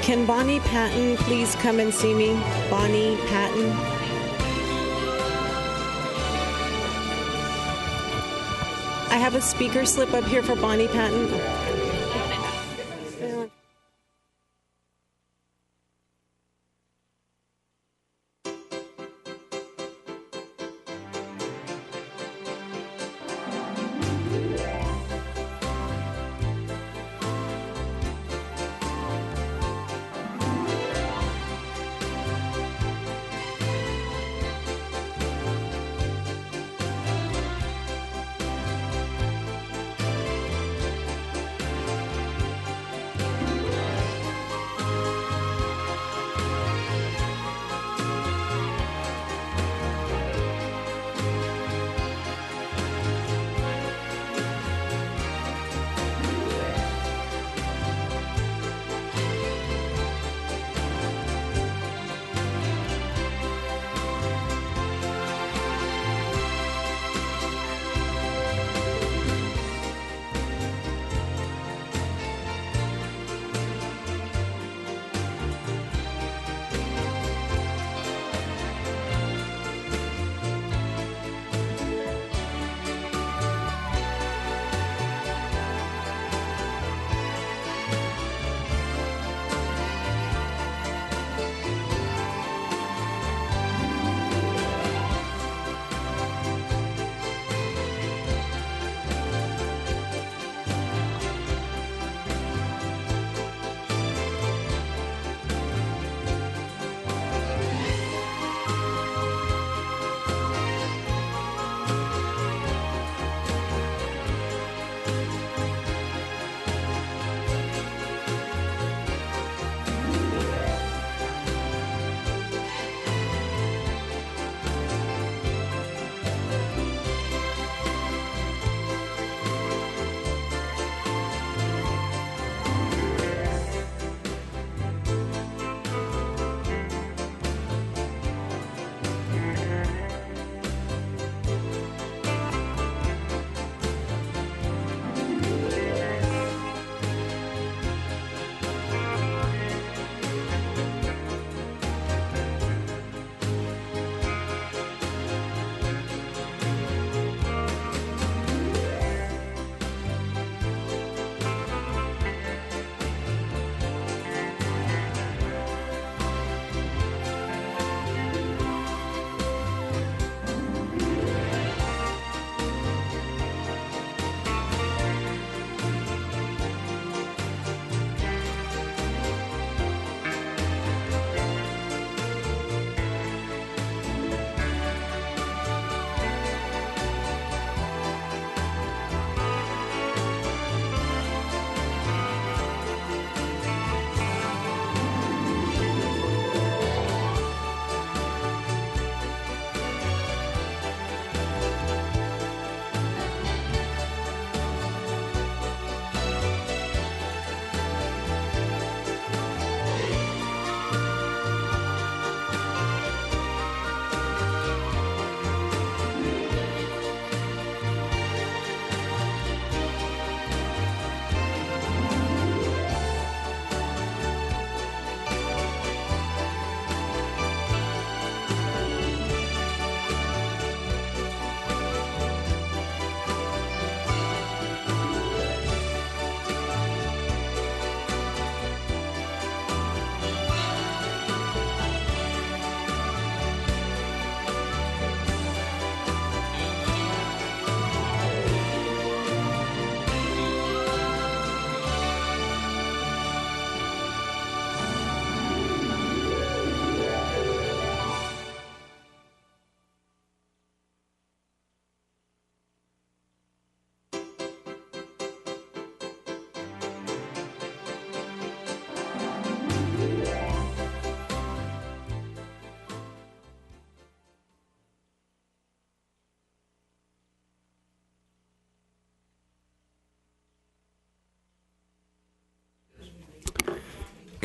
Can Bonnie Patton please come and see me? Bonnie Patton. I have a speaker slip up here for Bonnie Patton.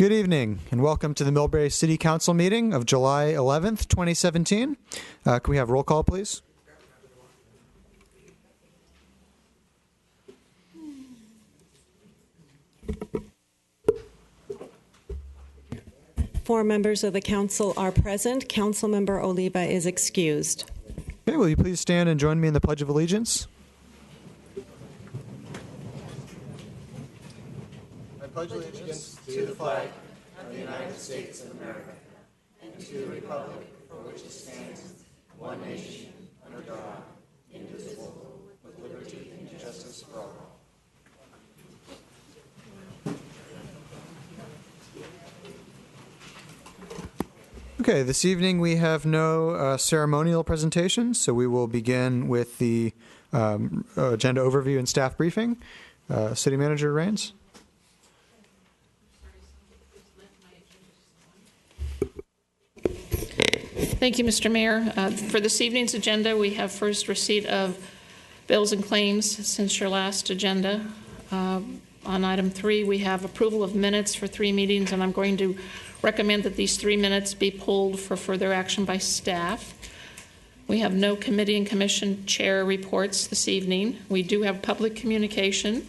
Good evening, and welcome to the Millbrae City Council meeting of July 11th, 2017. Can we have roll call, please? 4 members of the council are present. Councilmember Oliva is excused. Okay, will you please stand and join me in the Pledge of Allegiance? I pledge allegiance to the flag of the United States of America and to the republic for which it stands, one nation, under God, indivisible, with liberty and justice for all. Okay, this evening we have no ceremonial presentations, so we will begin with the agenda overview and staff briefing. City Manager Raines. Thank you, Mr. Mayor. For this evening's agenda, we have first receipt of bills and claims since your last agenda. On item 3, we have approval of minutes for 3 meetings, and I'm going to recommend that these 3 minutes be pulled for further action by staff. We have no committee and commission chair reports this evening. We do have public communication.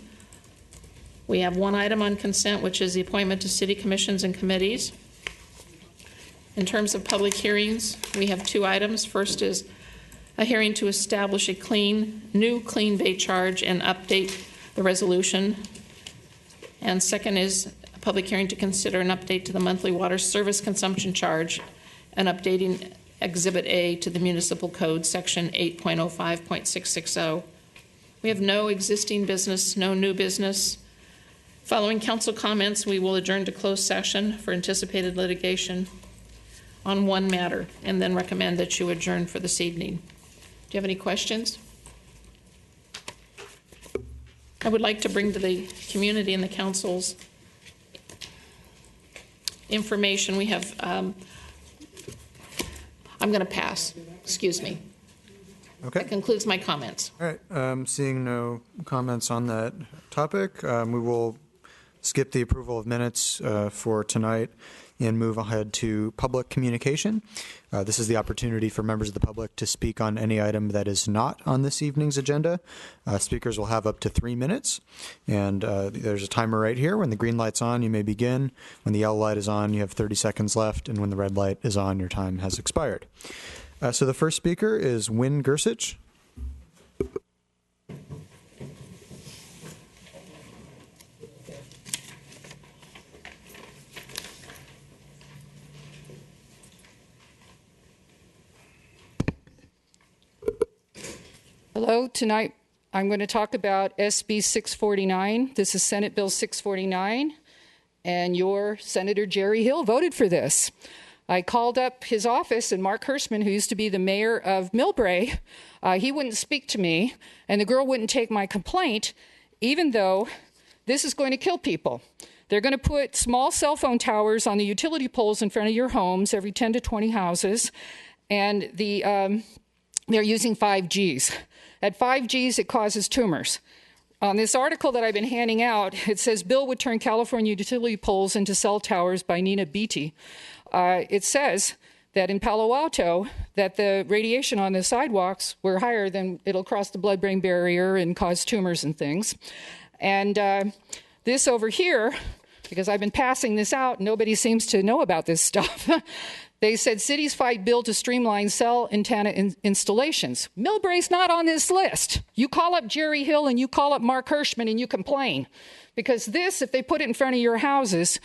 We have 1 item on consent, which is the appointment to city commissions and committees. In terms of public hearings, we have 2 items. First is a hearing to establish a new clean bay charge and update the resolution. And second is a public hearing to consider an update to the monthly water service consumption charge and updating Exhibit A to the Municipal Code, Section 8.05.660. We have no existing business, no new business. Following council comments, we will adjourn to closed session for anticipated litigation on 1 matter, and then recommend that you adjourn for this evening. Do you have any questions? I would like to bring to the community and the council's information. We have, I'm going to pass. Excuse me. Okay. That concludes my comments. All right. Seeing no comments on that topic, we will skip the approval of minutes for tonight and move ahead to public communication. This is the opportunity for members of the public to speak on any item that is not on this evening's agenda. Speakers will have up to 3 minutes, and there's a timer right here. When the green light's on, you may begin. When the yellow light is on, you have 30 seconds left, and when the red light is on, your time has expired. So the first speaker is Wynn Gersich. Hello, tonight I'm going to talk about SB 649. This is Senate Bill 649, and your Senator Jerry Hill voted for this. I called up his office, and Mark Hirschman, who used to be the mayor of Millbrae, he wouldn't speak to me, and the girl wouldn't take my complaint, even though this is going to kill people. They're going to put small cell phone towers on the utility poles in front of your homes, every 10 to 20 houses, and they're using 5Gs. At 5Gs, it causes tumors. On this article that I've been handing out, it says, Bill would turn California utility poles into cell towers by Nina Beatty. It says that in Palo Alto, that the radiation on the sidewalks were higher than it'll cross the blood-brain barrier and cause tumors and things. And this over here, because I've been passing this out, nobody seems to know about this stuff. They said cities fight bill to streamline cell antenna installations. Millbrae's not on this list. You call up Jerry Hill and you call up Mark Hirschman and you complain. Because this, if they put it in front of your houses,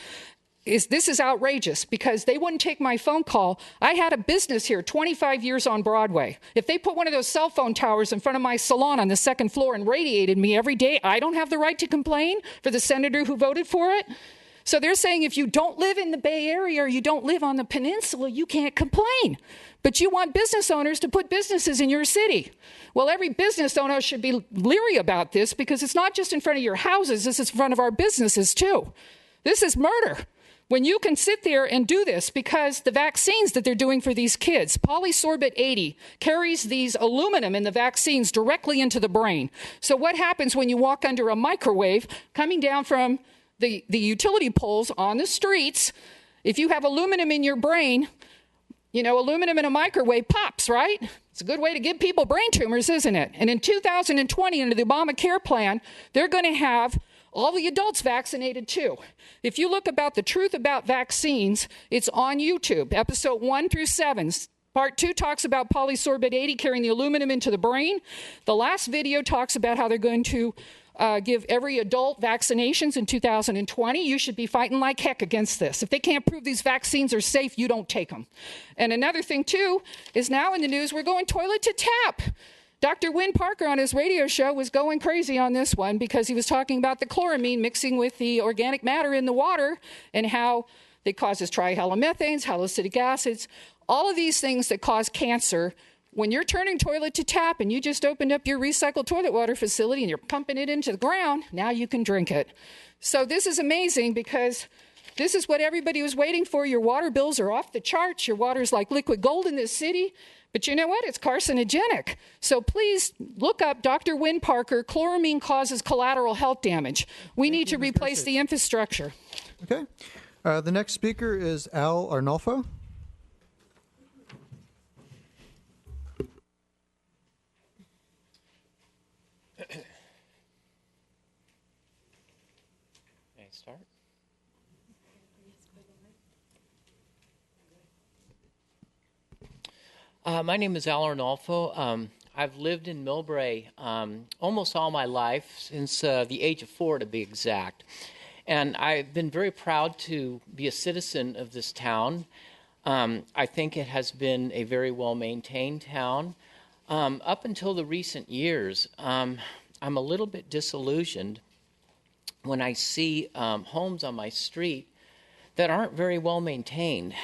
this is outrageous, because they wouldn't take my phone call. I had a business here, 25 years on Broadway. If they put one of those cell phone towers in front of my salon on the 2nd floor and radiated me every day, I don't have the right to complain for the senator who voted for it? So they're saying if you don't live in the Bay Area or you don't live on the peninsula, you can't complain. But you want business owners to put businesses in your city. Well, every business owner should be leery about this, because it's not just in front of your houses, this is in front of our businesses too. This is murder. When you can sit there and do this, because the vaccines that they're doing for these kids, polysorbate 80 carries these aluminum in the vaccines directly into the brain. So what happens when you walk under a microwave coming down from the utility poles on the streets? If you have aluminum in your brain, you know, aluminum in a microwave pops, right? It's a good way to give people brain tumors, isn't it? And in 2020, under the Obamacare plan, they're going to have All the adults vaccinated too. If you look about the truth about vaccines, it's on YouTube, episode 1 through 7. Part 2 talks about polysorbate 80 carrying the aluminum into the brain. The last video talks about how they're going to give every adult vaccinations in 2020. You should be fighting like heck against this. If they can't prove these vaccines are safe, you don't take them. And another thing, too, is now in the news, we're going toilet to tap. Dr. Wynn Parker on his radio show was going crazy on this one because he was talking about the chloramine mixing with the organic matter in the water and how it causes trihalomethanes, haloacidic acids, all of these things that cause cancer. When you're turning toilet to tap and you just opened up your recycled toilet water facility and you're pumping it into the ground, now you can drink it. So this is amazing because this is what everybody was waiting for. Your water bills are off the charts. Your water's like liquid gold in this city. But you know what? It's carcinogenic. So please look up Dr. Wynn Parker. Chloramine causes collateral health damage. We need to replace the infrastructure. Okay. The next speaker is Al Arnolfo. Start. My name is Al Arnolfo. I've lived in Millbrae almost all my life, since the age of 4 to be exact. And I've been very proud to be a citizen of this town. I think it has been a very well-maintained town. Up until the recent years, I'm a little bit disillusioned when I see homes on my street that aren't very well maintained.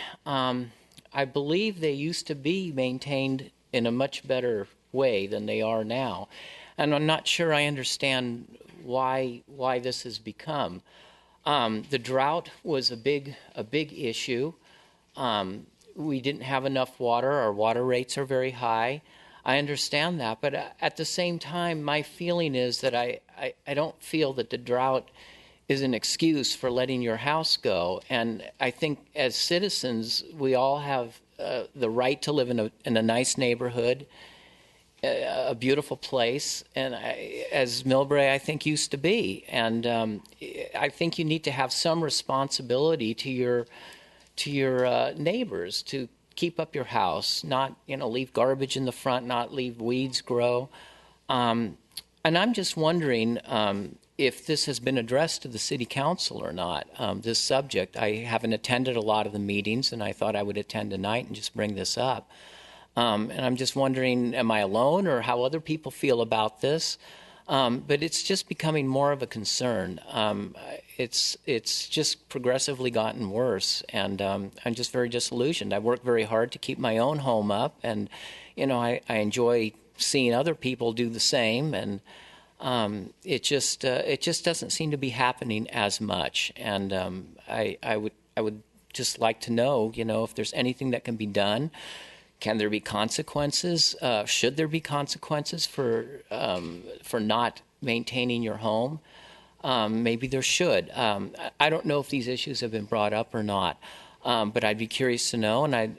I believe they used to be maintained in a much better way than they are now. And I'm not sure I understand why this has become. The drought was a big issue. We didn't have enough water. Our water rates are very high. I understand that, but at the same time, my feeling is that I don't feel that the drought is an excuse for letting your house go. And I think as citizens, we all have the right to live in a nice neighborhood, a beautiful place, and as Millbrae, I think, used to be. And I think you need to have some responsibility to your neighbors to keep up your house, not leave garbage in the front, not leave weeds grow. And I'm just wondering if this has been addressed to the city council or not, this subject. I haven't attended a lot of the meetings, and I thought I would attend tonight and just bring this up. And I'm just wondering, am I alone or how other people feel about this? But it's just becoming more of a concern. It's just progressively gotten worse, and I'm just very disillusioned. I work very hard to keep my own home up, and I enjoy seeing other people do the same, and it just doesn't seem to be happening as much. And I would just like to know, if there's anything that can be done. Can there be consequences? Should there be consequences for not maintaining your home? Maybe there should. I don't know if these issues have been brought up or not, but I'd be curious to know, and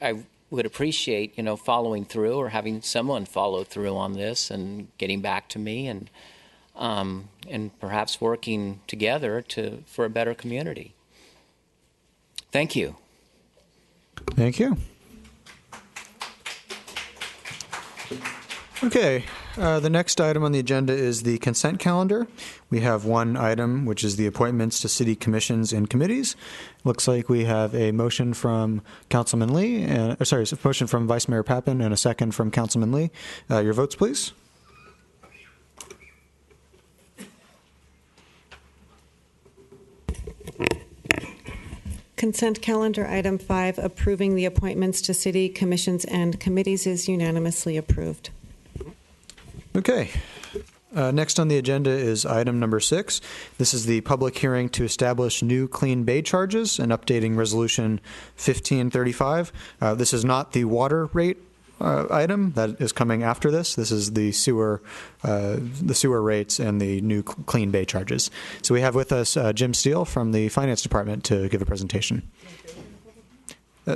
I would appreciate following through or having someone follow through on this and getting back to me and perhaps working together for a better community. Thank you. Thank you. Okay, the next item on the agenda is the consent calendar. We have one item, which is the appointments to city commissions and committees. Looks like we have a motion from Councilman Lee, a motion from Vice Mayor Pappen, and a second from Councilman Lee. Your votes, please. Consent calendar item 5, approving the appointments to city commissions and committees, is unanimously approved. Okay. Next on the agenda is item number 6. This is the public hearing to establish new clean bay charges and updating resolution 1535. This is not the water rate item that is coming after this. This is the sewer rates and the new clean bay charges. So we have with us Jim Steele from the Finance Department to give a presentation. We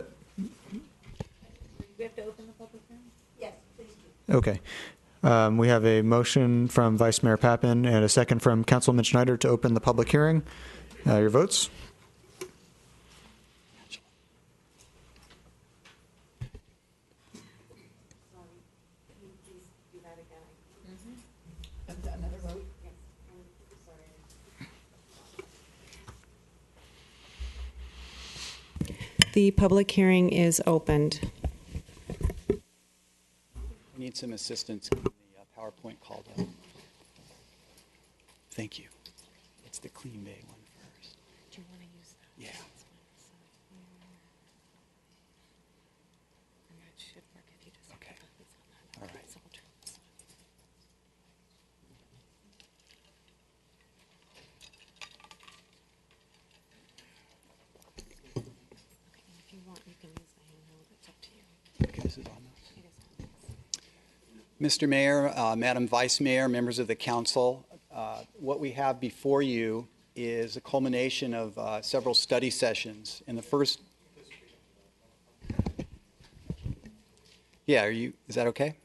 have to open the public hearing? Yes, please do. Okay. We have a motion from Vice Mayor Pappen and a second from Councilman Schneider to open the public hearing. Your votes? The public hearing is opened. I need some assistance in the PowerPoint called up. Thank you. It's the Clean Bay one first. Do you want to use that? Yeah. That should work if you just Okay. All right. If you want, you can use the handheld. It's up to you. Okay, this is on now. Mr. Mayor, Madam Vice Mayor, members of the council, what we have before you is a culmination of several study sessions. In the first, yeah, is that okay?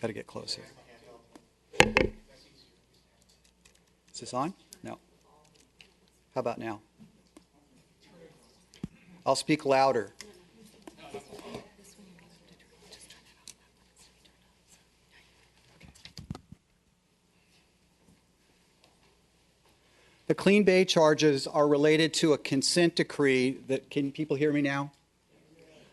Got to get closer. Is this on? No. How about now? I'll speak louder. The Clean Bay charges are related to a consent decree that, can people hear me now?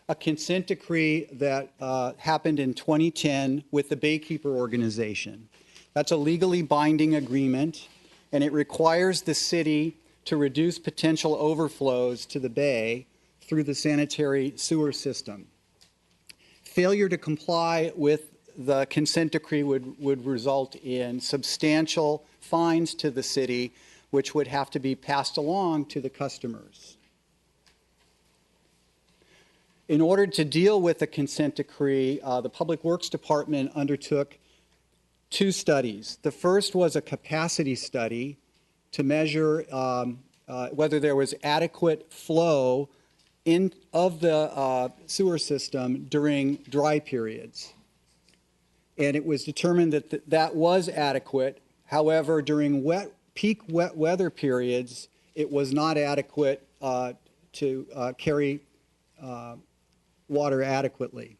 A consent decree that happened in 2010 with the Baykeeper organization. That's a legally binding agreement, and it requires the city to reduce potential overflows to the bay through the sanitary sewer system. Failure to comply with the consent decree would result in substantial fines to the city, which would have to be passed along to the customers. In order to deal with the consent decree, the Public Works Department undertook two studies. The first was a capacity study to measure whether there was adequate flow of the sewer system during dry periods. And it was determined that that was adequate. However, during peak wet weather periods, it was not adequate to carry water adequately.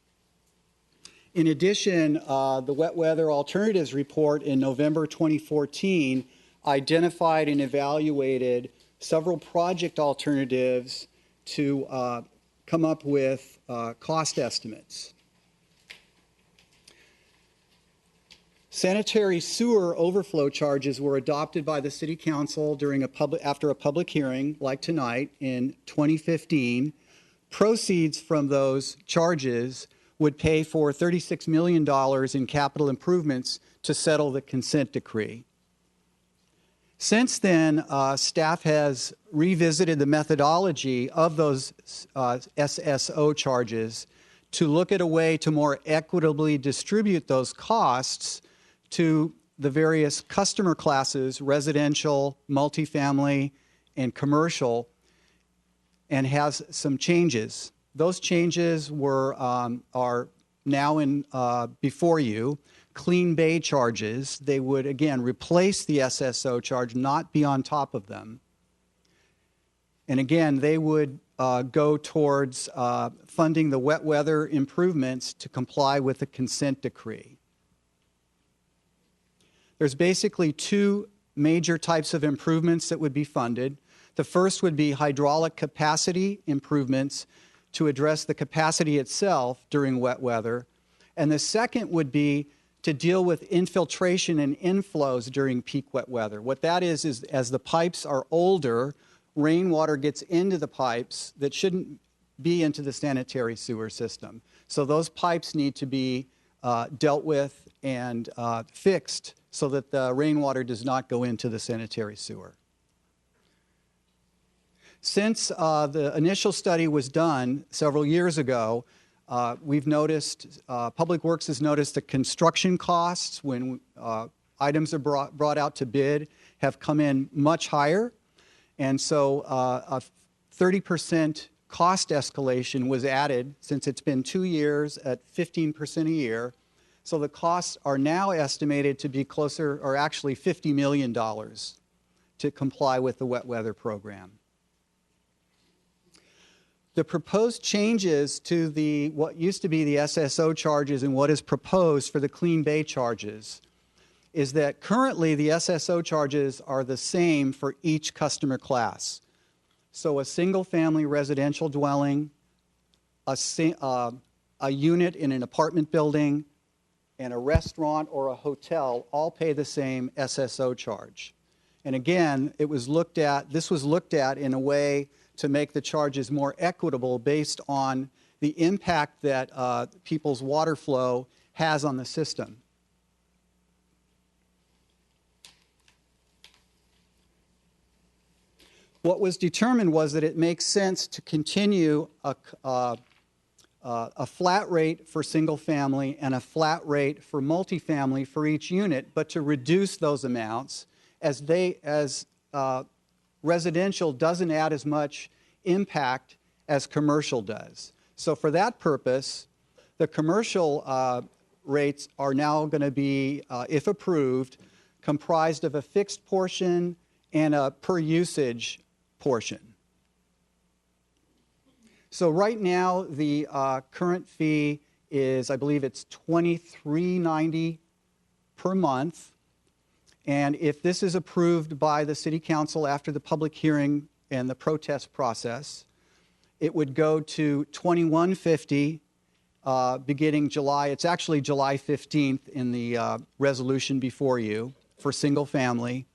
In addition, the Wet Weather Alternatives Report in November 2014 identified and evaluated several project alternatives to come up with cost estimates. Sanitary sewer overflow charges were adopted by the City Council after a public hearing like tonight in 2015. Proceeds from those charges would pay for $36 million in capital improvements to settle the consent decree. Since then, staff has revisited the methodology of those SSO charges to look at a way to more equitably distribute those costs to the various customer classes, residential, multifamily, and commercial, and has some changes. Those changes are now before you. Clean Bay charges, they would, again, replace the SSO charge, not be on top of them. And again, they would go towards funding the wet weather improvements to comply with the consent decree. There's basically two major types of improvements that would be funded. The first would be hydraulic capacity improvements to address the capacity itself during wet weather. And the second would be to deal with infiltration and inflows during peak wet weather. What that is as the pipes are older, rainwater gets into the pipes that shouldn't be into the sanitary sewer system. So those pipes need to be dealt with and fixed so that the rainwater does not go into the sanitary sewer. Since the initial study was done several years ago, we've noticed, Public Works has noticed the construction costs when items are brought out to bid have come in much higher. And so a 30% cost escalation was added since it's been 2 years at 15% a year. So the costs are now estimated to be closer, or actually $50 million to comply with the wet weather program. The proposed changes to what used to be the SSO charges and what is proposed for the Clean Bay charges is that currently the SSO charges are the same for each customer class. So a single-family residential dwelling, a unit in an apartment building, and a restaurant or a hotel all pay the same SSO charge. And again, this was looked at in a way to make the charges more equitable based on the impact that people's water flow has on the system. What was determined was that it makes sense to continue a flat rate for single family and a flat rate for multifamily for each unit, but to reduce those amounts as residential doesn't add as much impact as commercial does. So for that purpose, the commercial rates are now going to be, if approved, comprised of a fixed portion and a per usage portion. So right now, the current fee is, I believe it's $23.90 per month. And if this is approved by the City Council after the public hearing and the protest process, it would go to $21.50 beginning July. It's actually July 15th in the resolution before you for single family.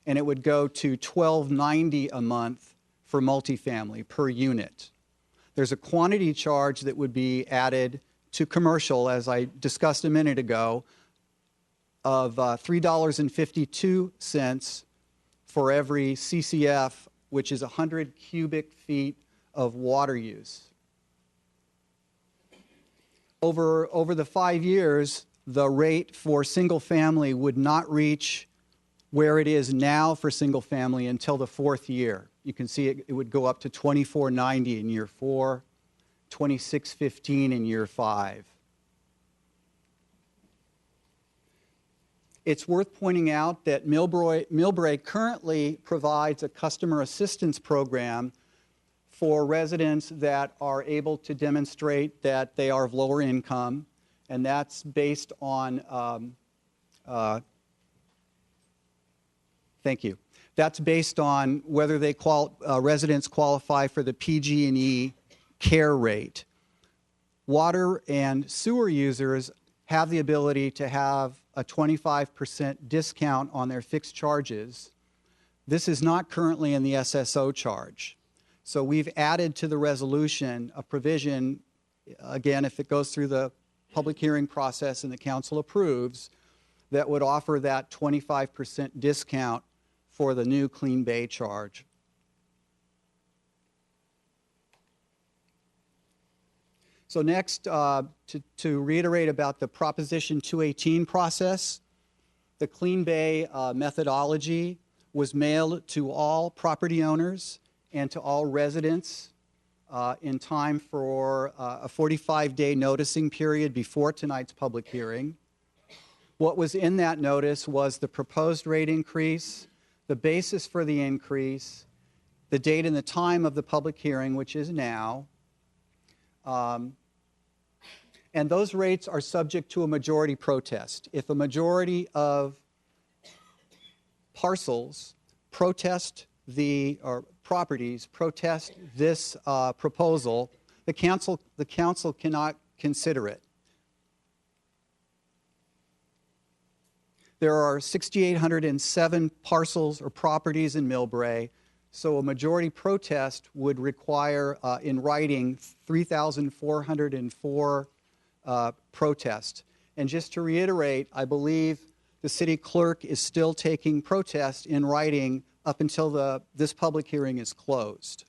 And it would go to $12.90 a month for multifamily per unit. There's a quantity charge that would be added to commercial, as I discussed a minute ago, of $3.52 for every CCF, which is 100 cubic feet of water use. Over the 5 years, the rate for single family would not reach where it is now for single family until the 4th year. You can see it would go up to $24.90 in year 4, $26.15 in year 5. It's worth pointing out that Millbrae currently provides a customer assistance program for residents that are able to demonstrate that they are of lower income, and that's based on, thank you. That's based on whether they residents qualify for the PG&E care rate. Water and sewer users have the ability to have a 25% discount on their fixed charges. This is not currently in the SSO charge. So we've added to the resolution a provision, again, if it goes through the public hearing process and the council approves, that would offer that 25% discount for the new Clean Bay charge. So next, to reiterate about the Proposition 218 process, the Clean Bay methodology was mailed to all property owners and to all residents in time for a 45-day noticing period before tonight's public hearing. What was in that notice was the proposed rate increase, the basis for the increase, the date and the time of the public hearing, which is now, and those rates are subject to a majority protest. If a majority of parcels protest or properties protest this proposal, the council cannot consider it. There are 6,807 parcels or properties in Millbrae, so a majority protest would require, in writing, 3,404 protests. And just to reiterate, I believe the city clerk is still taking protest in writing up until this public hearing is closed.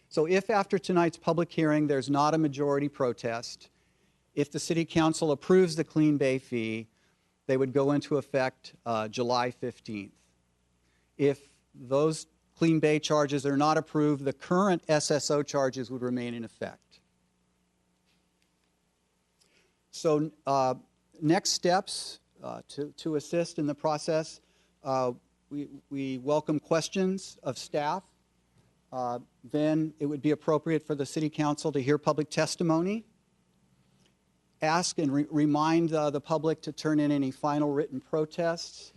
So if after tonight's public hearing there's not a majority protest, if the City Council approves the Clean Bay fee, they would go into effect July 15th. If those Clean Bay charges are not approved, the current SSO charges would remain in effect. So next steps to assist in the process, we welcome questions of staff. Then it would be appropriate for the City Council to hear public testimony, ask and remind the public to turn in any final written protests,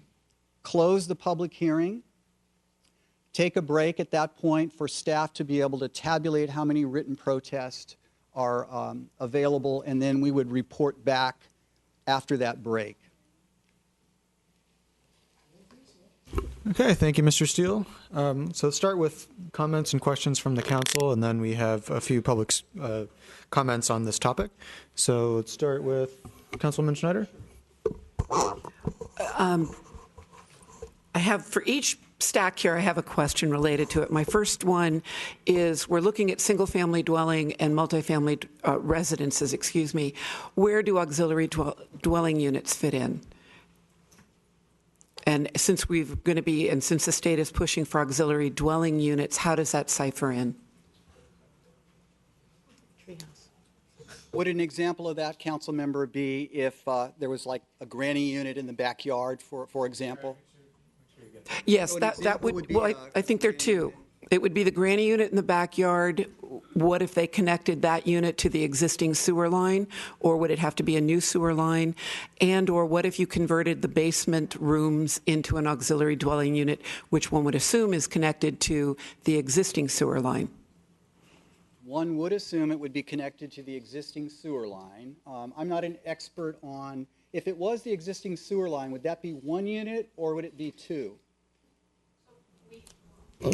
close the public hearing, take a break at that point for staff to be able to tabulate how many written protests are available, and then we would report back after that break. Okay, thank you, Mr. Steele. So let's start with comments and questions from the council, and then we have a few public comments on this topic. So let's start with Councilman Schneider. I have, for each stack here, I have a question related to it. My first one is, we're looking at single-family dwelling and multifamily residences, Where do auxiliary dwelling units fit in? And since since the state is pushing for auxiliary dwelling units, how does that cipher in? Would an example of that, council member, be if there was like a granny unit in the backyard, for example? Yes, So that would be, well, I think there are two. It would be the granny unit in the backyard. What if they connected that unit to the existing sewer line, or would it have to be a new sewer line? And or what if you converted the basement rooms into an auxiliary dwelling unit, which one would assume is connected to the existing sewer line? One would assume it would be connected to the existing sewer line. I'm not an expert on, if it was the existing sewer line, would that be one unit or would it be two?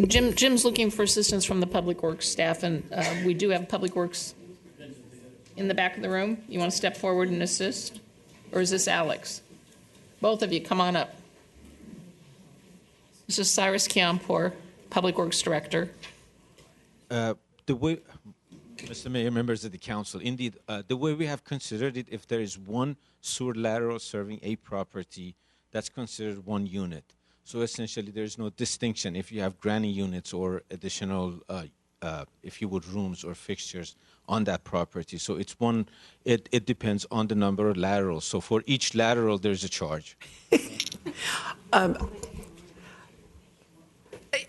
Jim's looking for assistance from the Public Works staff, and we do have Public Works in the back of the room. You want to step forward and assist? Or is this Alex? Both of you, come on up. This is Cyrus Kiampour, Public Works Director. The way, Mr. Mayor, members of the council, indeed, the way we have considered it, if there is one sewer lateral serving a property, that's considered one unit. So essentially, there is no distinction if you have granny units or additional, if you would, rooms or fixtures on that property. So it's one, it depends on the number of laterals. So for each lateral, there's a charge.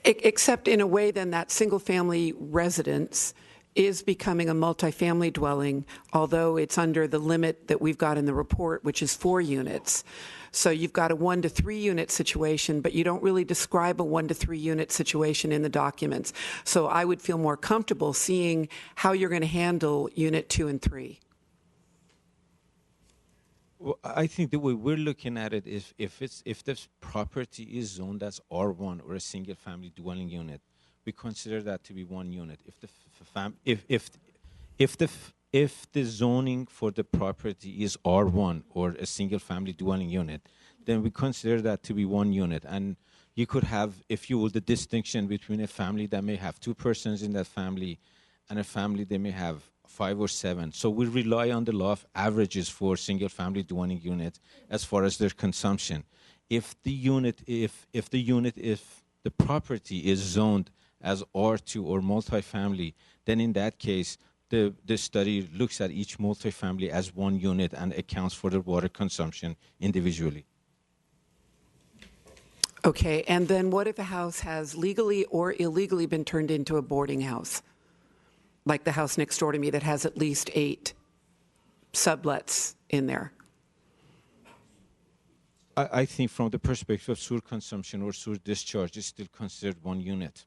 Except in a way, then, that single-family residence is becoming a multifamily dwelling, although it's under the limit that we've got in the report, which is 4 units. So you've got a 1 to 3 unit situation, but you don't really describe a 1 to 3 unit situation in the documents. So I would feel more comfortable seeing how you're going to handle unit 2 and 3. Well, I think the way we're looking at it is if this property is zoned as R1 or a single-family dwelling unit, we consider that to be one unit. If the zoning for the property is R1 or a single-family dwelling unit, then we consider that to be one unit. And you could have, if you will, the distinction between a family that may have 2 persons in that family and a family that may have 5 or 7. So we rely on the law of averages for single-family dwelling units as far as their consumption. If the property is zoned as R2 or multifamily, then in that case, the study looks at each multifamily as one unit and accounts for the water consumption individually. Okay, and then what if a house has legally or illegally been turned into a boarding house? Like the house next door to me that has at least 8 sublets in there. I think from the perspective of sewer consumption or sewer discharge, it's still considered one unit.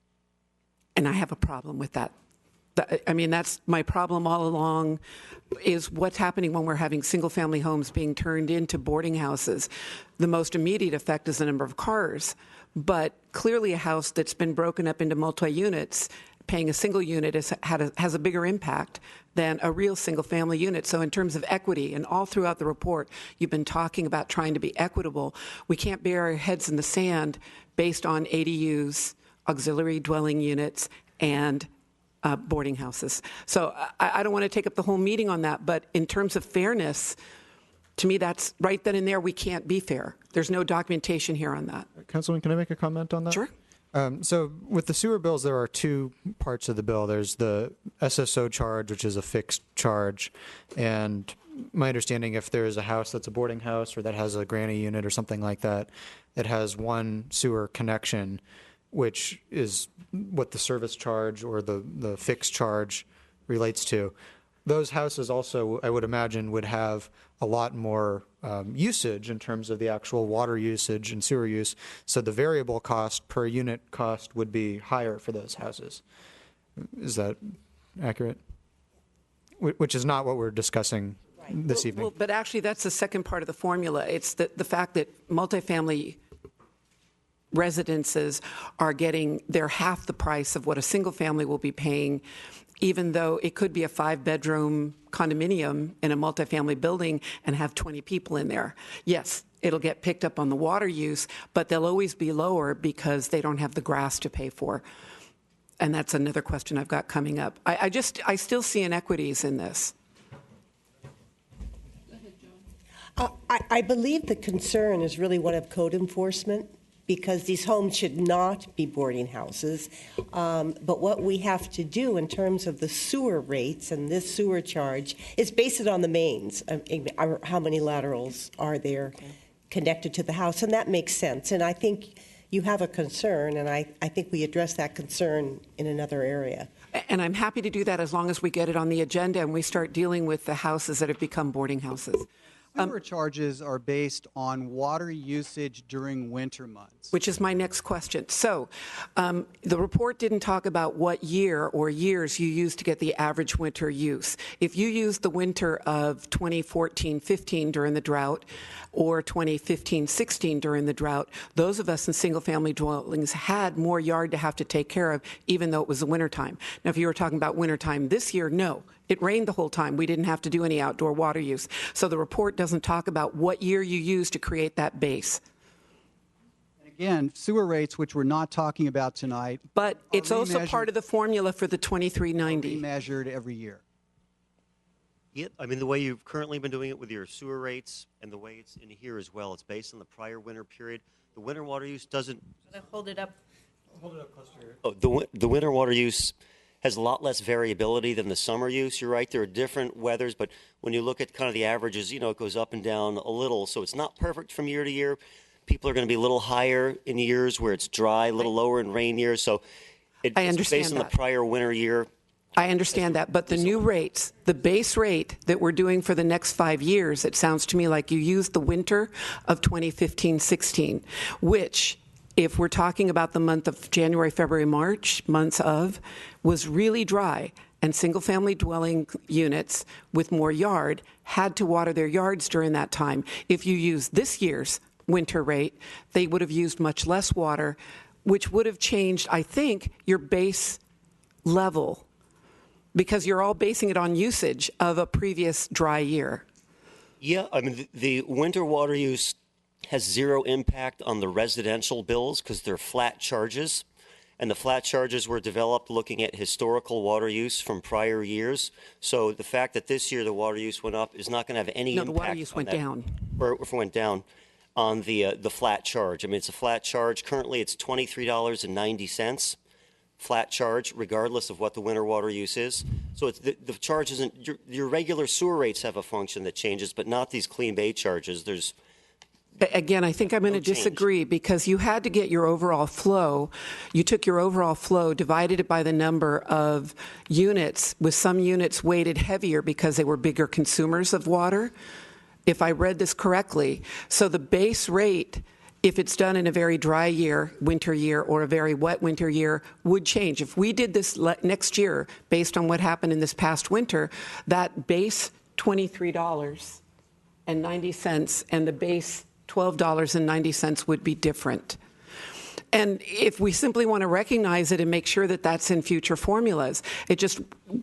And I have a problem with that. I mean, that's my problem all along, is what's happening when we're having single-family homes being turned into boarding houses. The most immediate effect is the number of cars, but clearly a house that's been broken up into multi-units, paying a single unit has a bigger impact than a real single-family unit. So in terms of equity, and all throughout the report, you've been talking about trying to be equitable. We can't bury our heads in the sand based on ADUs, auxiliary dwelling units, and boarding houses. So I don't want to take up the whole meeting on that, but in terms of fairness, to me, that's right then and there, we can't be fair. There's no documentation here on that. Councilman, can I make a comment on that? Sure. So with the sewer bills, there are two parts of the bill. There's the SSO charge, which is a fixed charge. And my understanding, if there is a house that's a boarding house or that has a granny unit or something like that, it has one sewer connection, which is what the service charge or the fixed charge relates to. Those houses also, I would imagine, would have a lot more usage in terms of the actual water usage and sewer use. So the variable cost per unit cost would be higher for those houses. Is that accurate? Which is not what we're discussing this evening. Well, but actually, that's the second part of the formula. It's the fact that multifamily residences are getting, they're half the price of what a single family will be paying, even though it could be a 5-bedroom condominium in a multifamily building and have 20 people in there. Yes, it'll get picked up on the water use, but they'll always be lower because they don't have the grass to pay for. And that's another question I've got coming up. I still see inequities in this. I believe the concern is really one of code enforcement, because these homes should not be boarding houses. But what we have to do in terms of the sewer rates and this sewer charge is base it on the mains. How many laterals are there connected to the house? And that makes sense. And I think you have a concern, and I think we address that concern in another area. And I'm happy to do that as long as we get it on the agenda and we start dealing with the houses that have become boarding houses. Sewer charges are based on water usage during winter months. Which is my next question. So the report didn't talk about what year or years you used to get the average winter use. If you used the winter of 2014-15 during the drought or 2015-16 during the drought, those of us in single-family dwellings had more yard to have to take care of, even though it was the wintertime. Now, if you were talking about wintertime this year, no. It rained the whole time. We didn't have to do any outdoor water use. So the report doesn't talk about what year you used to create that base. And again, sewer rates, which we're not talking about tonight, but it's also part of the formula for the 2390. Measured every year. Yeah, I mean, the way you've currently been doing it with your sewer rates and the way it's in here as well, it's based on the prior winter period. The winter water use doesn't... Hold it up. Hold it up closer. Oh, the winter water use has a lot less variability than the summer use. You're right, there are different weathers, but when you look at kind of the averages, it goes up and down a little. So it's not perfect from year to year. People are going to be a little higher in years where it's dry, a little lower in rain years. So it's based on the prior winter year. I understand that, but the new rates, the base rate that we're doing for the next 5 years, it sounds to me like you used the winter of 2015-16, which, if we're talking about the month of January, February, March, was really dry, and single-family dwelling units with more yard had to water their yards during that time. If you use this year's winter rate, they would have used much less water, which would have changed, I think, your base level, because you're all basing it on usage of a previous dry year. Yeah, I mean, the winter water use has zero impact on the residential bills because they're flat charges. And the flat charges were developed looking at historical water use from prior years. So the fact that this year the water use went up is not going to have any impact. No, the water use went down. Or went down on the flat charge. I mean, it's a flat charge. Currently, it's $23.90. Flat charge, regardless of what the winter water use is. So it's the charge isn't, your regular sewer rates have a function that changes, but not these clean bay charges. There's Again, I think I'm going to disagree, because you had to get your overall flow. You took your overall flow, divided it by the number of units, with some units weighted heavier because they were bigger consumers of water, if I read this correctly. So the base rate, if it's done in a very dry year, winter year, or a very wet winter year, would change. If we did this next year, based on what happened in this past winter, that base $23.90 and the base $12.90 would be different. And if we simply want to recognize it and make sure that that's in future formulas,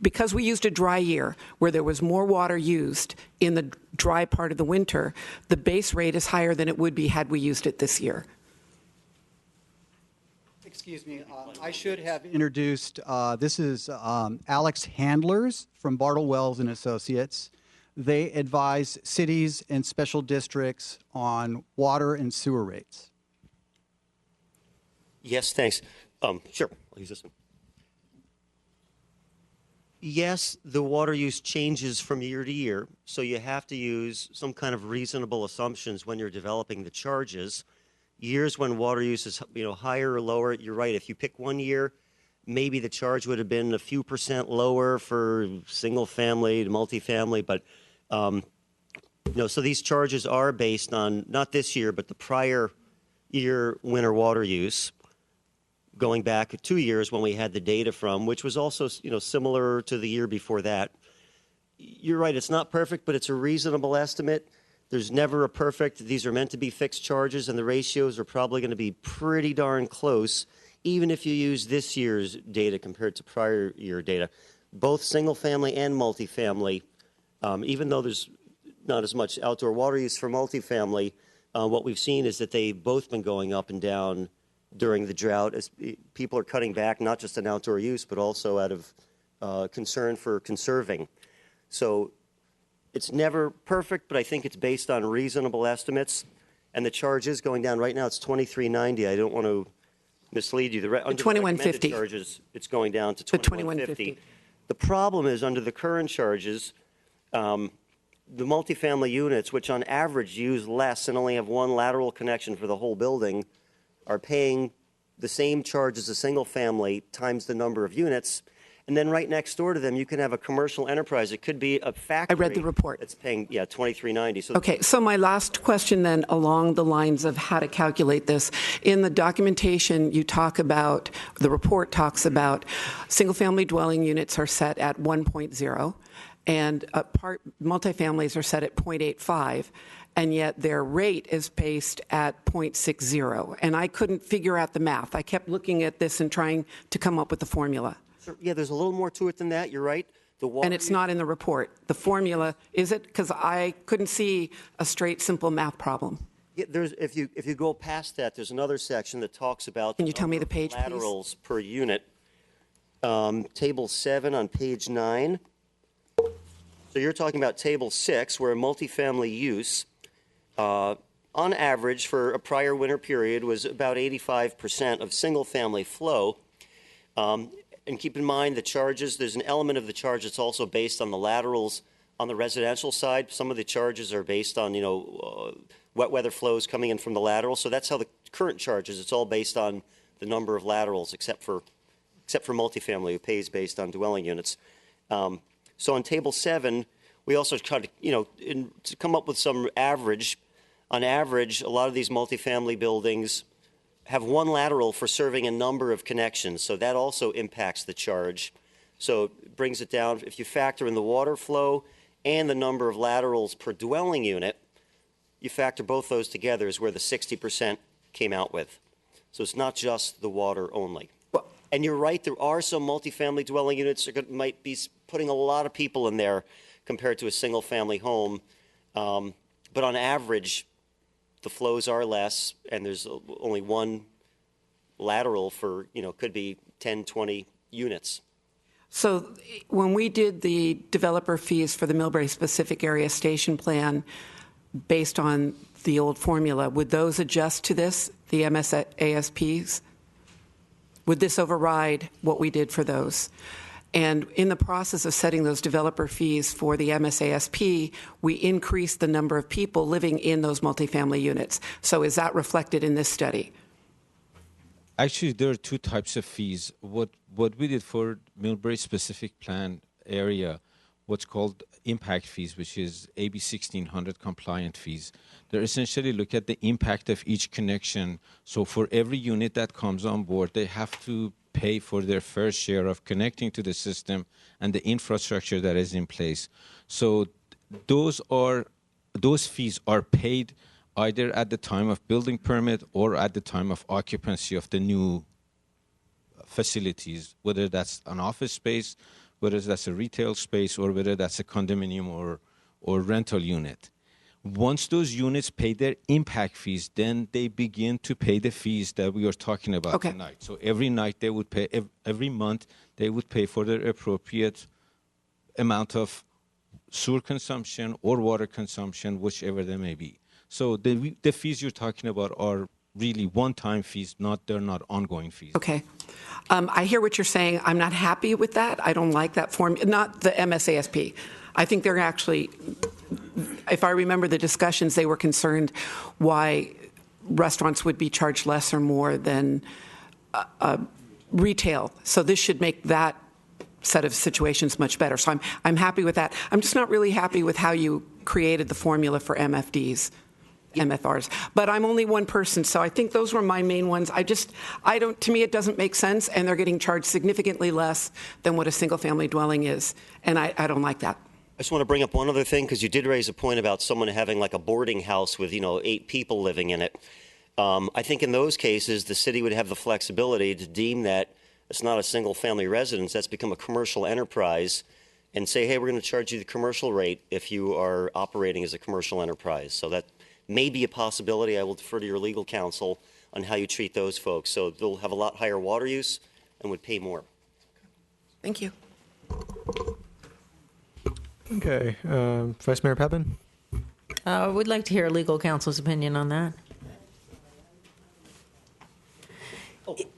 because we used a dry year where there was more water used in the dry part of the winter, the base rate is higher than it would be had we used it this year. Excuse me, I should have introduced, this is Alex Handlers from Bartle Wells and Associates. They advise cities and special districts on water and sewer rates. Yes, thanks. Sure, I'll use this one. Yes, the water use changes from year to year, so you have to use some kind of reasonable assumptions when you're developing the charges. Years when water use is higher or lower, you're right. If you pick one year, maybe the charge would have been a few percent lower for single family to multifamily, but so these charges are based on not this year, but the prior year winter water use, going back 2 years when we had the data from, which was also similar to the year before that. You're right, it's not perfect, but it's a reasonable estimate. There's never a perfect. These are meant to be fixed charges, and the ratios are probably going to be pretty darn close, even if you use this year's data compared to prior year data. Both single family and multifamily, even though there's not as much outdoor water use for multifamily, what we've seen is that they've both been going up and down during the drought as people are cutting back, not just in outdoor use, but also out of concern for conserving. So it's never perfect, but I think it's based on reasonable estimates. And the charge is going down. Right now it's $23.90. I don't want to mislead you. Under the recommended charges, it's going down to $21.50. The problem is under the current charges, the multifamily units, which on average use less and only have one lateral connection for the whole building, are paying the same charge as a single family times the number of units. And then right next door to them, you can have a commercial enterprise. It could be a factory. I read the report. It's paying, $23.90. So okay, so my last question then, along the lines of how to calculate this. In the documentation, you talk about, the report talks about single-family dwelling units are set at 1.0, and multifamilies are set at 0.85. And yet their rate is based at 0.60. And I couldn't figure out the math. I kept looking at this and trying to come up with the formula. Yeah, there's a little more to it than that. You're right. And it's not in the report. The formula, is it? Because I couldn't see a straight, simple math problem. Yeah, if you go past that, there's another section that talks about. Can you tell me the page, laterals please? Per unit. Table 7 on page 9. So you're talking about table 6, where multifamily use, on average for a prior winter period, was about 85% of single-family flow. And keep in mind the charges, there's an element of the charge that's also based on the laterals on the residential side. Some of the charges are based on, wet weather flows coming in from the laterals. So that's how the current charge is. It's all based on the number of laterals, except for multifamily, who pays based on dwelling units. So on table 7, we also try to, to come up with some average. On average, a lot of these multifamily buildings have one lateral for serving a number of connections, so that also impacts the charge. So it brings it down. If you factor in the water flow and the number of laterals per dwelling unit, you factor both those together is where the 60% came out with. So it's not just the water only. And you're right, there are some multifamily dwelling units that might be putting a lot of people in there compared to a single-family home. But on average, the flows are less, and there's only one lateral for, could be 10, 20 units. So when we did the developer fees for the Millbrae specific area station plan based on the old formula, would those adjust to this, the MSASPs? Would this override what we did for those? And in the process of setting those developer fees for the MSASP, we increased the number of people living in those multifamily units. So is that reflected in this study? Actually, there are two types of fees. What we did for Millbrae specific plan area, what's called impact fees, which is AB 1600 compliant fees. They essentially look at the impact of each connection. So for every unit that comes on board, they have to pay for their fair share of connecting to the system and the infrastructure that is in place. So those fees are paid either at the time of building permit or at the time of occupancy of the new facilities, whether that's an office space, whether that's a retail space, or whether that's a condominium or rental unit. Once those units pay their impact fees, then they begin to pay the fees that we are talking about tonight. So every night they would pay, every month they would pay for their appropriate amount of sewer consumption or water consumption, whichever they may be. So the fees you're talking about are really one-time fees, they're not ongoing fees. Okay. I hear what you're saying. I'm not happy with that. I don't like that form, not the MSASP. I think they're actually, if I remember the discussions, they were concerned why restaurants would be charged less or more than retail. So this should make that set of situations much better. So I'm happy with that. I'm just not really happy with how you created the formula for MFDs. MFRs. But I'm only one person, so I think those were my main ones. To me, it doesn't make sense, and they're getting charged significantly less than what a single-family dwelling is, and I don't like that. I just want to bring up one other thing, because you did raise a point about someone having like a boarding house with, 8 people living in it. I think in those cases, the city would have the flexibility to deem that it's not a single-family residence, that's become a commercial enterprise, and say, hey, we're going to charge you the commercial rate if you are operating as a commercial enterprise. So that may be a possibility. I will defer to your legal counsel on how you treat those folks. So they'll have a lot higher water use and would pay more. Thank you. Okay. Vice Mayor Peppin? We'd like to hear legal counsel's opinion on that.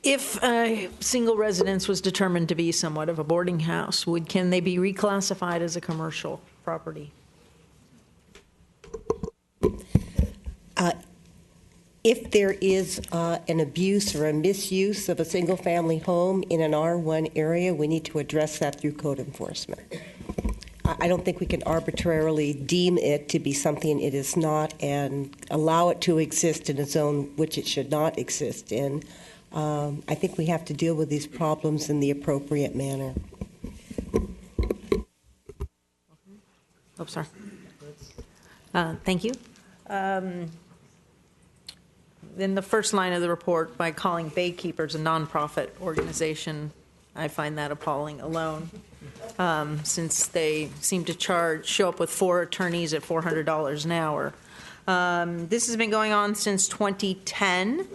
If a single residence was determined to be somewhat of a boarding house, can they be reclassified as a commercial property? If there is an abuse or a misuse of a single-family home in an R1 area, we need to address that through code enforcement. I don't think we can arbitrarily deem it to be something it is not and allow it to exist in a zone which it should not exist in. I think we have to deal with these problems in the appropriate manner. Oh, sorry. Thank you. In the first line of the report, by calling Baykeepers a nonprofit organization, I find that appalling alone, since they seem to show up with 4 attorneys at $400 an hour. This has been going on since 2010.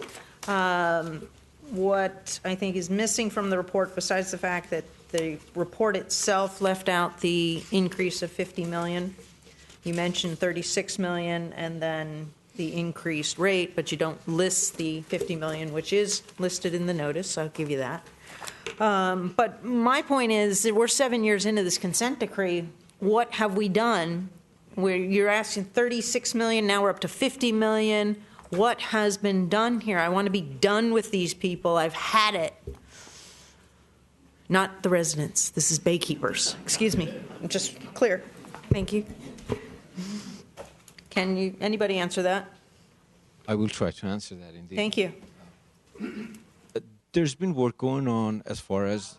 What I think is missing from the report, besides the fact that the report itself left out the increase of $50 million, you mentioned $36 million and then the increased rate, but you don't list the $50 million, which is listed in the notice. I'll give you that. But my point is that we're 7 years into this consent decree. What have we done? Where you're asking $36 million, now we're up to $50 million. What has been done here? I want to be done with these people. I've had it. Not the residents. This is Baykeepers. Excuse me. I'm just clear. Thank you. Can anybody answer that? I will try to answer that indeed. Thank you. There's been work going on as far as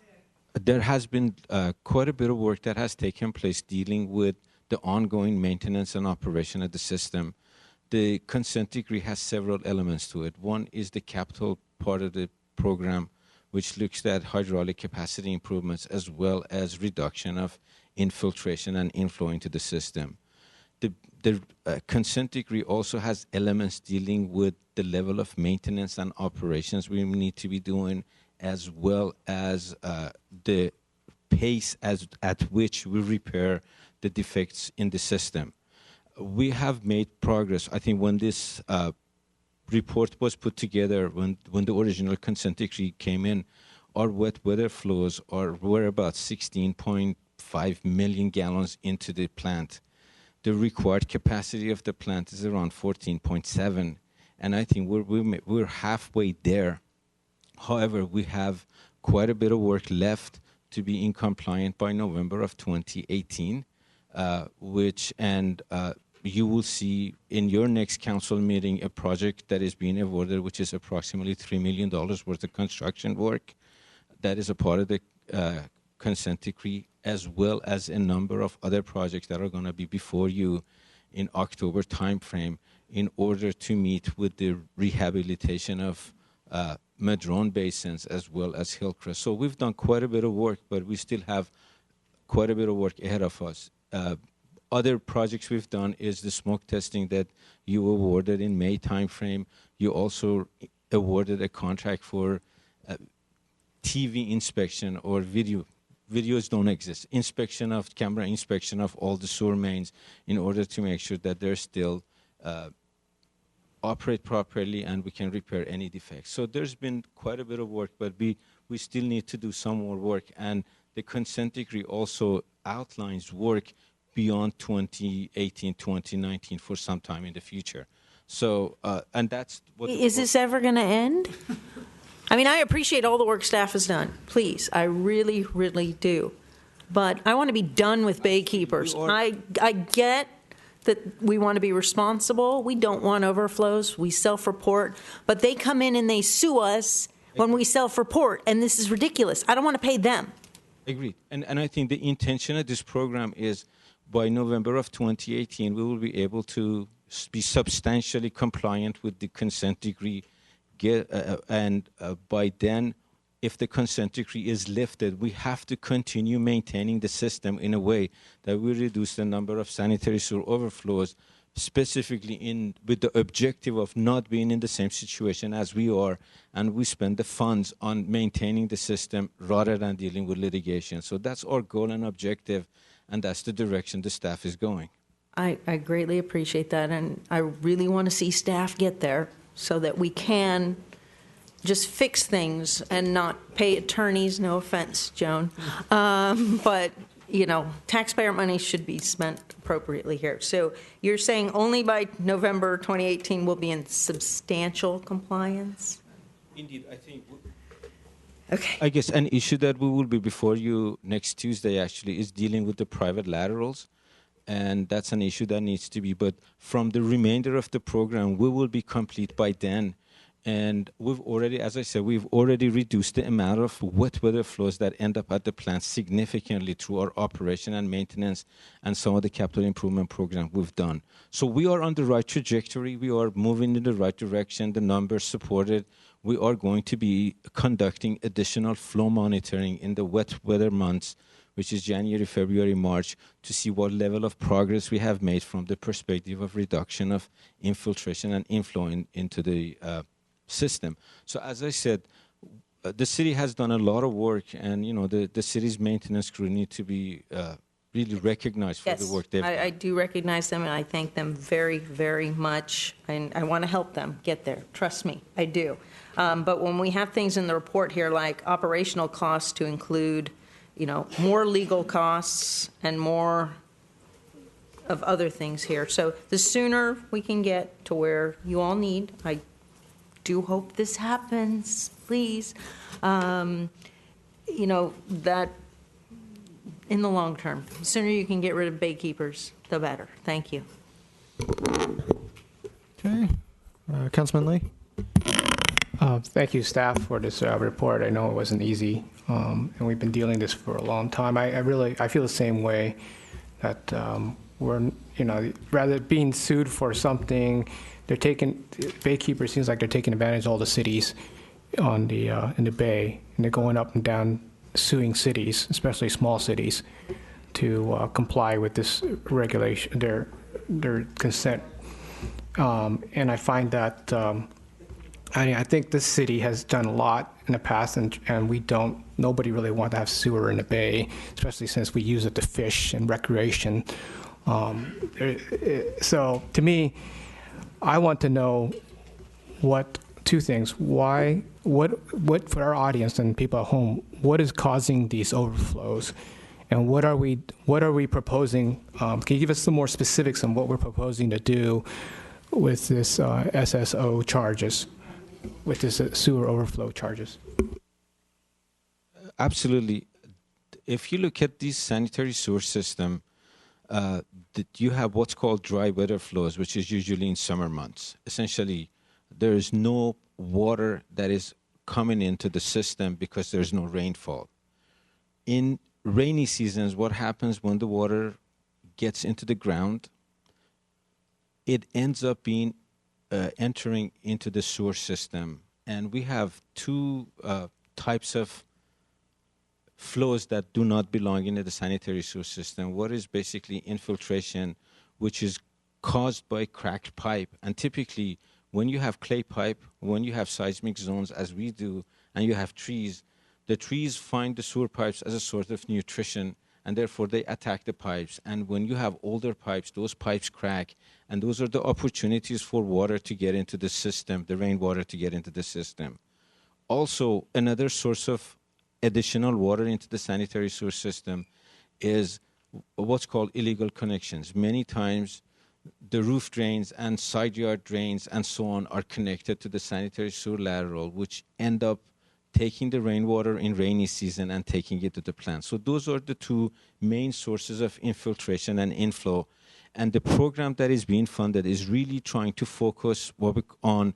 there has been quite a bit of work that has taken place dealing with the ongoing maintenance and operation of the system. The consent decree has several elements to it. One is the capital part of the program, which looks at hydraulic capacity improvements as well as reduction of infiltration and inflow into the system. The consent decree also has elements dealing with the level of maintenance and operations we need to be doing, as well as the pace at which we repair the defects in the system. We have made progress. I think when this report was put together, when the original consent decree came in, our wet weather flows were about 16.5 million gallons into the plant. The required capacity of the plant is around 14.7, and I think we're halfway there. However, we have quite a bit of work left to be in compliant by November of 2018, you will see in your next council meeting a project that is being awarded, which is approximately $3 million worth of construction work. That is a part of the consent decree, as well as a number of other projects that are going to be before you in October timeframe in order to meet with the rehabilitation of Madrone basins as well as Hillcrest. So we've done quite a bit of work, but we still have quite a bit of work ahead of us. Other projects we've done is the smoke testing that you awarded in May timeframe. You also awarded a contract for TV inspection or video. Videos don't exist. Camera inspection of all the sewer mains in order to make sure that they're still operate properly and we can repair any defects. So there's been quite a bit of work, but we still need to do some more work. And the consent decree also outlines work beyond 2018, 2019 for some time in the future. So, and that's what... Is this ever going to end? I mean, I appreciate all the work staff has done. Please, I really, really do. But I want to be done with baykeepers. I get that we want to be responsible. We don't want overflows. We self-report. But they come in and they sue us when we self-report, and this is ridiculous. I don't want to pay them. Agreed. And I think the intention of this program is by November of 2018, we will be able to be substantially compliant with the consent decree. And by then, if the consent decree is lifted, we have to continue maintaining the system in a way that we reduce the number of sanitary sewer overflows, specifically with the objective of not being in the same situation as we are, and we spend the funds on maintaining the system rather than dealing with litigation. So that's our goal and objective, and that's the direction the staff is going. I greatly appreciate that, and I really want to see staff get there so that we can just fix things and not pay attorneys. No offense, Joan. But, you know, taxpayer money should be spent appropriately here. So you're saying only by November 2018 we'll be in substantial compliance? Indeed, I think... Okay. I guess an issue that we will be before you next Tuesday, actually, is dealing with the private laterals. And that's an issue that needs to be. But from the remainder of the program, we will be complete by then. And we've already, as I said, we've already reduced the amount of wet weather flows that end up at the plant significantly through our operation and maintenance and some of the capital improvement program we've done. So we are on the right trajectory. We are moving in the right direction. The numbers support it. We are going to be conducting additional flow monitoring in the wet weather months, which is January, February, March, to see what level of progress we have made from the perspective of reduction of infiltration and inflow into the system. So as I said, the city has done a lot of work, and you know the city's maintenance crew need to be really recognized for the work they've done. I do recognize them, and I thank them very, very much. And I want to help them get there. Trust me, I do. But when we have things in the report here like operational costs to include, you know, more legal costs and more of other things here. So the sooner we can get to where you all need, I do hope this happens, please. You know, that in the long term, the sooner you can get rid of baykeepers, the better. Thank you. Okay. Councilman Lee? Thank you, staff, for this report. I know it wasn't easy, and we've been dealing this for a long time. I feel the same way, that we're, you know, rather being sued for something, Baykeeper seems like they're taking advantage of all the cities on the in the Bay, and they're going up and down suing cities, especially small cities, to comply with this regulation, their consent. And I find that I think this city has done a lot in the past, and nobody really wants to have sewer in the Bay, especially since we use it to fish and recreation. So to me, I want to know two things. What for our audience and people at home, what is causing these overflows? And what are we proposing? Can you give us some more specifics on what we're proposing to do with this SSO charges, with this sewer overflow charges? Absolutely. If you look at this sanitary sewer system, you have what's called dry weather flows, which is usually in summer months. Essentially, there is no water that is coming into the system because there's no rainfall. In rainy seasons, what happens when the water gets into the ground? It ends up being entering into the sewer system. And we have two types of flows that do not belong into the sanitary sewer system. What is basically infiltration, which is caused by cracked pipe. And typically, when you have clay pipe, when you have seismic zones, as we do, and you have trees, the trees find the sewer pipes as a sort of nutrition, and therefore they attack the pipes. And when you have older pipes, those pipes crack, and those are the opportunities for water to get into the system, the rainwater to get into the system. Also, another source of additional water into the sanitary sewer system is what's called illegal connections. Many times, the roof drains and side yard drains and so on are connected to the sanitary sewer lateral, which end up taking the rainwater in rainy season and taking it to the plant. So those are the two main sources of infiltration and inflow. And the program that is being funded is really trying to focus on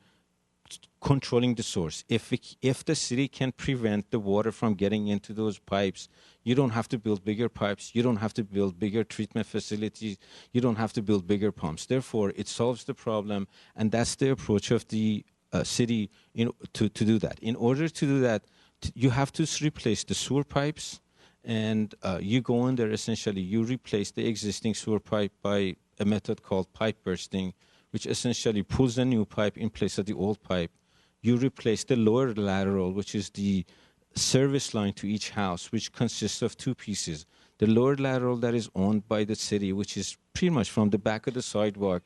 controlling the source. If the city can prevent the water from getting into those pipes, you don't have to build bigger pipes, you don't have to build bigger treatment facilities, you don't have to build bigger pumps. Therefore, it solves the problem, and that's the approach of the city to do that. In order to do that, you have to replace the sewer pipes, and you go in there, essentially, you replace the existing sewer pipe by a method called pipe bursting, which essentially pulls a new pipe in place of the old pipe. You replace the lower lateral, which is the service line to each house, which consists of two pieces. The lower lateral that is owned by the city, which is pretty much from the back of the sidewalk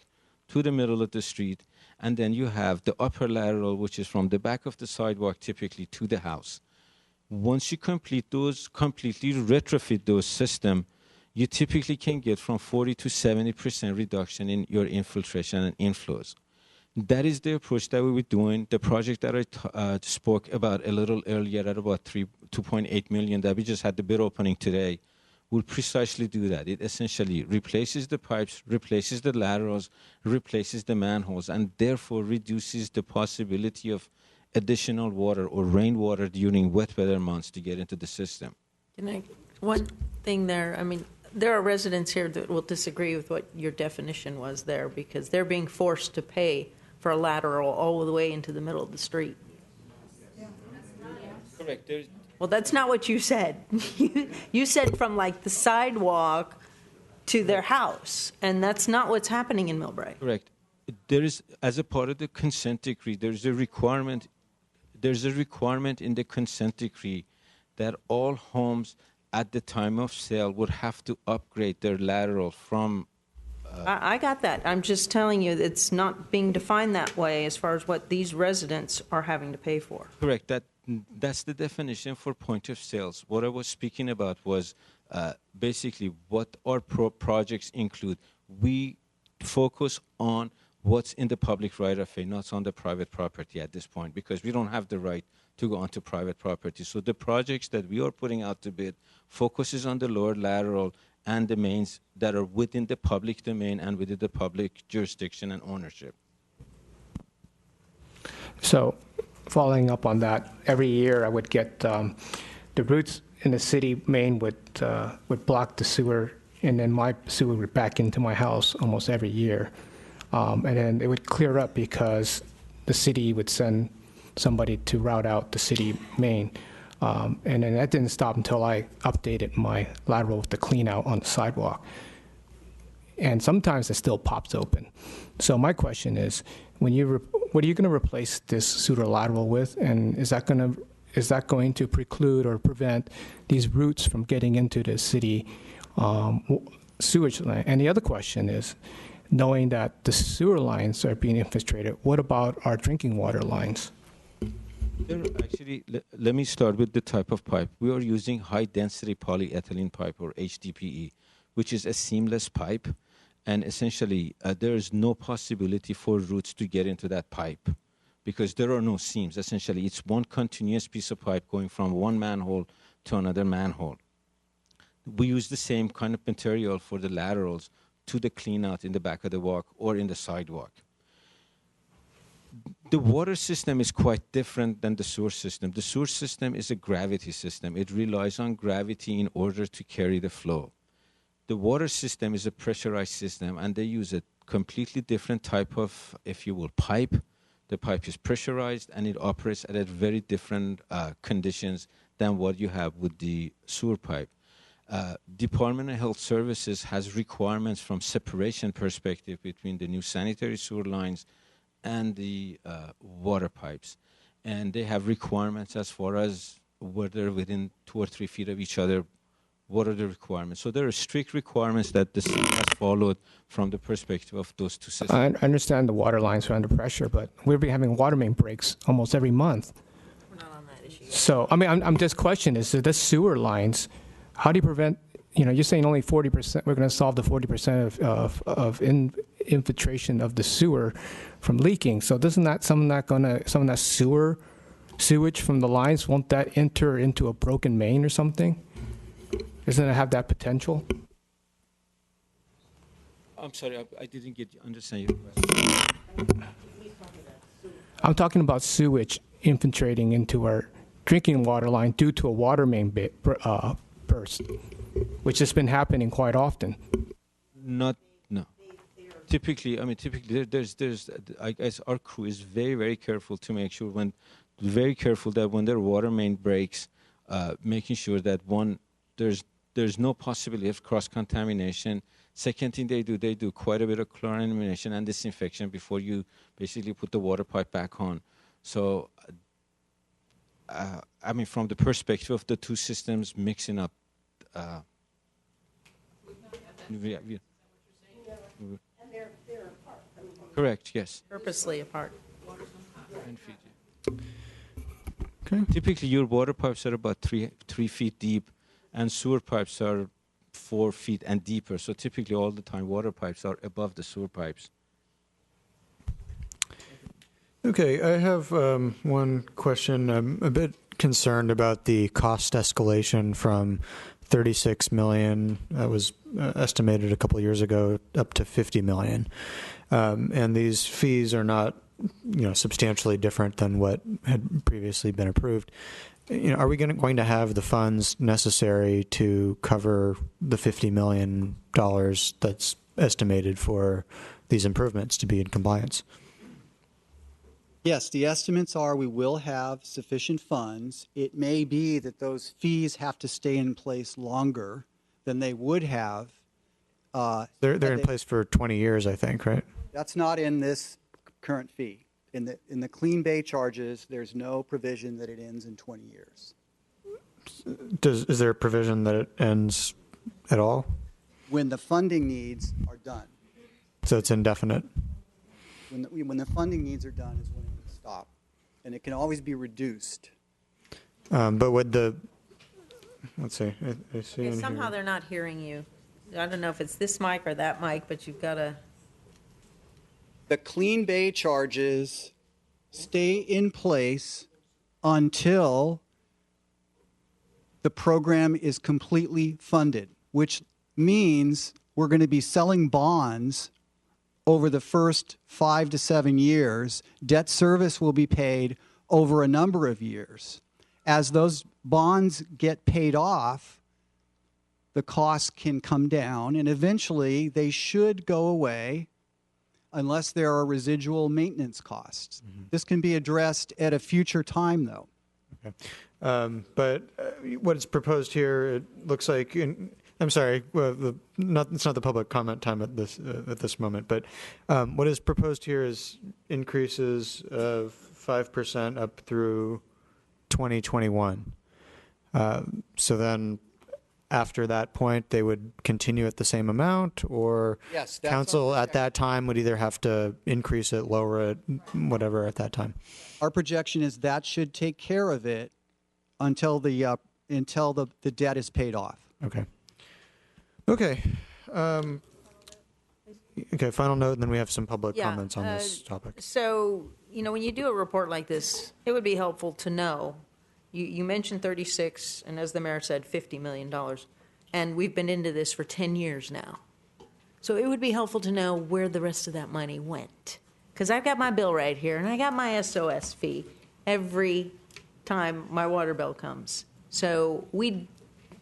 to the middle of the street. And then you have the upper lateral, which is from the back of the sidewalk typically to the house. Once you complete those, completely retrofit those systems, you typically can get from 40 to 70% reduction in your infiltration and inflows. That is the approach that we were doing. The project that I spoke about a little earlier at about 2.8 million that we just had the bid opening today will precisely do that. It essentially replaces the pipes, replaces the laterals, replaces the manholes, and therefore reduces the possibility of additional water or rainwater during wet weather months to get into the system. One thing there, I mean, there are residents here that will disagree with what your definition was there because they're being forced to pay for a lateral all the way into the middle of the street. Correct. Well, that's not what you said. You said from like the sidewalk to their house, and that's not what's happening in Millbrae. Correct. There is, as a part of the consent decree, there's a requirement in the consent decree that all homes at the time of sale would have to upgrade their lateral from... I got that. I'm just telling you it's not being defined that way as far as what these residents are having to pay for. Correct. That's the definition for point of sales. What I was speaking about was basically what our projects include. We focus on what's in the public right of way, not on the private property at this point, because we don't have the right to go onto private property. So the projects that we are putting out to bid focuses on the lower lateral and the mains that are within the public domain and within the public jurisdiction and ownership. So, following up on that, every year I would get the roots in the city main would block the sewer, and then my sewer would back into my house almost every year. And then it would clear up because the city would send somebody to route out the city main. And then that didn't stop until I updated my lateral with the clean out on the sidewalk. And sometimes it still pops open. So my question is, what are you going to replace this sewer lateral with? And is that going to preclude or prevent these roots from getting into the city sewage line? And the other question is, knowing that the sewer lines are being infiltrated, what about our drinking water lines? Actually, let me start with the type of pipe. We are using high-density polyethylene pipe, or HDPE, which is a seamless pipe. And essentially, there is no possibility for roots to get into that pipe because there are no seams. Essentially, it's one continuous piece of pipe going from one manhole to another manhole. We use the same kind of material for the laterals to the clean-out in the back of the walk or in the sidewalk. The water system is quite different than the sewer system. The sewer system is a gravity system. It relies on gravity in order to carry the flow. The water system is a pressurized system, and they use a completely different type of, if you will, pipe. The pipe is pressurized, and it operates at a very different conditions than what you have with the sewer pipe. Department of Health Services has requirements from separation perspective between the new sanitary sewer lines and the water pipes. And they have requirements as far as whether within 2 or 3 feet of each other what are the requirements. So there are strict requirements that the city has followed from the perspective of those two systems. I understand the water lines are under pressure, but we'll be having water main breaks almost every month. We're not on that issue yet. So, I mean, I'm just questioning, is the sewer lines, how do you prevent, you're saying only 40%, we're going to solve the 40% of infiltration of the sewer from leaking. So doesn't that, some of that sewage from the lines, won't that enter into a broken main or something? Doesn't it have that potential? I'm sorry, I didn't understand your question. I'm talking about sewage infiltrating into our drinking water line due to a water main burst, which has been happening quite often. No. Typically, there's, I guess our crew is very, very careful to make sure that when their water main breaks, making sure that there's no possibility of cross-contamination. Second thing they do quite a bit of chlorination and disinfection before you basically put the water pipe back on. So, from the perspective of the two systems mixing up, And they're apart. correct, yes. Purposely apart. Okay. Typically, your water pipes are about 3 feet deep, and sewer pipes are 4 feet and deeper. So typically, all the time, water pipes are above the sewer pipes. Okay, I have one question. I'm a bit concerned about the cost escalation from $36 million that was estimated a couple of years ago up to $50 million. And these fees are not, substantially different than what had previously been approved. Are we going to have the funds necessary to cover the $50 million that's estimated for these improvements to be in compliance? Yes, the estimates are we will have sufficient funds. It may be that those fees have to stay in place longer than they would have. They're in place for 20 years, I think, right? That's not in this current fee. In the Clean Bay charges, there's no provision that it ends in 20 years. Is there a provision that it ends at all? When the funding needs are done. So it's indefinite? When the funding needs are done is when it can stop. And it can always be reduced. But would let's see. I see in Somehow here. they're not hearing you. I don't know if it's this mic or that mic, but you've got to. The Clean Bay charges stay in place until the program is completely funded, which means we're going to be selling bonds over the first 5 to 7 years. Debt service will be paid over a number of years. As those bonds get paid off, the costs can come down, and eventually they should go away unless there are residual maintenance costs. Mm-hmm. This can be addressed at a future time, though. Okay. But what is proposed here, it looks like, I'm sorry, it's not the public comment time at this moment, but what is proposed here is increases of 5% up through 2021. So then after that point, they would continue at the same amount, or Yes, council at that time would either have to increase it, lower it, whatever at that time. Our projection is that should take care of it until the debt is paid off. Okay. Okay. Okay, final note, and then we have some public comments on this topic. So, when you do a report like this, it would be helpful to know. You mentioned 36, and as the mayor said, $50 million. And we've been into this for 10 years now. So it would be helpful to know where the rest of that money went. Because I've got my bill right here, and I got my SOS fee every time my water bill comes. So we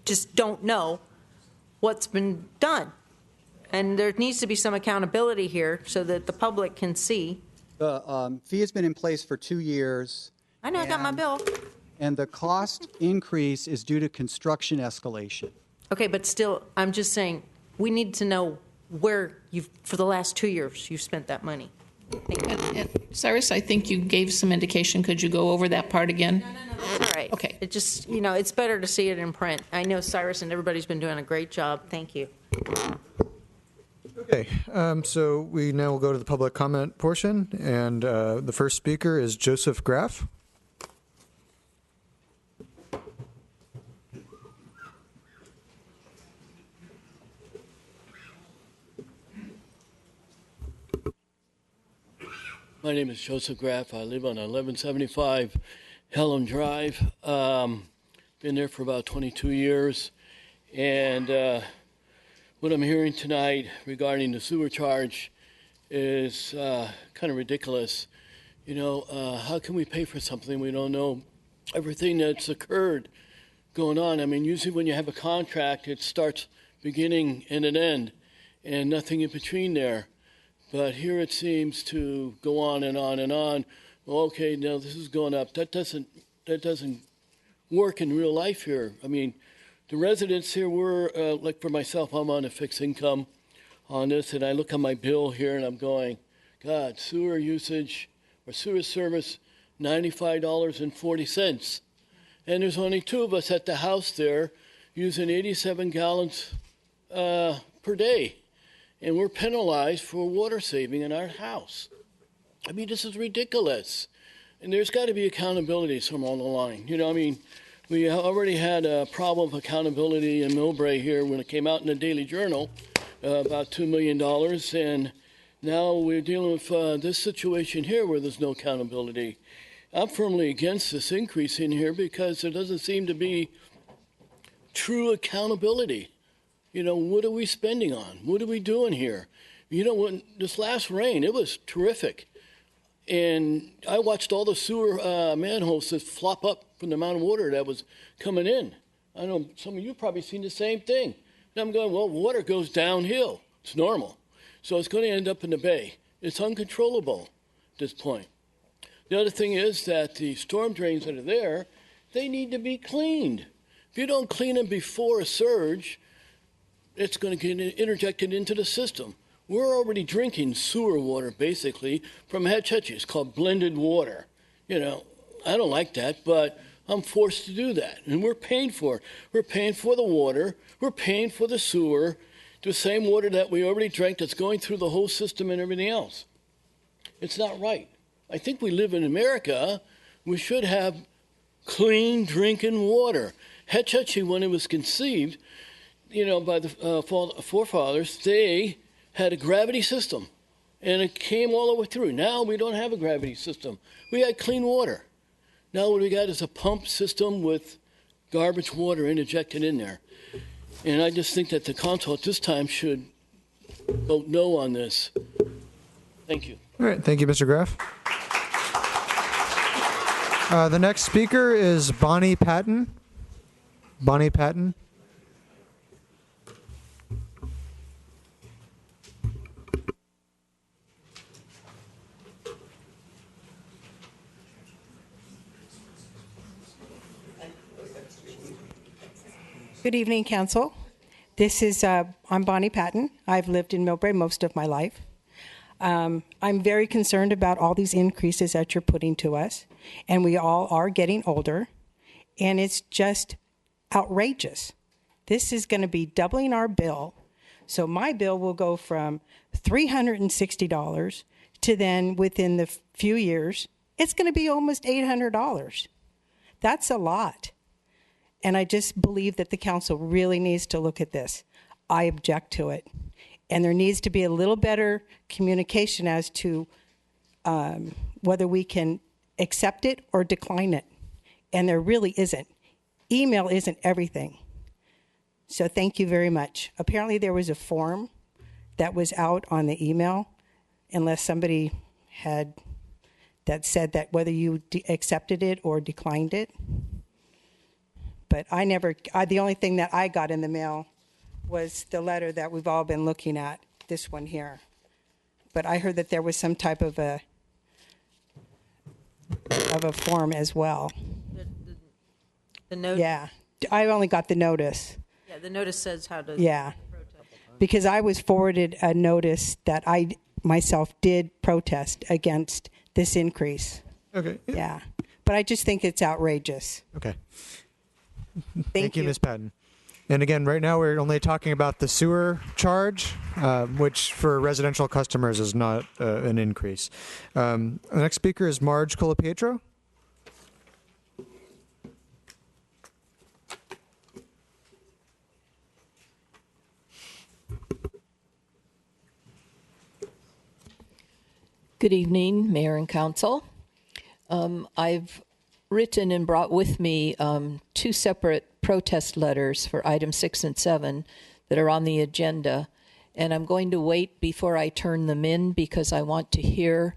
just don't know what's been done. And there needs to be some accountability here so that the public can see. The fee has been in place for 2 years. I know, I got my bill. And the cost increase is due to construction escalation. Okay, but still, I'm just saying, we need to know where for the last 2 years, you've spent that money. And Cyrus, I think you gave some indication. Could you go over that part again? No, that's all right. Okay. It just, it's better to see it in print. I know Cyrus and everybody's been doing a great job. Thank you. Okay, so we now will go to the public comment portion, and the first speaker is Joseph Graff. My name is Joseph Graff. I live on 1175 Helen Drive. Been there for about 22 years. And what I'm hearing tonight regarding the sewer charge is kind of ridiculous. How can we pay for something we don't know everything that's occurred going on? I mean, usually when you have a contract, it starts beginning and an end and nothing in between there. But here it seems to go on and on and on. Well, okay, now this is going up. That doesn't work in real life here. I mean, the residents here were, like for myself, I'm on a fixed income on this, and I look at my bill here and I'm going, God, sewer usage or sewer service, $95.40. And there's only 2 of us at the house there using 87 gallons per day. And we're penalized for water saving in our house. I mean, this is ridiculous. And there's got to be accountability somewhere on the line. We already had a problem of accountability in Millbrae here when it came out in the Daily Journal, about $2 million. And now we're dealing with this situation here where there's no accountability. I'm firmly against this increase in here because there doesn't seem to be true accountability. What are we spending on? What are we doing here? When this last rain, it was terrific. And I watched all the sewer manholes just flop up from the amount of water that was coming in. I know some of you probably seen the same thing. And I'm going, well, water goes downhill. It's normal. So it's going to end up in the bay. It's uncontrollable at this point. The other thing is that the storm drains that are there, they need to be cleaned. If you don't clean them before a surge, it's going to get interjected into the system. We're already drinking sewer water, basically, from Hetch. It's called blended water. I don't like that, but I'm forced to do that. And we're paying for it. We're paying for the water. We're paying for the sewer, the same water that we already drank that's going through the whole system and everything else. It's not right. I think we live in America. We should have clean drinking water. Hetch, when it was conceived, by the forefathers, they had a gravity system, and it came all the way through. Now we don't have a gravity system. We got clean water. Now what we got is a pump system with garbage water interjected in there. And I just think that the council at this time should vote no on this. Thank you. All right, thank you, Mr. Graff. The next speaker is Bonnie Patton. Bonnie Patton. Good evening, Council. I'm Bonnie Patton. I've lived in Millbrae most of my life. I'm very concerned about all these increases that you're putting to us, and we all are getting older, and it's just outrageous. This is going to be doubling our bill. So my bill will go from $360 to then within the few years, it's going to be almost $800. That's a lot. And I just believe that the council really needs to look at this. I object to it. And there needs to be a little better communication as to whether we can accept it or decline it. And there really isn't. Email isn't everything. So thank you very much. Apparently there was a form that was out on the email, unless somebody had that said that whether you accepted it or declined it. But the only thing that I got in the mail was the letter that we've all been looking at, this one here. But I heard that there was some type of a form as well. The note. Yeah, I only got the notice. Yeah, the notice says how to. Yeah, because I was forwarded a notice that I myself did protest against this increase. Okay. Yeah. But I just think it's outrageous. Okay. Thank you. Ms. Patton. And again, right now we're only talking about the sewer charge, which for residential customers is not an increase. The next speaker is Marge Colapietro. Good evening, Mayor and Council. I've written and brought with me two separate protest letters for items 6 and 7 that are on the agenda, and I'm going to wait before I turn them in because I want to hear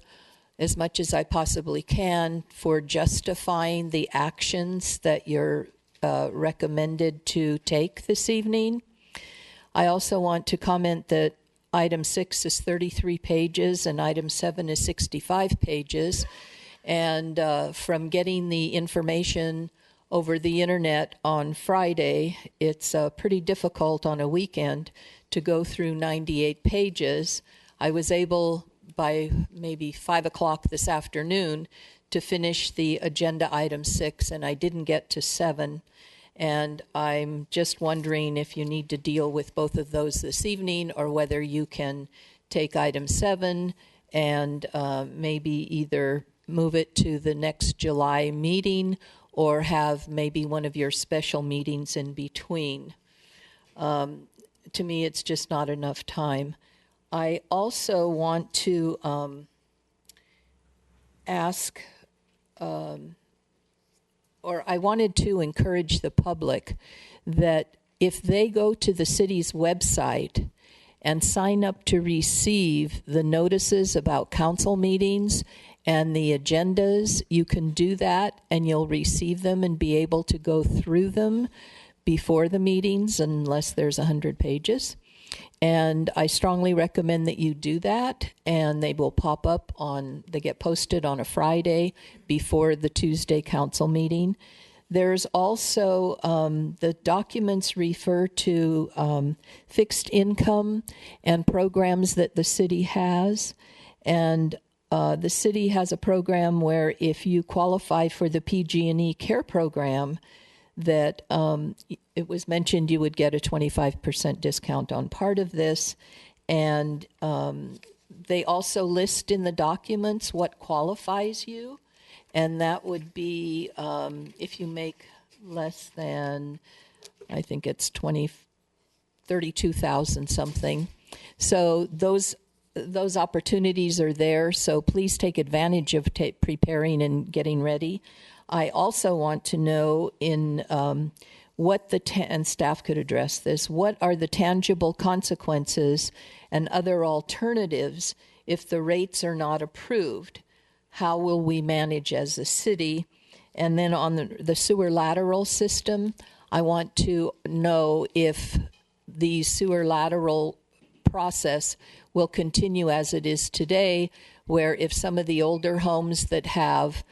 as much as I possibly can for justifying the actions that you're recommended to take this evening. I also want to comment that item 6 is 33 pages and item 7 is 65 pages. And from getting the information over the internet on Friday, it's pretty difficult on a weekend to go through 98 pages. I was able, by maybe 5 o'clock this afternoon, to finish the agenda item 6, and I didn't get to 7. And I'm just wondering if you need to deal with both of those this evening or whether you can take item 7 and maybe either move it to the next July meeting or have maybe one of your special meetings in between. To me, it's just not enough time. I also want to ask, or I wanted to encourage the public that if they go to the city's website and sign up to receive the notices about council meetings and the agendas, you can do that and you'll receive them and be able to go through them before the meetings unless there's 100 pages. And I strongly recommend that you do that, and they will pop up they get posted on a Friday before the Tuesday council meeting. There's also, the documents refer to fixed income and programs that the city has. And the city has a program where if you qualify for the PG&E Care program, that it was mentioned you would get a 25% discount on part of this. And they also list in the documents what qualifies you. And that would be if you make less than, I think it's 32,000 something. So those opportunities are there. So please take advantage of preparing and getting ready. I also want to know what and staff could address this, what are the tangible consequences and other alternatives if the rates are not approved? How will we manage as a city? And then on the sewer lateral system, I want to know if the sewer lateral process will continue as it is today, where if some of the older homes that have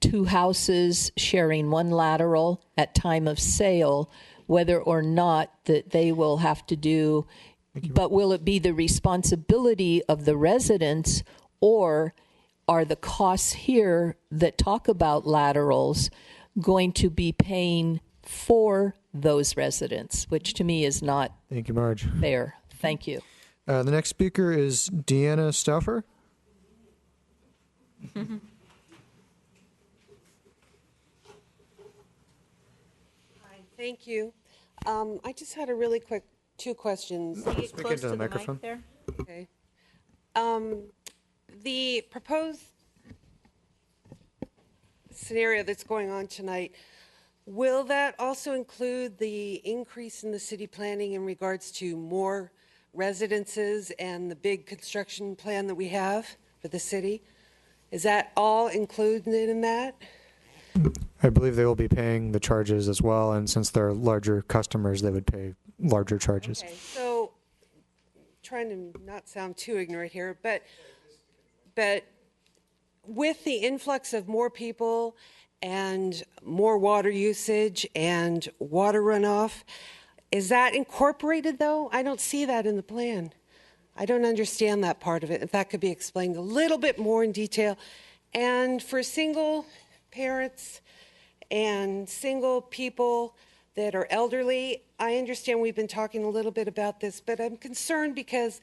2 houses sharing 1 lateral at time of sale, whether or not that they will have to do, but will it be the responsibility of the residents, or are the costs here that talk about laterals going to be paying for those residents, which to me is not Thank you, Marge. fair. Thank you. The next speaker is Deanna Stauffer. Thank you. I just had a really quick 2 questions. Speak into the microphone. There. Okay. The proposed scenario that's going on tonight, will that also include the increase in the city planning in regards to more residences and the big construction plan that we have for the city? Is that all included in that? I believe they will be paying the charges as well, and since they're larger customers, they would pay larger charges. Okay, so trying to not sound too ignorant here, but with the influx of more people and more water usage and water runoff, is that incorporated though? I don't see that in the plan. I don't understand that part of it. If that could be explained a little bit more in detail. And for single parents and single people that are elderly, I understand we've been talking a little bit about this, but I'm concerned because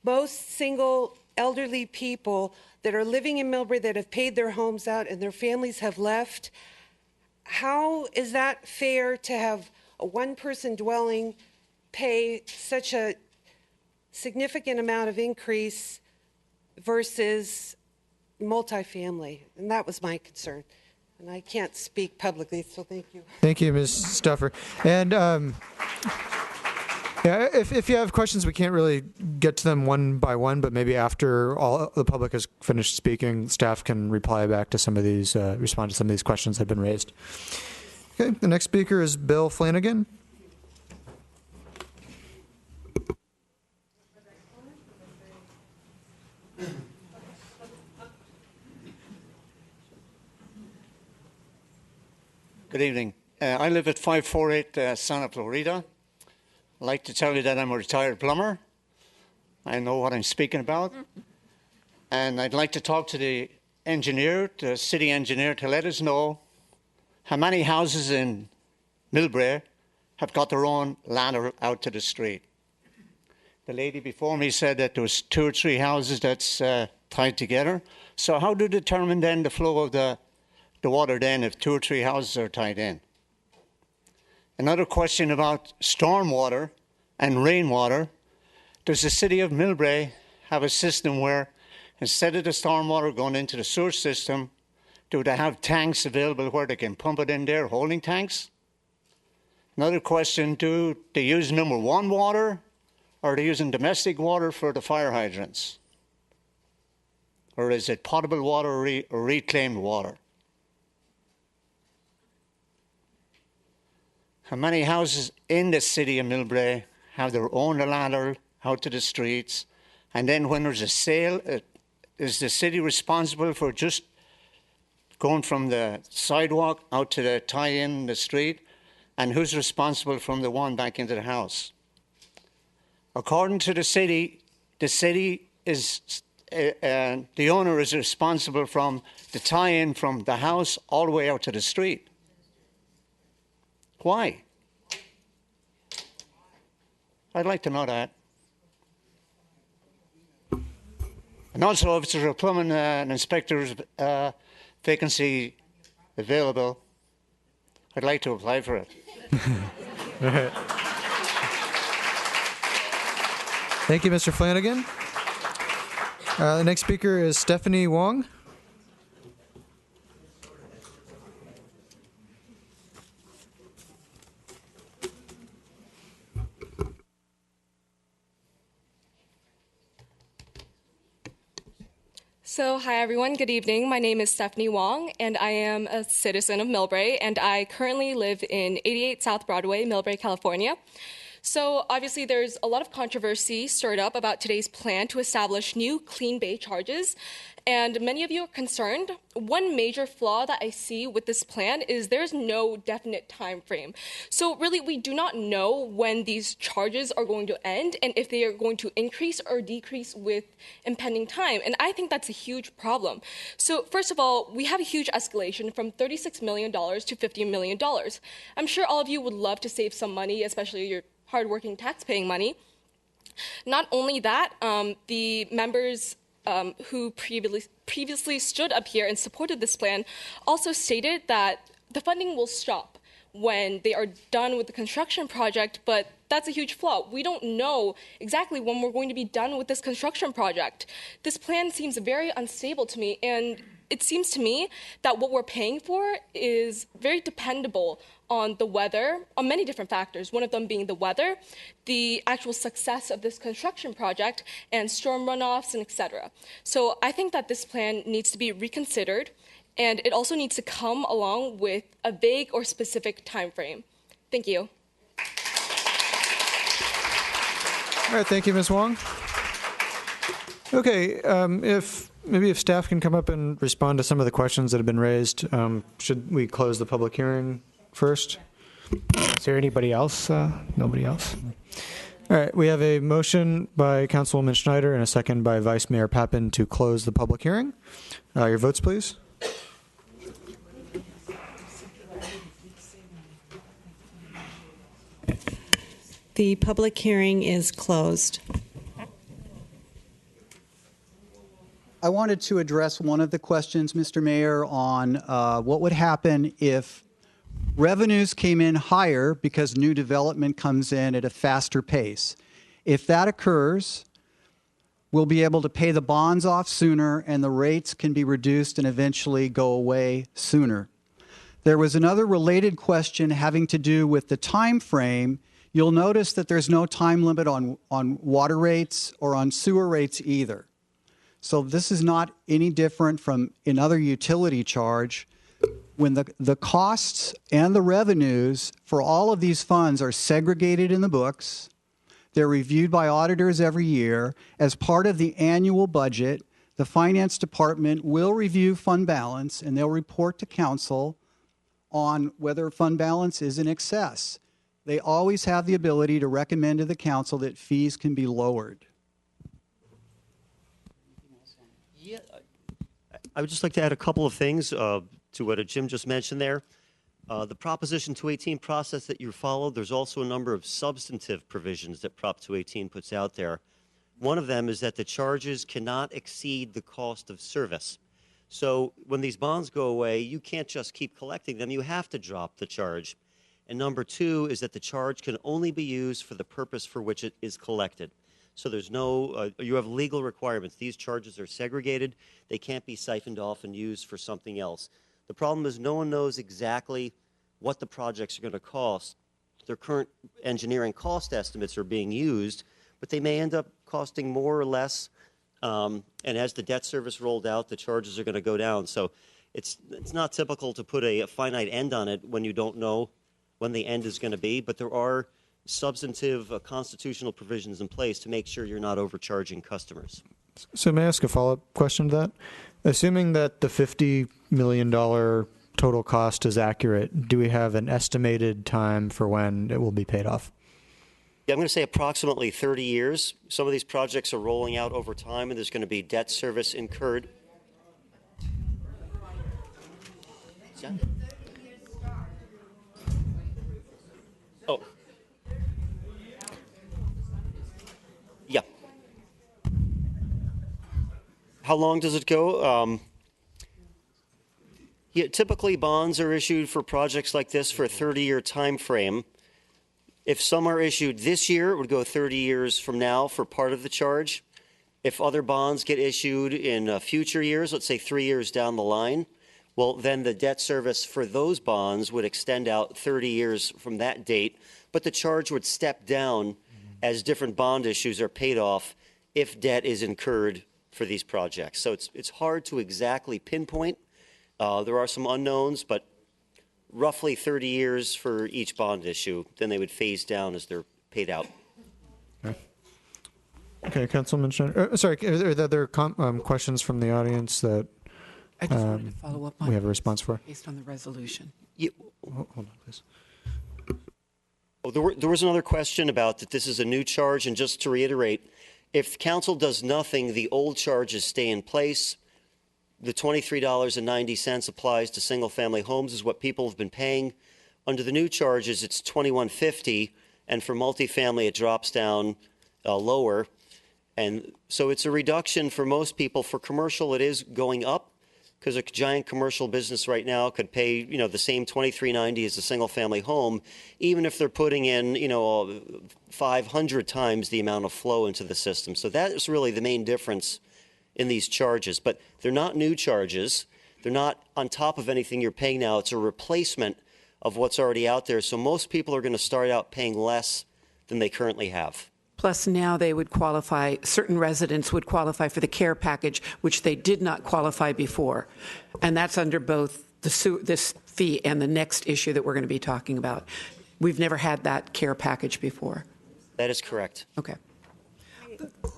most single elderly people that are living in Millbrae that have paid their homes out and their families have left, how is that fair to have a one-person dwelling pay such a significant amount of increase versus multifamily? And that was my concern. And I can't speak publicly, so thank you. Thank you, Ms. Stuffer. And yeah, if you have questions, we can't really get to them one by one, but maybe after all the public has finished speaking, staff can reply back to some of these, respond to some of these questions that have been raised. Okay, the next speaker is Bill Flanagan. Good evening. I live at 548 Santa Clarita. I'd like to tell you that I'm a retired plumber. I know what I'm speaking about. And I'd like to talk to the engineer, the city engineer, to let us know how many houses in Millbrae have got their own ladder out to the street. The lady before me said that there was 2 or 3 houses that's tied together. So how do you determine then the flow of the water then if 2 or 3 houses are tied in? Another question about stormwater and rainwater. Does the city of Millbrae have a system where instead of the stormwater going into the sewer system, do they have tanks available where they can pump it in there, holding tanks? Another question, do they use number 1 water or are they using domestic water for the fire hydrants? Or is it potable water or reclaimed water? How many houses in the city of Millbrae have their own ladder out to the streets? And then when there's a sale, is the city responsible for just going from the sidewalk out to the tie-in in the street? And who's responsible from the one back into the house? According to the city is, the owner is responsible from the tie-in from the house all the way out to the street. Why? I'd like to know that. And also, if there's a plumbing and inspector's vacancy available, I'd like to apply for it. Thank you, Mr. Flanagan. The next speaker is Stephanie Wong. So, hi everyone, good evening. My name is Stephanie Wong, and I am a citizen of Millbrae, and I currently live in 88 South Broadway, Millbrae, California. So, obviously, there's a lot of controversy stirred up about today's plan to establish new Clean Bay charges, and many of you are concerned. One major flaw that I see with this plan is there's no definite time frame. So really, we do not know when these charges are going to end and if they are going to increase or decrease with impending time. And I think that's a huge problem. So first of all, we have a huge escalation from $36 million to $50 million. I'm sure all of you would love to save some money, especially your hardworking tax-paying money. Not only that, the members who previously stood up here and supported this plan also stated that the funding will stop when they are done with the construction project, but that's a huge flaw. We don't know exactly when we're going to be done with this construction project. This plan seems very unstable to me, and it seems to me that what we're paying for is very dependable on the weather, on many different factors, one of them being the weather, the actual success of this construction project, and storm runoffs, and etc. So I think that this plan needs to be reconsidered, and it also needs to come along with a vague or specific time frame. Thank you. All right, thank you, Ms. Wong. Okay, if staff can come up and respond to some of the questions that have been raised, should we close the public hearing first? Is there anybody else? Nobody else? All right, we have a motion by Councilwoman Schneider and a second by Vice Mayor Pappen to close the public hearing. Your votes, please. The public hearing is closed. I wanted to address one of the questions, Mr. Mayor, on what would happen if revenues came in higher because new development comes in at a faster pace. If that occurs, we'll be able to pay the bonds off sooner and the rates can be reduced and eventually go away sooner. There was another related question having to do with the time frame. You'll notice that there's no time limit on water rates or on sewer rates either. So this is not any different from another utility charge. When the costs and the revenues for all of these funds are segregated in the books, they're reviewed by auditors every year. As part of the annual budget, the Finance Department will review fund balance and they'll report to Council on whether fund balance is in excess. They always have the ability to recommend to the Council that fees can be lowered. Yeah, I would just like to add a couple of things to what Jim just mentioned there. The Proposition 218 process that you followed, there's also a number of substantive provisions that Prop 218 puts out there. One of them is that the charges cannot exceed the cost of service. So when these bonds go away, you can't just keep collecting them. You have to drop the charge. And number two is that the charge can only be used for the purpose for which it is collected. So there's no, you have legal requirements. These charges are segregated. They can't be siphoned off and used for something else. The problem is no one knows exactly what the projects are going to cost. Their current engineering cost estimates are being used, but they may end up costing more or less. And as the debt service rolled out, the charges are going to go down. So it's not typical to put a finite end on it when you don't know when the end is going to be, but there are substantive constitutional provisions in place to make sure you're not overcharging customers. So may I ask a follow-up question to that? Assuming that the $50 million total cost is accurate, do we have an estimated time for when it will be paid off? Yeah, I'm going to say approximately 30 years. Some of these projects are rolling out over time, and there's going to be debt service incurred. Yeah. Oh. Yeah. How long does it go? Yeah, typically bonds are issued for projects like this for a 30-year time frame. If some are issued this year, it would go 30 years from now for part of the charge. If other bonds get issued in future years, let's say 3 years down the line, well, then the debt service for those bonds would extend out 30 years from that date, but the charge would step down as different bond issues are paid off if debt is incurred for these projects. So it's hard to exactly pinpoint. There are some unknowns, but roughly 30 years for each bond issue. Then they would phase down as they're paid out. Okay, Councilman Schneider. Sorry, are there other questions from the audience that I just wanted to follow up on we have a response for? Based on the resolution. Yeah. Hold on, please. Oh, there was another question about that this is a new charge, and just to reiterate, if council does nothing, the old charges stay in place. The $23.90 applies to single-family homes, is what people have been paying. Under the new charges, it's $21.50, and for multifamily, it drops down lower. And so it's a reduction for most people. For commercial, it is going up, because a giant commercial business right now could pay, the same $23.90 as a single-family home, even if they're putting in, 500 times the amount of flow into the system. So that is really the main difference in these charges, but they're not new charges. They're not on top of anything you're paying now. It's a replacement of what's already out there. So most people are going to start out paying less than they currently have. Plus now they would qualify, certain residents would qualify for the care package, which they did not qualify before. And that's under both this fee and the next issue that we're going to be talking about. We've never had that care package before. That is correct. Okay.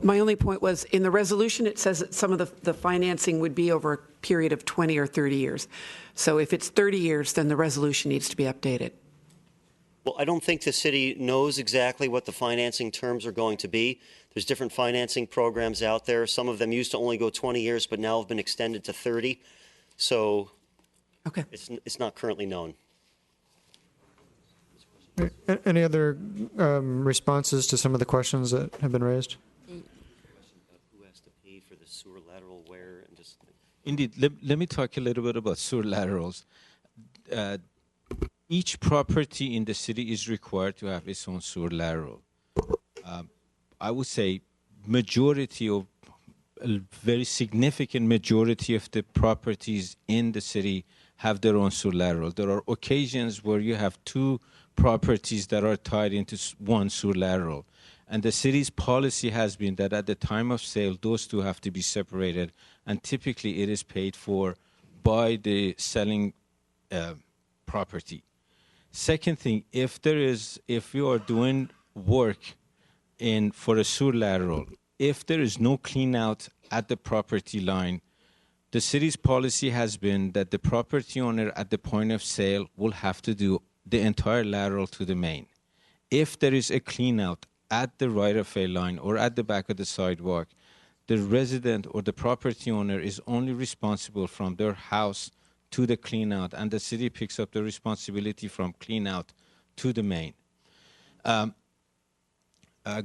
My only point was, in the resolution, it says that some of the financing would be over a period of 20 or 30 years. So if it's 30 years, then the resolution needs to be updated. Well, I don't think the city knows exactly what the financing terms are going to be. There's different financing programs out there. Some of them used to only go 20 years, but now have been extended to 30. So okay. It's not currently known. Any other responses to some of the questions that have been raised? Who has to pay for the sewer lateral wear and just... Indeed. Let me talk a little bit about sewer laterals. Each property in the city is required to have its own sewer lateral. I would say a very significant majority of the properties in the city have their own sewer lateral. There are occasions where you have two properties that are tied into one sewer lateral. And the city's policy has been that at the time of sale, those two have to be separated. And typically it is paid for by the selling property. Second thing, if you are doing work for a sewer lateral, if there is no clean out at the property line, the city's policy has been that the property owner at the point of sale will have to do the entire lateral to the main. If there is a clean out at the right-of-way line or at the back of the sidewalk, the resident or the property owner is only responsible from their house to the clean out, and the city picks up the responsibility from clean out to the main.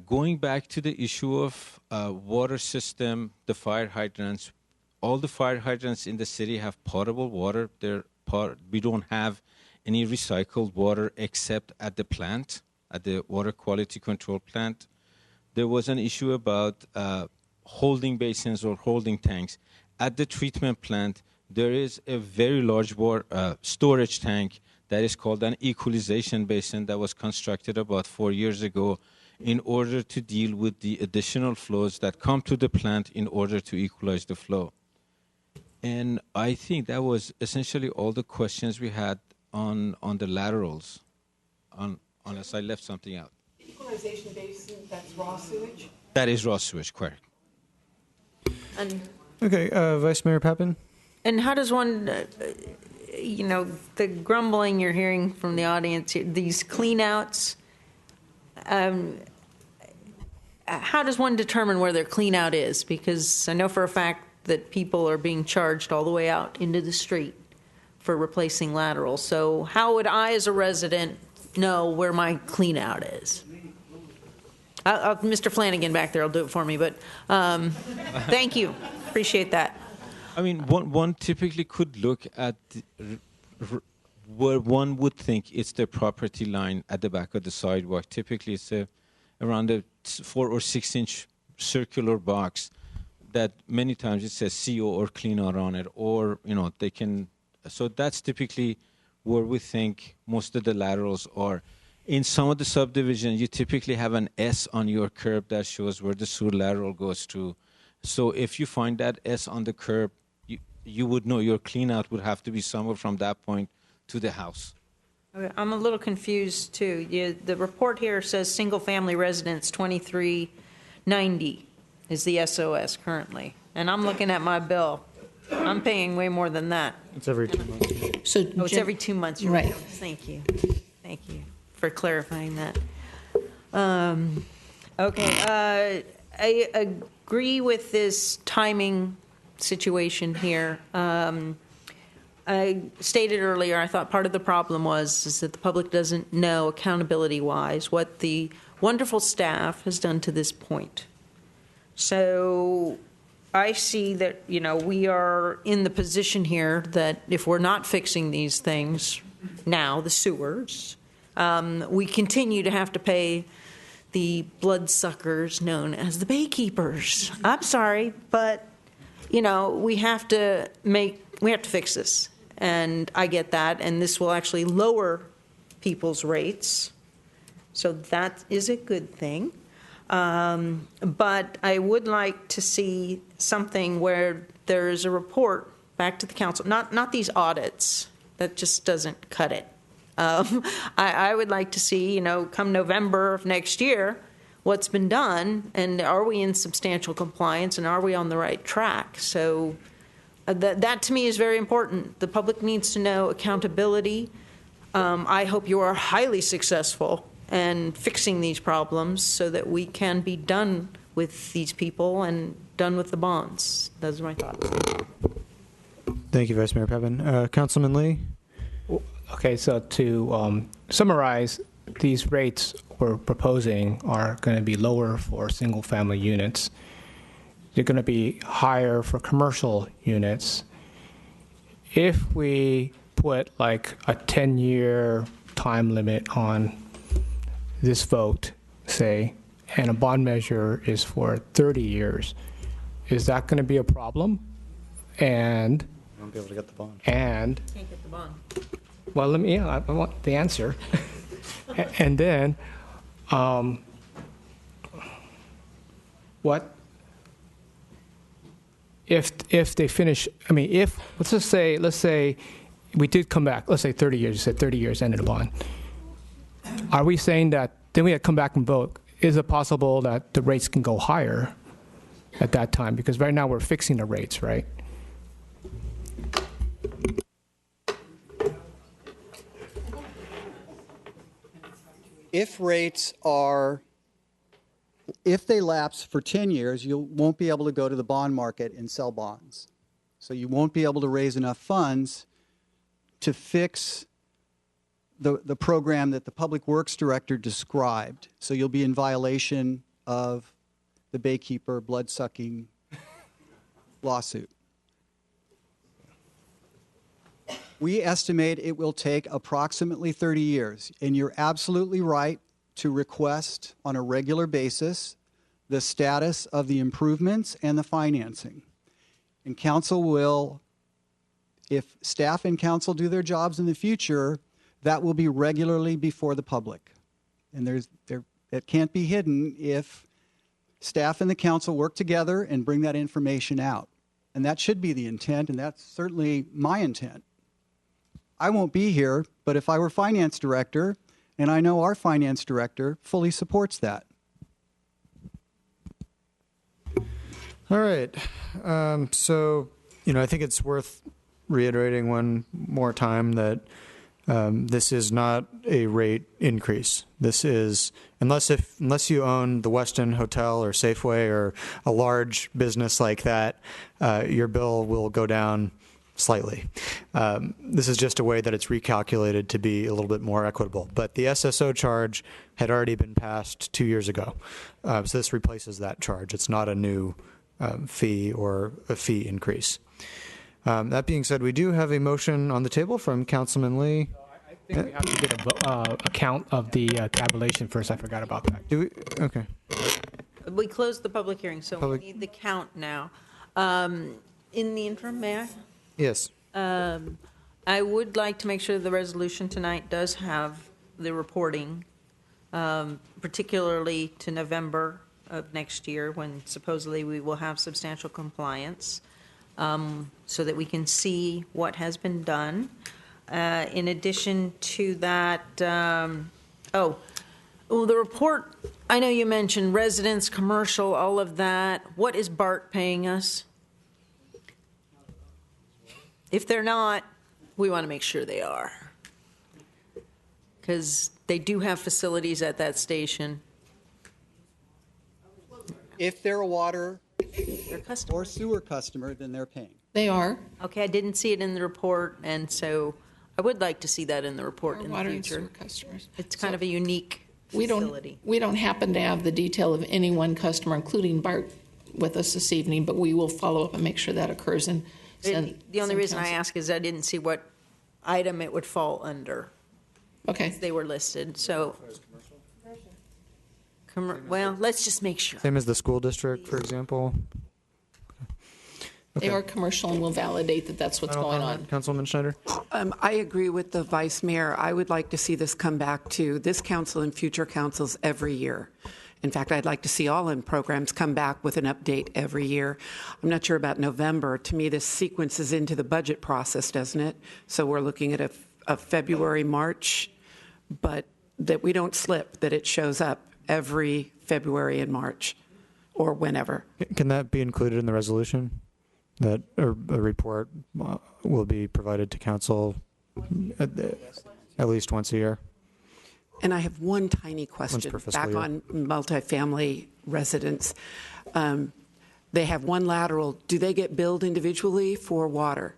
Going back to the issue of water system, the fire hydrants, all the fire hydrants in the city have potable water. We don't have any recycled water except at the plant, at the water quality control plant. There was an issue about holding basins or holding tanks. At the treatment plant, there is a very large storage tank that is called an equalization basin that was constructed about 4 years ago in order to deal with the additional flows that come to the plant in order to equalize the flow. And I think that was essentially all the questions we had on the laterals, unless I left something out. The equalization basin, that's raw sewage? That is raw sewage, correct. And Okay, Vice Mayor Pappen? And how does one, the grumbling you're hearing from the audience here, these cleanouts, how does one determine where their cleanout is? Because I know for a fact that people are being charged all the way out into the street for replacing laterals. So how would I, as a resident, know where my cleanout is? Mr. Flanagan back there will do it for me, but thank you. Appreciate that. I mean, one typically could look at where one would think it's the property line at the back of the sidewalk. Typically, it's around a 4 or 6 inch circular box that many times it says CO or clean out on it, or they can. So that's typically where we think most of the laterals are. In some of the subdivisions, you typically have an S on your curb that shows where the sewer lateral goes through. So if you find that S on the curb, you would know your clean out would have to be somewhere from that point to the house. Okay, I'm a little confused too. The report here says single-family residence 2390 is the SOS currently, and I'm looking at my bill. I'm paying way more than that. It's every 2 months. So it's every 2 months. You're right. Thank you for clarifying that. Okay, I agree with this timing situation here. I stated earlier, I thought part of the problem is that the public doesn't know accountability-wise what the wonderful staff has done to this point. So I see that, we are in the position here that if we're not fixing these things now, the sewers, we continue to have to pay the bloodsuckers known as the baykeepers. I'm sorry, but we have to fix this, and I get that, and this will actually lower people's rates, so that is a good thing. But I would like to see something where there is a report back to the council, not these audits. That just doesn't cut it. I would like to see, come November of next year, what's been done, and are we in substantial compliance, and are we on the right track? So that to me is very important. The public needs to know accountability I hope you are highly successful in fixing these problems so that we can be done with these people and done with the bonds. Those are my thoughts. Thank you, Vice Mayor Pevin. Councilman Lee? Okay, so to summarize, these rates we're proposing are going to be lower for single-family units. They're going to be higher for commercial units. If we put like a 10-year time limit on this vote, say, and a bond measure is for 30 years, is that going to be a problem? And You won't be able to get the bond. And Can't get the bond. well, let me. I want the answer. And then, what if they finish? I mean, if let's say we did come back. Let's say 30 years. You said 30 years ended a bond. Are we saying that then we had to come back and vote? Is it possible that the rates can go higher at that time? Because right now we're fixing the rates, right? If they lapse for 10 years, you won't be able to go to the bond market and sell bonds. So you won't be able to raise enough funds to fix the program that the Public Works Director described. So you'll be in violation of the Baykeeper blood-sucking lawsuit. We estimate it will take approximately 30 years, and you're absolutely right to request on a regular basis the status of the improvements and the financing. And council will, if staff and council do their jobs in the future, that will be regularly before the public. And it can't be hidden if staff and the council work together and bring that information out. And that should be the intent, and that's certainly my intent. I won't be here, but if I were finance director, and I know our finance director fully supports that. All right. So, I think it's worth reiterating one more time that this is not a rate increase. This is, unless you own the Westin Hotel or Safeway or a large business like that, your bill will go down slightly. This is just a way that it's recalculated to be a little bit more equitable. But the SSO charge had already been passed 2 years ago. So this replaces that charge. It's not a new fee or a fee increase. That being said, we do have a motion on the table from Councilman Lee. I think we have to get a count of the tabulation first. I forgot about that. Do we? Okay. We closed the public hearing, so we need the count now. In the interim, may I? Yes. I would like to make sure the resolution tonight does have the reporting, particularly to November of next year, when supposedly we will have substantial compliance, so that we can see what has been done. In addition to that, the report, I know you mentioned residents, commercial, all of that. What is BART paying us? If they're not, we want to make sure they are, because they do have facilities at that station. If they're a water or sewer customer, then they're paying. They are. Okay, I didn't see it in the report, and so I would like to see that in the report in the Water and future. sewer customers. It's kind of a unique We facility. we don't happen to have the detail of any one customer, including Bart, with us this evening, but we will follow up and make sure that occurs. And The only reason I ask is I didn't see what item it would fall under. Okay. They were listed, so. Well, let's just make sure. Same as the school district, for example. They are commercial, and we'll validate that that's what's going on. Councilman Schneider? I agree with the Vice Mayor. I would like to see this come back to this council and future councils every year. In fact, I'd like to see all in programs come back with an update every year. I'm not sure about November. To me, this sequences into the budget process, doesn't it? So we're looking at a February, March, but that we don't slip, that it shows up every February and March or whenever. Can that be included in the resolution? That a report will be provided to council? At least once a year. And I have one tiny Once question per fiscal back year. on multifamily residents. They have one lateral. Do they get billed individually for water?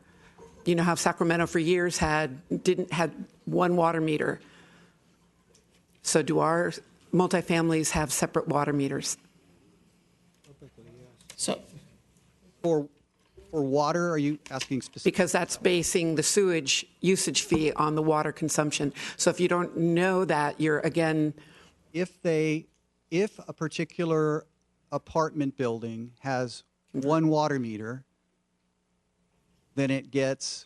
You know how Sacramento for years had one water meter. So do our multifamilies have separate water meters? So, For water, are you asking specifically? Because that's basing the sewage usage fee on the water consumption. So if you don't know that, you're again. If a particular apartment building has one water meter, then it gets,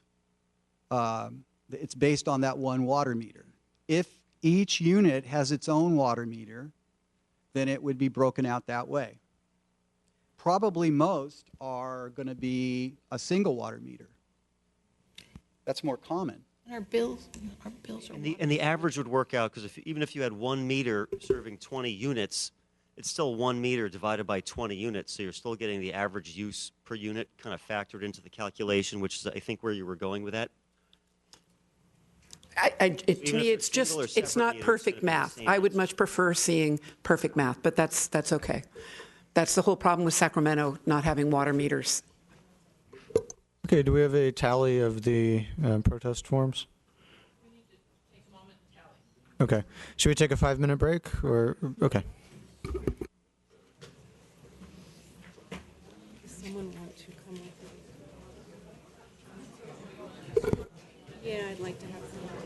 it's based on that one water meter. If each unit has its own water meter, then it would be broken out that way. Probably most are going to be a single water meter. That's more common. our bills are. And the average would work out because even if you had 1 meter serving 20 units, it's still 1 meter divided by 20 units. So you're still getting the average use per unit kind of factored into the calculation, which is, I think, where you were going with that. To me, it's not perfect math. I would much prefer seeing perfect math, but that's okay. That's the whole problem with Sacramento not having water meters. Okay, do we have a tally of the protest forms? We need to take a moment and tally. Okay. Should we take a 5-minute break or okay? Does someone want to come with? Yeah, I'd like to have someone.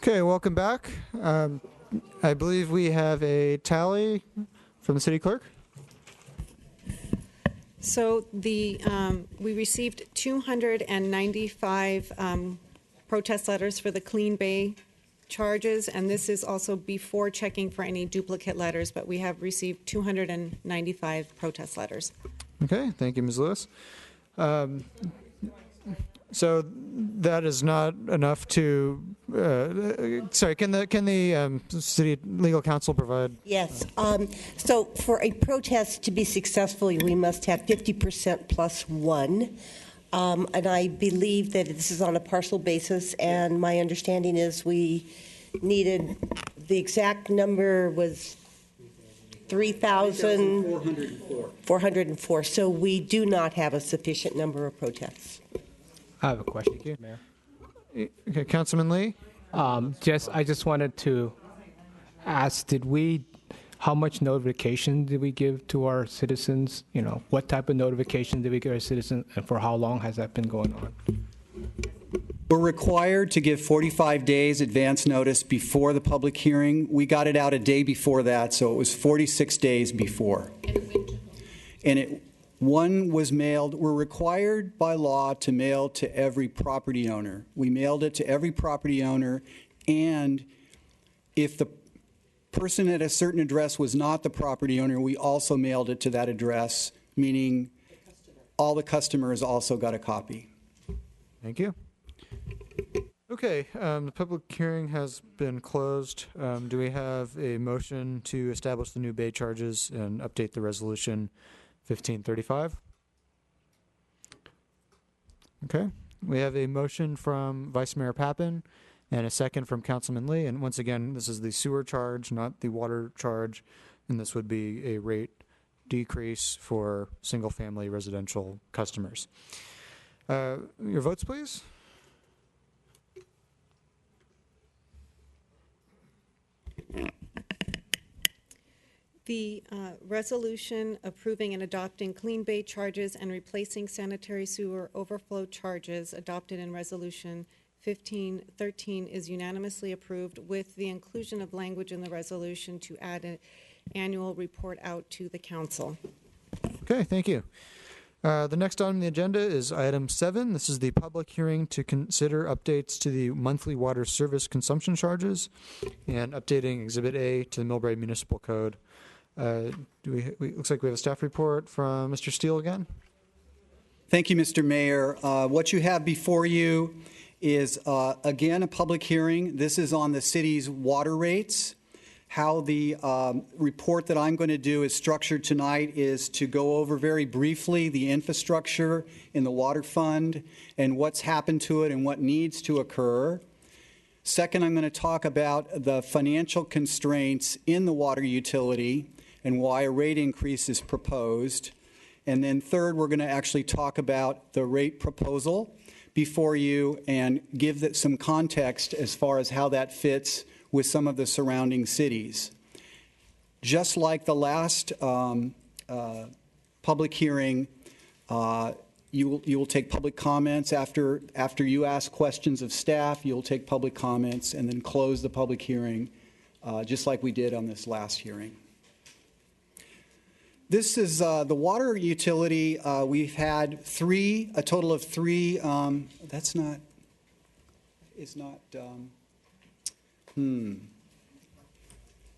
Okay, welcome back. I believe we have a tally from the city clerk. So we received 295 protest letters for the Clean Bay charges, and this is also before checking for any duplicate letters, but we have received 295 protest letters. Okay, thank you, Ms. Lewis. So that is not enough to. Sorry, can the city legal counsel provide? Yes. So for a protest to be successful, we must have 50% plus one. And I believe that this is on a partial basis, and my understanding is we needed, the exact number was 3,404. So we do not have a sufficient number of protests. I have a question. Thank you, Mayor. Okay, Councilman Lee. I just wanted to ask, how much notification did we give to our citizens? You know, what type of notification did we give our citizens, and for how long has that been going on? We're required to give 45 days advance notice before the public hearing. We got it out a day before that, so it was 46 days before. And one was mailed. We're required by law to mail to every property owner. We mailed it to every property owner, and if the person at a certain address was not the property owner, we also mailed it to that address, meaning all the customers also got a copy. Thank you. Okay, the public hearing has been closed. Do we have a motion to establish the new bay charges and update the resolution 1535? Okay, we have a motion from Vice Mayor Pappen and a second from Councilman Lee. And once again, this is the sewer charge, not the water charge, and this would be a rate decrease for single-family residential customers. Your votes, please. The resolution approving and adopting Clean Bay charges and replacing sanitary sewer overflow charges adopted in Resolution 1513 is unanimously approved, with the inclusion of language in the resolution to add an annual report out to the council. Okay, thank you. The next item on the agenda is item 7. This is the public hearing to consider updates to the monthly water service consumption charges and updating Exhibit A to the Millbrae Municipal Code. Looks like we have a staff report from Mr. Steele again. Thank you, Mr. Mayor. What you have before you is, again, a public hearing. This is on the city's water rates. How the report that I'm going to do is structured tonight is to go over very briefly the infrastructure in the water fund and what's happened to it and what needs to occur. Second, I'm going to talk about the financial constraints in the water utility and why a rate increase is proposed. And then third, we're going to actually talk about the rate proposal before you and give that some context as far as how that fits with some of the surrounding cities. Just like the last public hearing, you will take public comments after you ask questions of staff. You'll take public comments and then close the public hearing, just like we did on this last hearing. This is the water utility. We've had a total of three.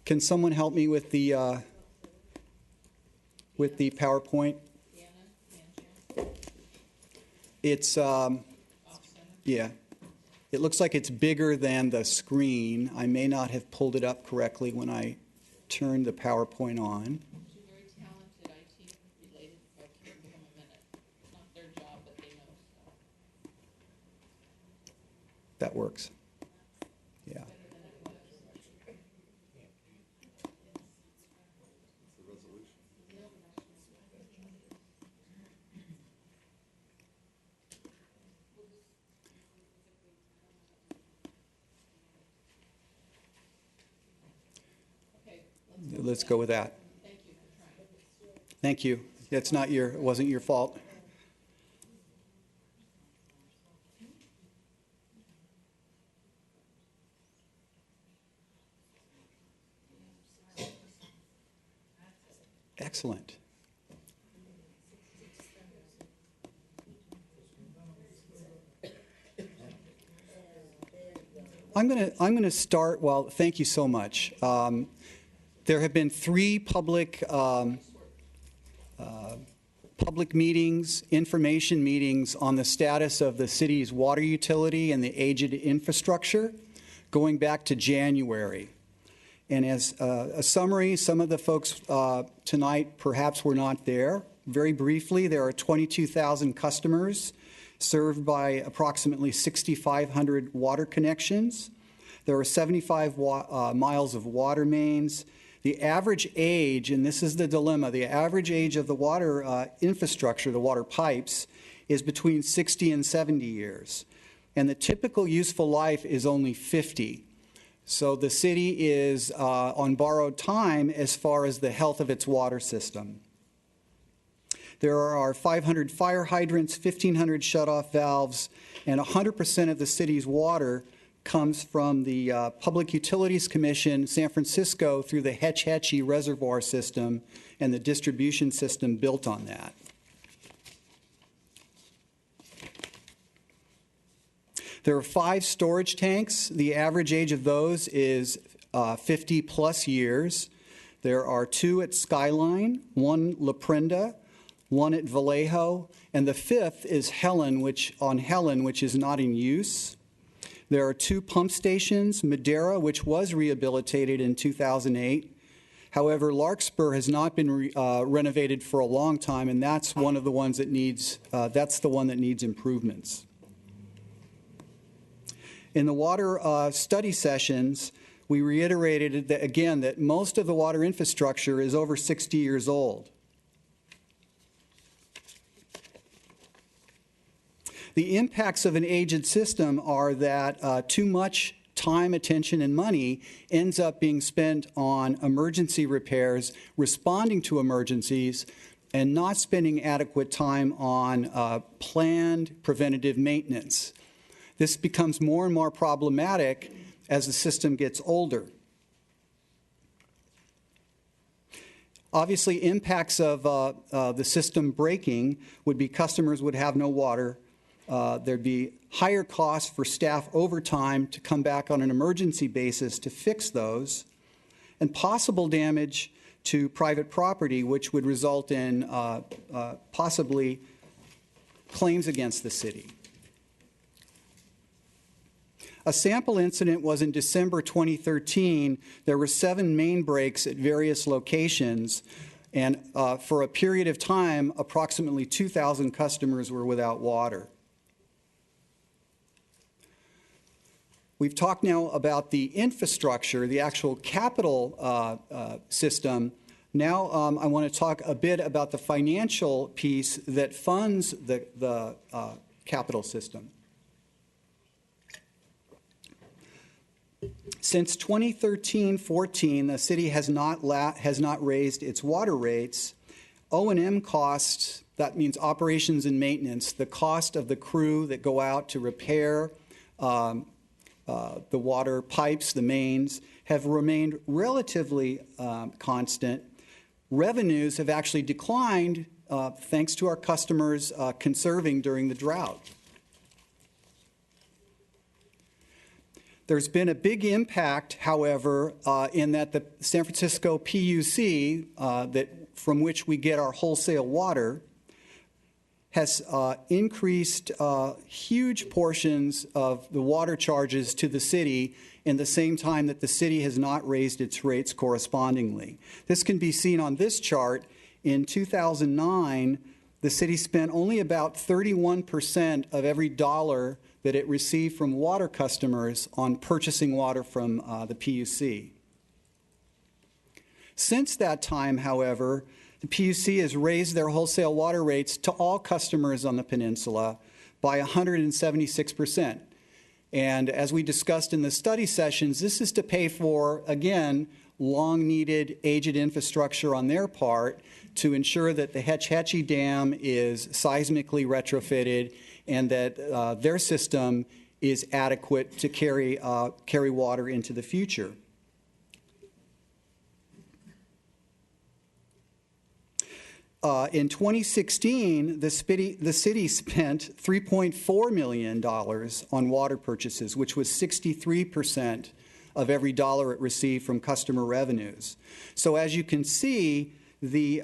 Can someone help me with the PowerPoint? It's yeah. It looks like it's bigger than the screen. I may not have pulled it up correctly when I turned the PowerPoint on. That works. Yeah. Let's go with that. Thank you. It wasn't your fault. Excellent. I'm going to start. Well, thank you so much. There have been 3 public meetings, information meetings on the status of the city's water utility and the aged infrastructure going back to January. And as a summary, some of the folks tonight perhaps were not there. Very briefly, there are 22,000 customers served by approximately 6,500 water connections. There are 75 miles of water mains. The average age, and this is the dilemma, the average age of the water infrastructure, the water pipes, is between 60 and 70 years. And the typical useful life is only 50. So the city is on borrowed time as far as the health of its water system. There are 500 fire hydrants, 1,500 shutoff valves, and 100% of the city's water comes from the Public Utilities Commission, San Francisco, through the Hetch Hetchy Reservoir System and the distribution system built on that. There are 5 storage tanks. The average age of those is 50 plus years. There are 2 at Skyline, 1 La Prenda, 1 at Vallejo, and the 5th is Helen, which is not in use. There are 2 pump stations, Madera, which was rehabilitated in 2008. However, Larkspur has not been renovated for a long time, and that's one of the ones that needs, that's the one that needs improvements. In the water study sessions, we reiterated that, again, that most of the water infrastructure is over 60 years old. The impacts of an aged system are that too much time, attention, and money ends up being spent on emergency repairs, responding to emergencies, and not spending adequate time on planned preventative maintenance. This becomes more and more problematic as the system gets older. Obviously, impacts of the system breaking would be customers would have no water. There'd be higher costs for staff overtime to come back on an emergency basis to fix those, and possible damage to private property, which would result in possibly claims against the city. A sample incident was in December 2013. There were 7 main breaks at various locations, and for a period of time, approximately 2,000 customers were without water. We've talked now about the infrastructure, the actual capital system. Now I want to talk a bit about the financial piece that funds the capital system. Since 2013-14, the city has not raised its water rates. O&M costs, that means operations and maintenance, the cost of the crew that go out to repair the water pipes, the mains, have remained relatively constant. Revenues have actually declined thanks to our customers conserving during the drought. There's been a big impact, however, in that the San Francisco PUC, from which we get our wholesale water, has increased huge portions of the water charges to the city in the same time that the city has not raised its rates correspondingly. This can be seen on this chart. In 2009, the city spent only about 31% of every dollar that it received from water customers on purchasing water from the PUC. Since that time, however, the PUC has raised their wholesale water rates to all customers on the peninsula by 176%. And as we discussed in the study sessions, this is to pay for, again, long-needed aged infrastructure on their part to ensure that the Hetch Hetchy Dam is seismically retrofitted and that their system is adequate to carry water into the future. In 2016, the city spent $3.4 million on water purchases, which was 63% of every dollar it received from customer revenues. So as you can see, the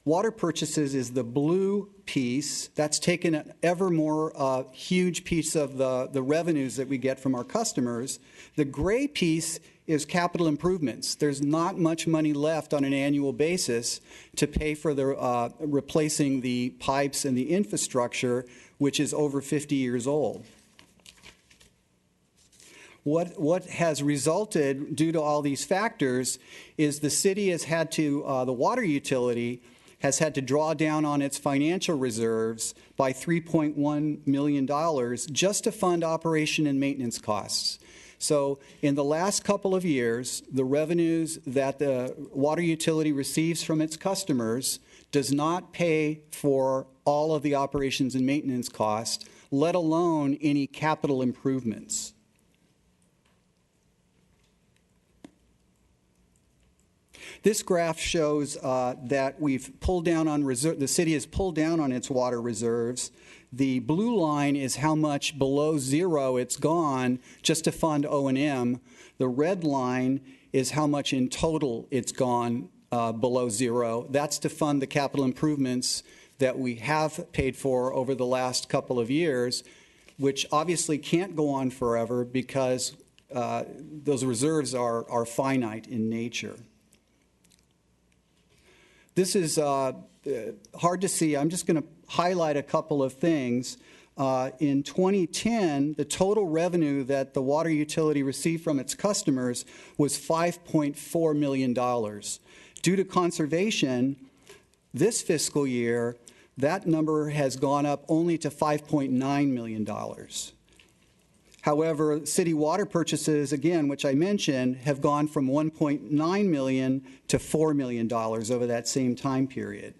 water purchases is the blue piece. That's taken an ever more huge piece of the revenues that we get from our customers. The gray piece is capital improvements. There's not much money left on an annual basis to pay for the replacing the pipes and the infrastructure, which is over 50 years old. What has resulted due to all these factors is the city has had to, the water utility has had to draw down on its financial reserves by $3.1 million just to fund operation and maintenance costs. So in the last couple of years, the revenues that the water utility receives from its customers does not pay for all of the operations and maintenance costs, let alone any capital improvements. This graph shows that we've pulled down on the city has pulled down on its water reserves. The blue line is how much below zero it's gone just to fund O&M. The red line is how much in total it's gone below zero. That's to fund the capital improvements that we have paid for over the last couple of years, which obviously can't go on forever because those reserves are finite in nature. This is hard to see. I'm just going to highlight a couple of things. In 2010, the total revenue that the water utility received from its customers was $5.4 million. Due to conservation, this fiscal year, that number has gone up only to $5.9 million. However, city water purchases, again, which I mentioned, have gone from $1.9 million to $4 million over that same time period.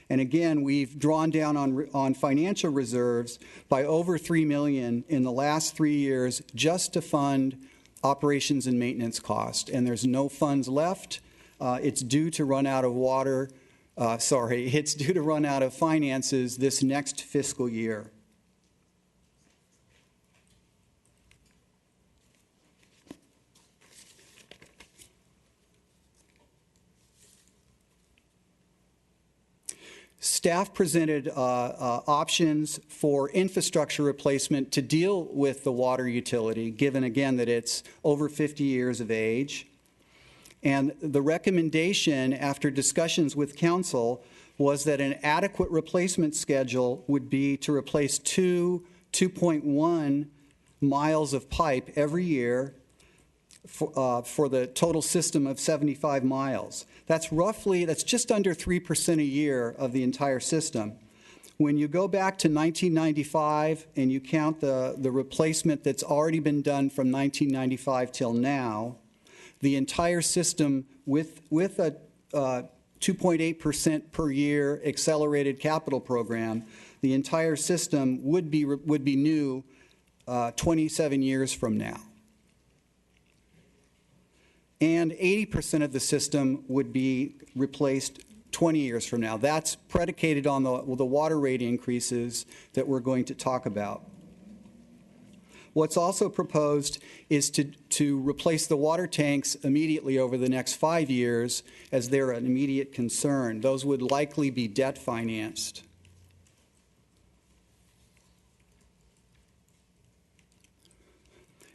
And again, we've drawn down on financial reserves by over $3 million in the last 3 years just to fund operations and maintenance costs. And there's no funds left. It's due to run out of it's due to run out of finances this next fiscal year. Staff presented options for infrastructure replacement to deal with the water utility, given again that it's over 50 years of age. And the recommendation after discussions with council was that an adequate replacement schedule would be to replace 2.1 miles of pipe every year for the total system of 75 miles. That's just under 3% a year of the entire system. When you go back to 1995 and you count the replacement that's already been done from 1995 till now, the entire system with a 2.8% per year accelerated capital program, the entire system would be new 27 years from now. And 80% of the system would be replaced 20 years from now. That's predicated on the water rate increases that we're going to talk about. What's also proposed is to replace the water tanks immediately over the next 5 years, as they're an immediate concern. Those would likely be debt financed.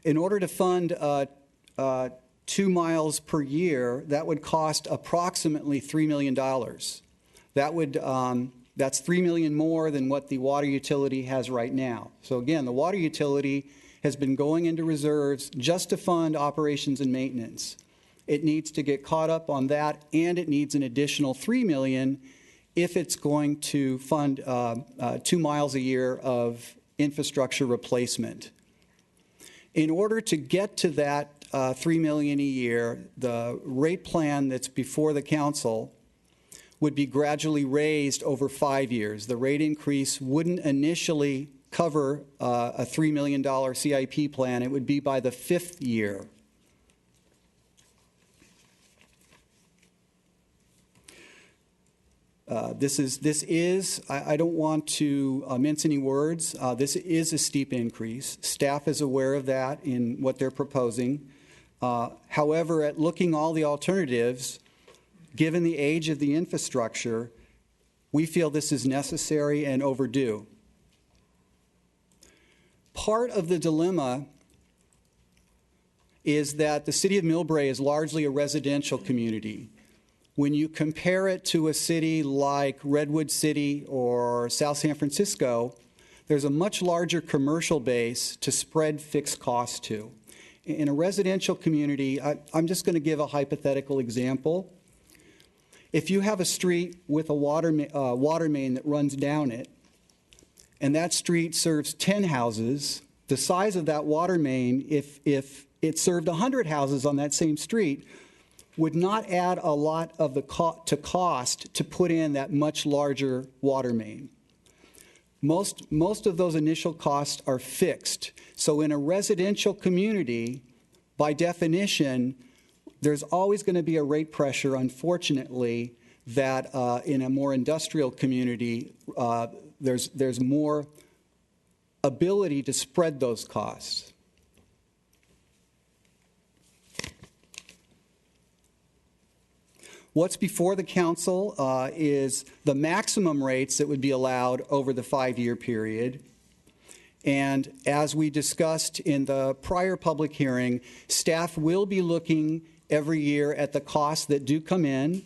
In order to fund 2 miles per year, that would cost approximately $3 million. That's $3 million more than what the water utility has right now. So again, the water utility has been going into reserves just to fund operations and maintenance. It needs to get caught up on that, and it needs an additional $3 million if it's going to fund 2 miles a year of infrastructure replacement. In order to get to that $3 million a year, the rate plan that's before the council would be gradually raised over 5 years. The rate increase wouldn't initially cover a $3 million CIP plan. It would be by the 5th year. This is, I don't want to mince any words. This is a steep increase. Staff is aware of that in what they're proposing. However, at looking all the alternatives, given the age of the infrastructure, we feel this is necessary and overdue. Part of the dilemma is that the city of Millbrae is largely a residential community. When you compare it to a city like Redwood City or South San Francisco, there's a much larger commercial base to spread fixed costs to. In a residential community, I'm just going to give a hypothetical example. If you have a street with a water main that runs down it, and that street serves 10 houses, the size of that water main, if it served 100 houses on that same street, would not add a lot of the cost to put in that much larger water main. Most of those initial costs are fixed. So in a residential community, by definition, there's always going to be a rate pressure, unfortunately, that in a more industrial community, there's more ability to spread those costs. What's before the council is the maximum rates that would be allowed over the 5-year period. And as we discussed in the prior public hearing, staff will be looking every year at the costs that do come in,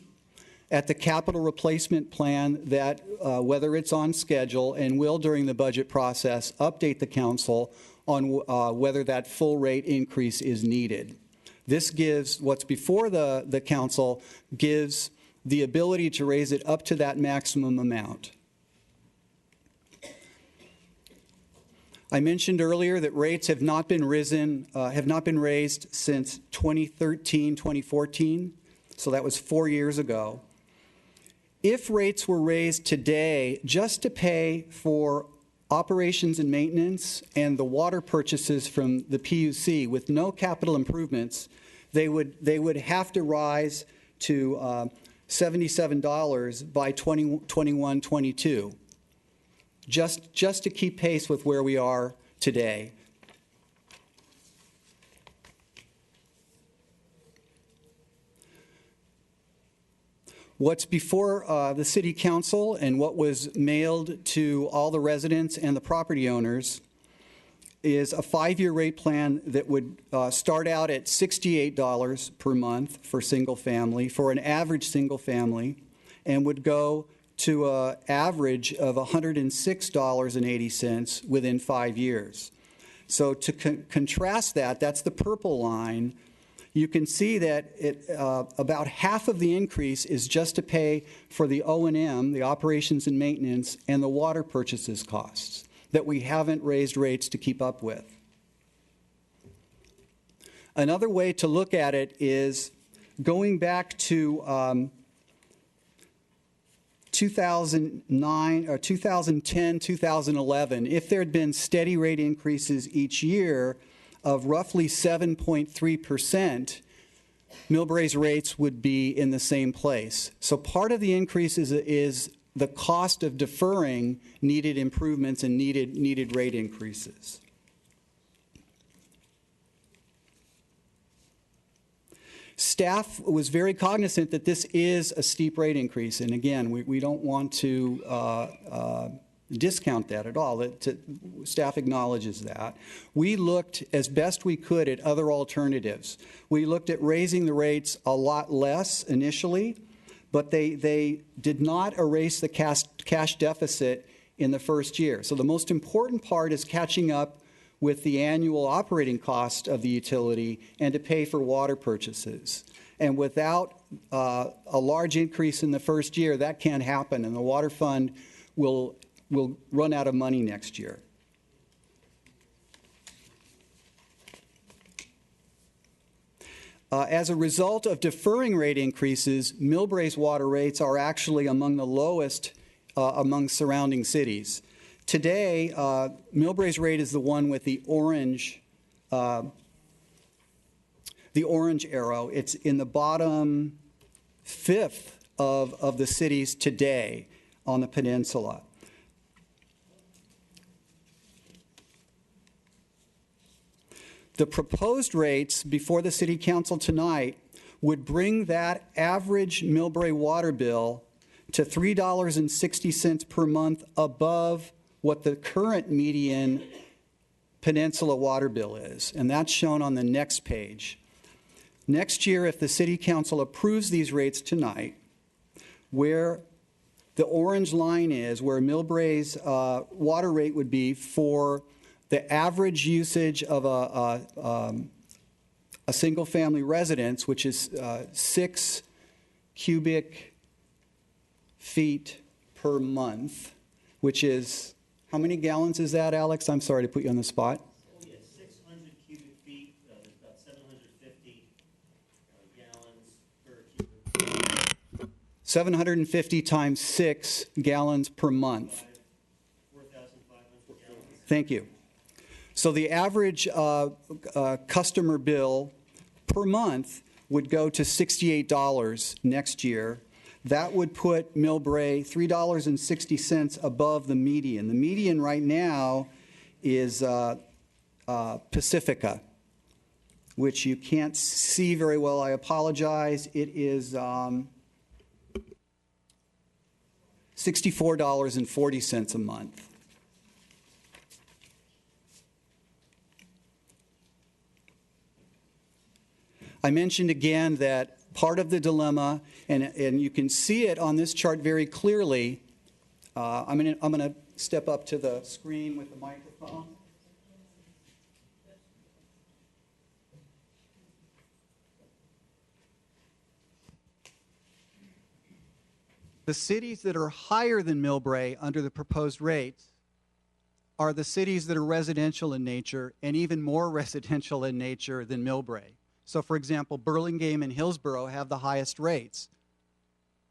at the capital replacement plan that, whether it's on schedule, and will during the budget process update the council on whether that full rate increase is needed. This gives, what's before the council, gives the ability to raise it up to that maximum amount. I mentioned earlier that rates have not been raised since 2013, 2014, so that was 4 years ago. If rates were raised today just to pay for operations and maintenance and the water purchases from the PUC with no capital improvements, they would have to rise to $77 by 2021-22, just to keep pace with where we are today. What's before the City Council and what was mailed to all the residents and the property owners is a 5-year rate plan that would start out at $68 per month for single family, for an average single family, and would go to an average of $106.80 within 5 years. So to contrast that, that's the purple line. You can see that about half of the increase is just to pay for the O&M, the operations and maintenance, and the water purchases costs that we haven't raised rates to keep up with. Another way to look at it is going back to 2009 or 2010, 2011, if there had been steady rate increases each year of roughly 7.3%, Millbrae's rates would be in the same place. So part of the increase is the cost of deferring needed improvements and needed rate increases. Staff was very cognizant that this is a steep rate increase, and again, we don't want to discount that at all. Staff acknowledges that. We looked as best we could at other alternatives. We looked at raising the rates a lot less initially, but they did not erase the cash deficit in the first year. So the most important part is catching up with the annual operating cost of the utility and to pay for water purchases. And without a large increase in the first year, that can't happen, and the water fund will run out of money next year. As a result of deferring rate increases, Millbrae's water rates are actually among the lowest among surrounding cities. Today, Millbrae's rate is the one with the orange arrow. It's in the bottom fifth of the cities today on the peninsula. The proposed rates before the City Council tonight would bring that average Millbrae water bill to $3.60 per month above what the current median peninsula water bill is, and that's shown on the next page. Next year, if the City Council approves these rates tonight, where the orange line is, where Millbrae's water rate would be for the average usage of a single-family residence, which is 6 cubic feet per month, which is, how many gallons is that, Alex? I'm sorry to put you on the spot. Only at 600 cubic feet, there's about 750 gallons per cubic. 750 times 6 gallons per month. 4,500 gallons. Thank you. So the average customer bill per month would go to $68 next year. That would put Millbrae $3.60 above the median. The median right now is Pacifica, which you can't see very well. I apologize. It is $64.40 a month. I mentioned again that part of the dilemma, and you can see it on this chart very clearly. I'm going to step up to the screen with the microphone. The cities that are higher than Millbrae under the proposed rates are the cities that are residential in nature and even more residential in nature than Millbrae. So, for example, Burlingame and Hillsborough have the highest rates.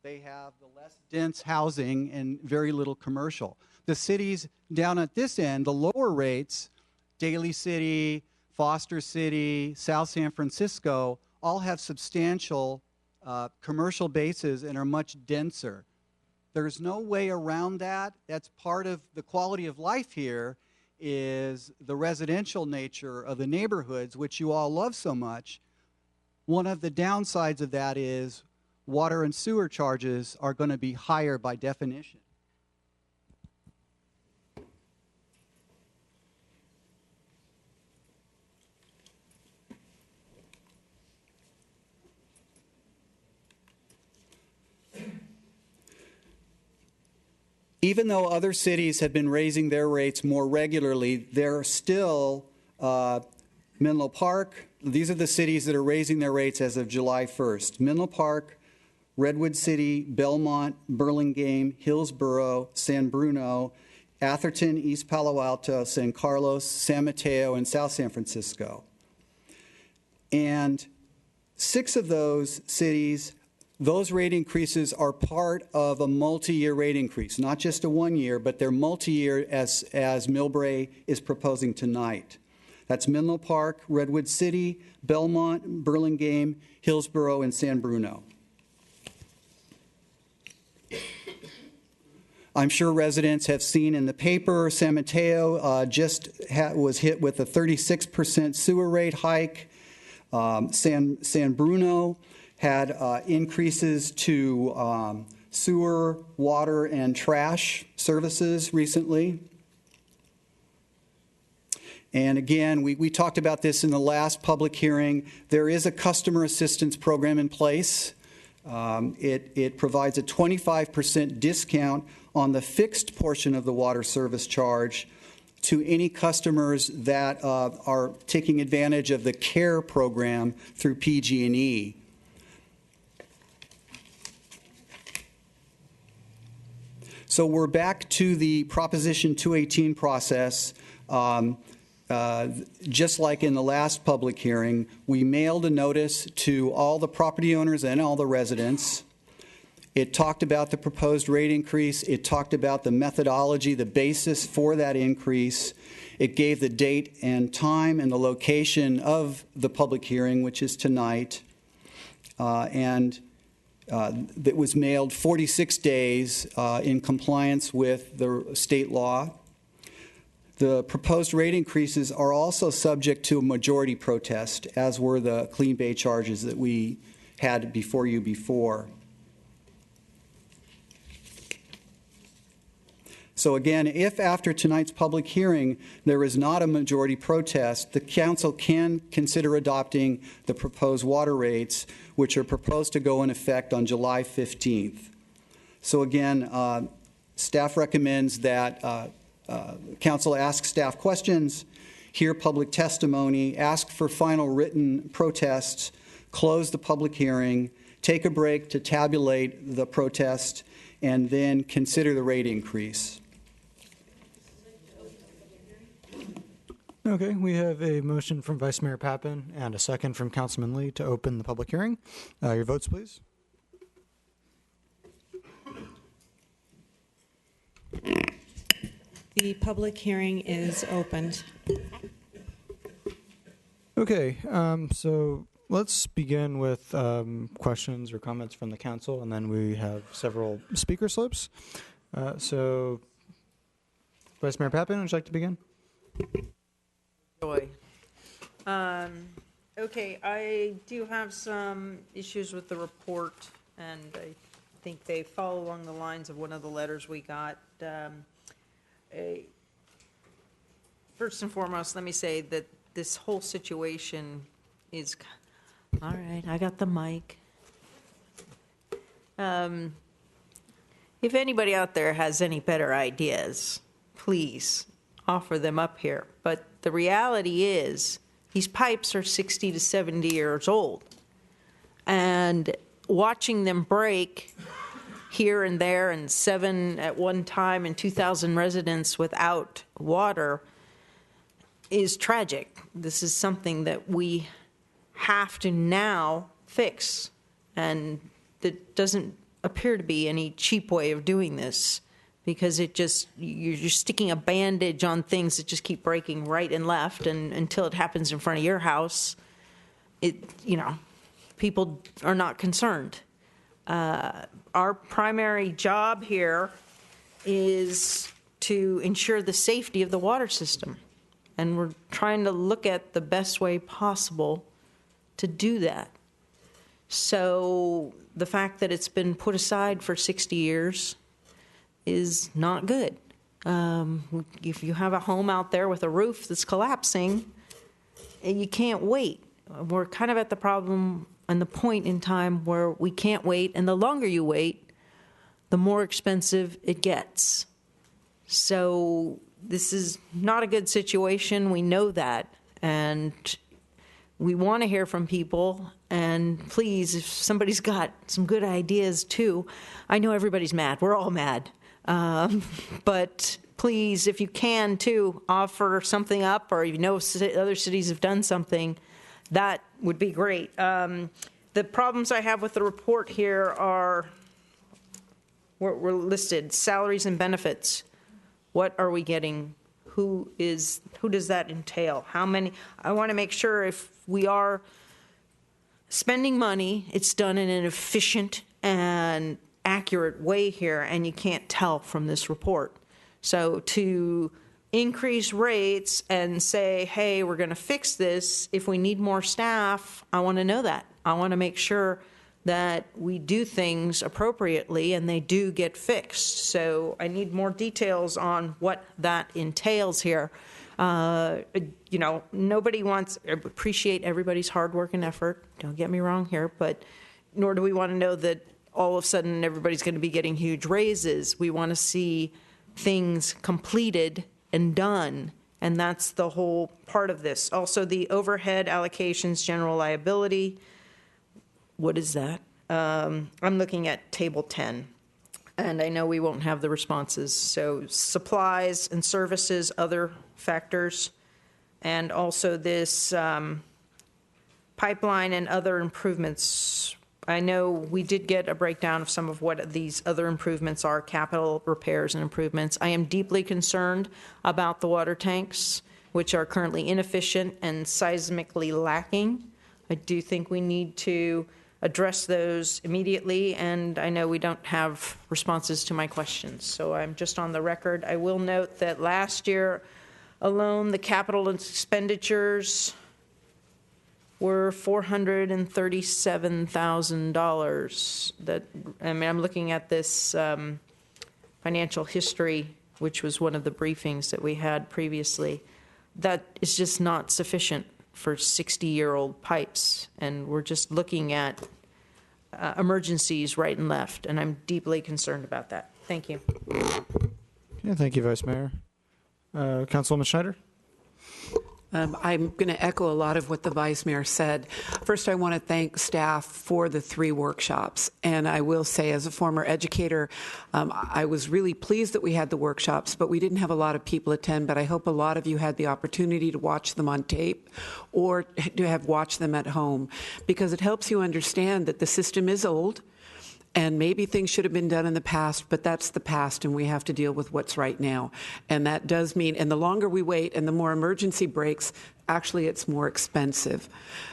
They have the less dense housing and very little commercial. The cities down at this end, the lower rates, Daly City, Foster City, South San Francisco, all have substantial commercial bases and are much denser. There's no way around that. That's part of the quality of life here, is the residential nature of the neighborhoods, which you all love so much. One of the downsides of that is water and sewer charges are going to be higher by definition. Even though other cities have been raising their rates more regularly, they're still Menlo Park. These are the cities that are raising their rates as of July 1st. Menlo Park, Redwood City, Belmont, Burlingame, Hillsborough, San Bruno, Atherton, East Palo Alto, San Carlos, San Mateo, and South San Francisco. And 6 of those cities, those rate increases are part of a multi-year rate increase, not just a 1 year, but they're multi-year as Millbrae is proposing tonight. That's Menlo Park, Redwood City, Belmont, Burlingame, Hillsborough, and San Bruno. I'm sure residents have seen in the paper, San Mateo was hit with a 36% sewer rate hike. San Bruno had increases to sewer, water, and trash services recently. And again, we talked about this in the last public hearing. There is a customer assistance program in place. It provides a 25% discount on the fixed portion of the water service charge to any customers that are taking advantage of the CARE program through PG&E. So we're back to the Proposition 218 process. Just like in the last public hearing, we mailed a notice to all the property owners and all the residents. It talked about the proposed rate increase. It talked about the methodology, the basis for that increase. It gave the date and time and the location of the public hearing, which is tonight. And that was mailed 46 days in compliance with the state law. The proposed rate increases are also subject to a majority protest, as were the Clean Bay charges that we had before you before. So again, if after tonight's public hearing there is not a majority protest, the council can consider adopting the proposed water rates, which are proposed to go in effect on July 15th. So again, staff recommends that council ask staff questions, hear public testimony, ask for final written protests, close the public hearing, take a break to tabulate the protest, and then consider the rate increase. Okay, we have a motion from Vice Mayor Pappen and a second from Councilman Lee to open the public hearing. Your votes, please. The public hearing is opened. Okay, so let's begin with questions or comments from the council, and then we have several speaker slips. So, Vice Mayor Pappen, would you like to begin? Joy. Okay, I do have some issues with the report, and I think they follow along the lines of one of the letters we got. First and foremost, let me say that this whole situation is, all right, I got the mic. If anybody out there has any better ideas, please offer them up here. But the reality is, these pipes are 60 to 70 years old. And watching them break here and there, and 7 at one time, and 2,000 residents without water is tragic. This is something that we have to now fix. And there doesn't appear to be any cheap way of doing this, because it just, you're just sticking a bandage on things that just keep breaking right and left, and until it happens in front of your house, people are not concerned. Our primary job here is to ensure the safety of the water system, and we're trying to look at the best way possible to do that. So the fact that it's been put aside for 60 years is not good. If you have a home out there with a roof that's collapsing, and you can't wait. We're kind of at the problem and the point in time where we can't wait, and the longer you wait, the more expensive it gets. So this is not a good situation. We know that, and we want to hear from people. And please, if somebody's got some good ideas too, I know everybody's mad. We're all mad. But please, if you can too, offer something up, or you know other cities have done something, that would be great. The problems I have with the report here are what were listed: salaries and benefits. What are we getting? Who does that entail? How many? I want to make sure if we are spending money, it's done in an efficient and accurate way here, and you can't tell from this report. So to increase rates and say, hey, we're going to fix this, if we need more staff, I want to know that. I want to make sure that we do things appropriately and they do get fixed. So I need more details on what that entails here. Nobody wants, appreciate everybody's hard work and effort, don't get me wrong here, but nor do we want to know that all of a sudden everybody's going to be getting huge raises. We want to see things completed and done, and that's the whole part of this. Also, the overhead allocations, general liability, what is that? I'm looking at table 10, and I know we won't have the responses. So supplies and services, other factors, and also this pipeline and other improvements. I know we did get a breakdown of some of what these other improvements are, capital repairs and improvements. I am deeply concerned about the water tanks, which are currently inefficient and seismically lacking. I do think we need to address those immediately, and I know we don't have responses to my questions, so I'm just on the record. I will note that last year alone, the capital expenditures were $437,000. I'm looking at this financial history, which was one of the briefings that we had previously. That is just not sufficient for 60-year-old pipes, and we're just looking at emergencies right and left, and I'm deeply concerned about that. Thank you. Yeah, thank you, Vice Mayor. Councilwoman Schneider? I'm going to echo a lot of what the Vice Mayor said. First, I want to thank staff for the 3 workshops. And I will say, as a former educator, I was really pleased that we had the workshops, but we didn't have a lot of people attend. But I hope a lot of you had the opportunity to watch them on tape or to have watched them at home, because it helps you understand that the system is old. And maybe things should have been done in the past, but that's the past, and we have to deal with what's right now. And that does mean, and the longer we wait and the more emergency breaks, actually it's more expensive.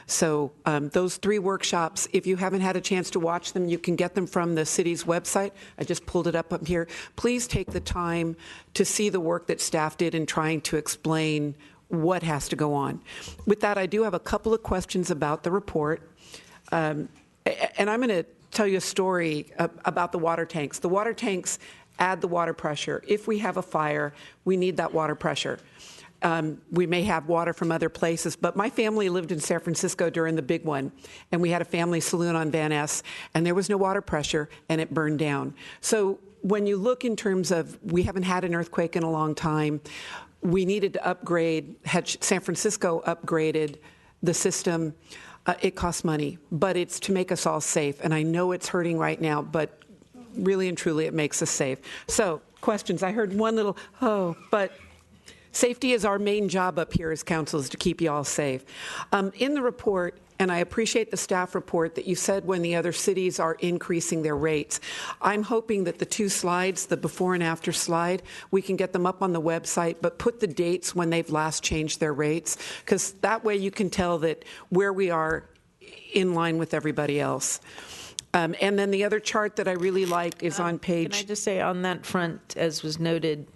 So those 3 workshops, if you haven't had a chance to watch them, you can get them from the city's website. I just pulled it up here. Please take the time to see the work that staff did in trying to explain what has to go on. With that, I do have a couple of questions about the report. And I'm going to tell you a story about the water tanks. The water tanks add the water pressure. If we have a fire, we need that water pressure. We may have water from other places, but my family lived in San Francisco during the big one, and we had a family saloon on Van Ness, and there was no water pressure, and it burned down. So when you look in terms of, we haven't had an earthquake in a long time, we needed to upgrade, had San Francisco upgraded the system. It costs money, but it's to make us all safe. And I know it's hurting right now, but really and truly it makes us safe. So, questions. I heard one little, but safety is our main job up here as council, is to keep you all safe. In the report, and I appreciate the staff report that you said when the other cities are increasing their rates. I'm hoping that the 2 slides, the before and after slide, we can get them up on the website, but put the dates when they've last changed their rates, because that way you can tell that where we are in line with everybody else. And then the other chart that I really like is on page... Can I just say on that front, as was noted,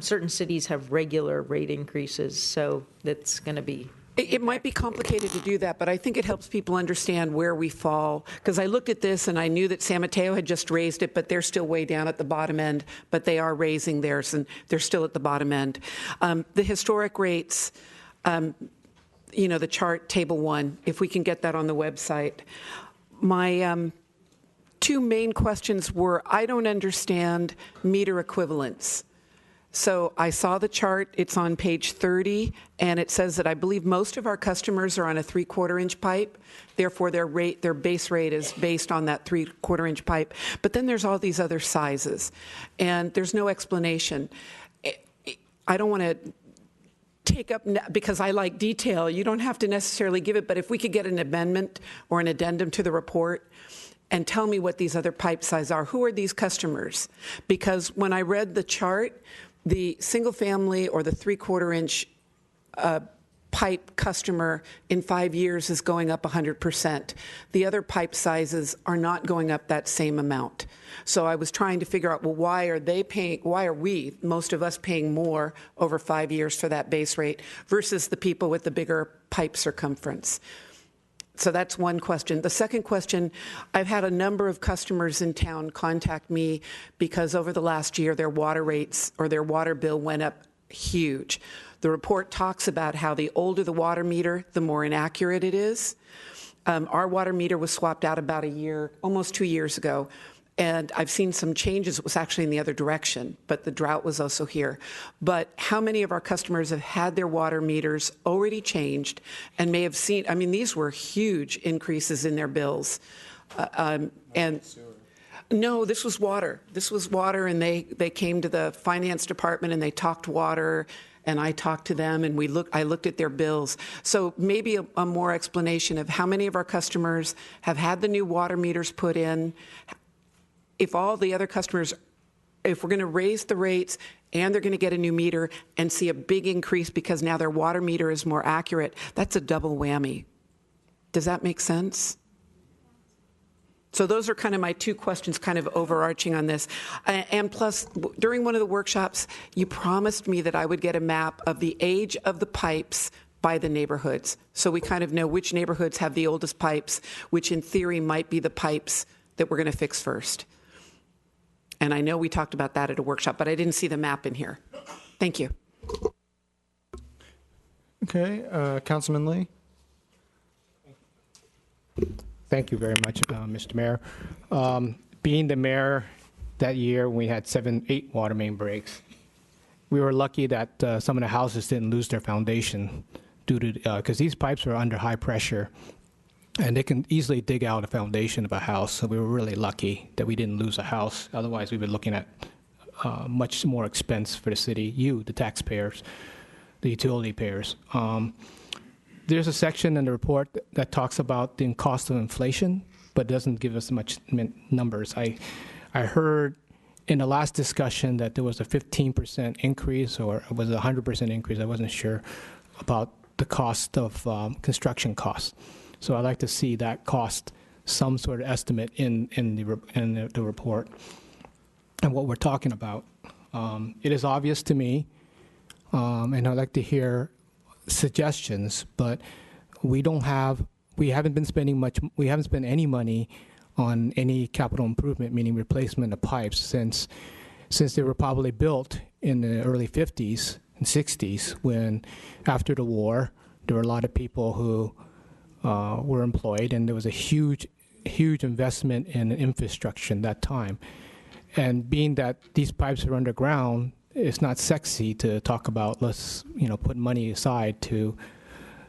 certain cities have regular rate increases, so that's going to be... It might be complicated to do that, but I think it helps people understand where we fall. Because I looked at this and I knew that San Mateo had just raised it, but they're still way down at the bottom end. But they are raising theirs, and they're still at the bottom end. The historic rates, the chart, table 1, if we can get that on the website. My 2 main questions were, I don't understand meter equivalents. So I saw the chart, it's on page 30, and it says that I believe most of our customers are on a 3/4-inch pipe. Therefore, their base rate is based on that 3/4-inch pipe. But then there's all these other sizes, and there's no explanation. I don't want to take up, because I like detail, you don't have to necessarily give it, but if we could get an amendment or an addendum to the report and tell me what these other pipe sizes are. Who are these customers? Because when I read the chart, the single family or the 3/4-inch pipe customer in 5 years is going up 100%. The other pipe sizes are not going up that same amount. So I was trying to figure out, well, why are we, most of us, paying more over 5 years for that base rate versus the people with the bigger pipe circumference? So that's one question. The second question, I've had a number of customers in town contact me because over the last year their water rates or their water bill went up huge. The report talks about how the older the water meter, the more inaccurate it is. Our water meter was swapped out about almost 2 years ago. And I've seen some changes. It was actually in the other direction, but the drought was also here. But how many of our customers have had their water meters already changed and may have seen, these were huge increases in their bills. No, this was water. This was water, and they came to the finance department and they talked water, and I talked to them, and I looked at their bills. So maybe a more explanation of how many of our customers have had the new water meters put in. If all the other customers, if we're going to raise the rates and they're going to get a new meter and see a big increase because now their water meter is more accurate, that's a double whammy. Does that make sense? So those are kind of my two questions, kind of overarching on this. And plus, during one of the workshops, you promised me that I would get a map of the age of the pipes by the neighborhoods. So we kind of know which neighborhoods have the oldest pipes, which in theory might be the pipes that we're going to fix first. And I know we talked about that at a workshop, but I didn't see the map in here. Thank you. Okay, Councilman Lee. Thank you very much, Mr. Mayor. Being the mayor that year, we had 8 water main breaks. We were lucky that some of the houses didn't lose their foundation due to because these pipes are under high pressure, and they can easily dig out a foundation of a house. So we were really lucky that we didn't lose a house. Otherwise, we'd be looking at much more expense for the city, the taxpayers, the utility payers. There's a section in the report that talks about the cost of inflation, but doesn't give us much numbers. I heard in the last discussion that there was a 15% increase, or it was a 100% increase. I wasn't sure about the cost of construction costs. So I'd like to see that cost, some sort of estimate in the report, and what we're talking about. It is obvious to me, and I'd like to hear suggestions, but we haven't been spending much. We haven't spent any money on any capital improvement, meaning replacement of pipes, since they were probably built in the early 50s and 60s, when after the war there were a lot of people who were employed, and there was a huge investment in infrastructure in that time. And being that these pipes are underground, it's not sexy to talk about, let's put money aside to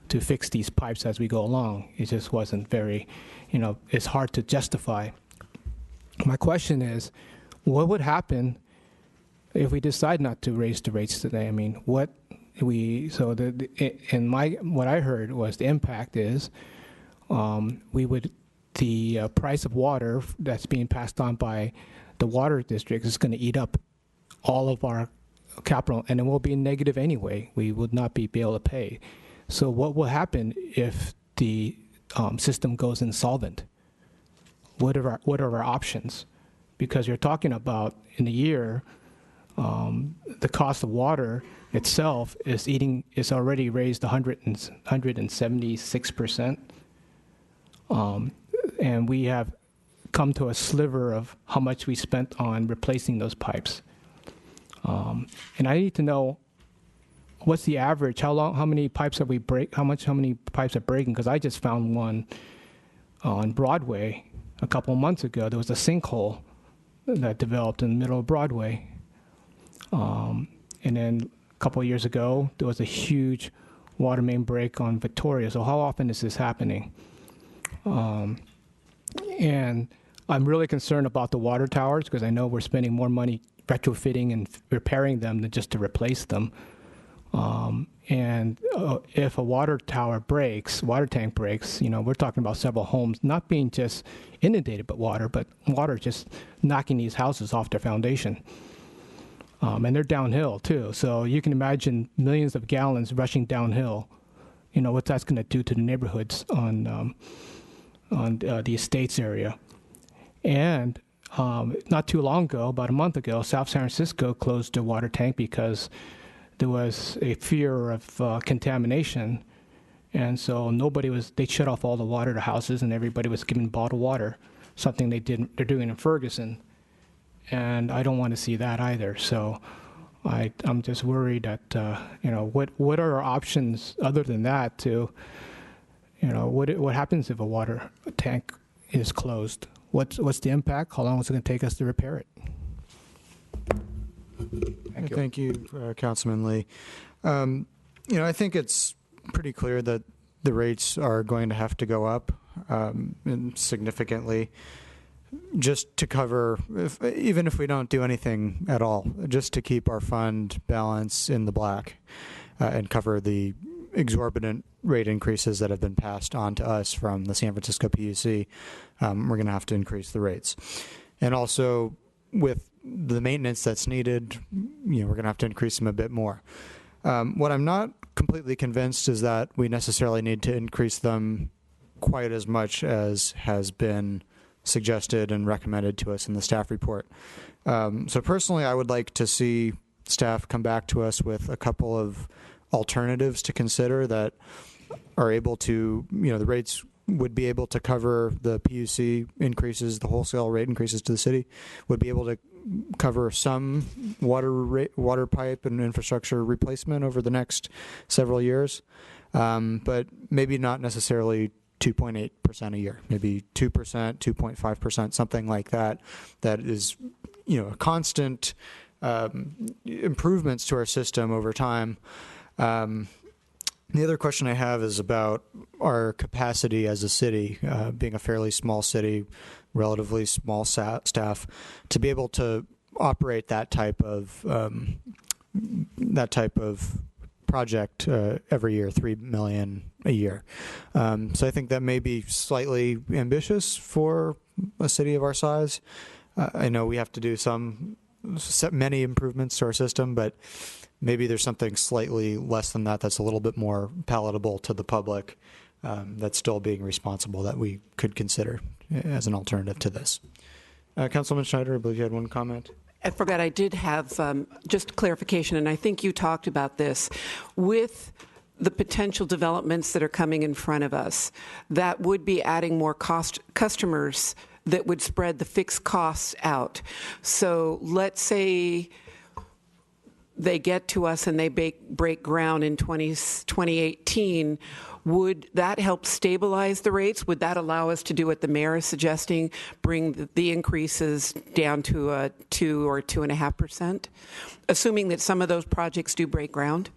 fix these pipes as we go along. It just wasn't very, it's hard to justify. My question is, what would happen if we decide not to raise the rates today? I mean, what I heard was the impact is the price of water that's being passed on by the water district is going to eat up all of our capital, and it will be negative anyway. We would not be able to pay. So what will happen if the system goes insolvent? What are our options? Because you're talking about in a year, the cost of water itself is already raised 176%, and we have come to a sliver of how much we spent on replacing those pipes. And I need to know what's the average, how many pipes have we break, how many pipes are breaking, because I just found one on Broadway a couple of months ago. There was a sinkhole that developed in the middle of Broadway. And then a couple of years ago, there was a huge water main break on Victoria. So how often is this happening? And I'm really concerned about the water towers, because I know we're spending more money retrofitting and repairing them than just to replace them. And if a water tank breaks, we're talking about several homes not being just inundated but water just knocking these houses off their foundation. And they're downhill too. So you can imagine millions of gallons rushing downhill. What that's going to do to the neighborhoods on the estates area. And not too long ago, about a month ago, South San Francisco closed their water tank because there was a fear of contamination. And so they shut off all the water to houses, and everybody was given bottled water, something they're doing in Ferguson. And I don't want to see that either. So I'm just worried that, what are our options other than that to, what happens if a water tank is closed? What's the impact? How long is it going to take us to repair it? Thank you, Councilman Lee. I think it's pretty clear that the rates are going to have to go up significantly, just to cover, even if we don't do anything at all, just to keep our fund balance in the black and cover the exorbitant rate increases that have been passed on to us from the San Francisco PUC. We're going to have to increase the rates. And also, with the maintenance that's needed, we're going to have to increase them a bit more. What I'm not completely convinced is that we necessarily need to increase them quite as much as has been suggested and recommended to us in the staff report. So personally, I would like to see staff come back to us with a couple of alternatives to consider that are able to, the rates would be able to cover the PUC increases, the wholesale rate increases to the city, would be able to cover some water pipe and infrastructure replacement over the next several years, but maybe not necessarily 2.8% a year, maybe 2%, 2.5%, something like that. That is, a constant improvements to our system over time. The other question I have is about our capacity as a city, being a fairly small city, relatively small staff, to be able to operate that type of project every year, $3 million a year. So I think that may be slightly ambitious for a city of our size. I know we have to do many improvements to our system, but maybe there's something slightly less than that that's a little bit more palatable to the public, that's still being responsible, that we could consider as an alternative to this. Councilman Schneider, I believe you had one comment. I forgot I did have just clarification, and I think you talked about this. With the potential developments that are coming in front of us, that would be adding more customers that would spread the fixed costs out. So let's say they get to us and they break ground in 2018, would that help stabilize the rates? Would that allow us to do what the mayor is suggesting, bring the increases down to 2 or 2.5%, assuming that some of those projects do break ground?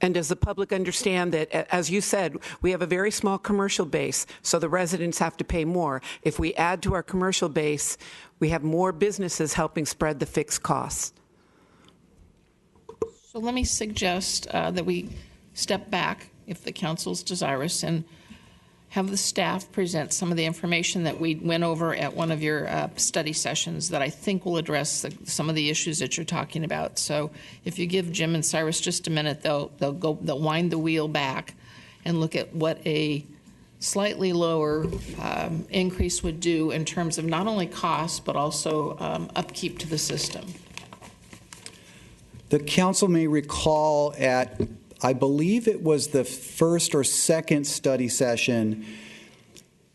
And does the public understand that, as you said, we have a very small commercial base, so the residents have to pay more. If we add to our commercial base, we have more businesses helping spread the fixed costs. So let me suggest that we step back, if the council's desirous, and have the staff present some of the information that we went over at one of your study sessions that I think will address some of the issues that you're talking about. So if you give Jim and Cyrus just a minute, they'll wind the wheel back and look at what a slightly lower increase would do in terms of not only cost but also upkeep to the system. The council may recall at, I believe it was the first or second study session,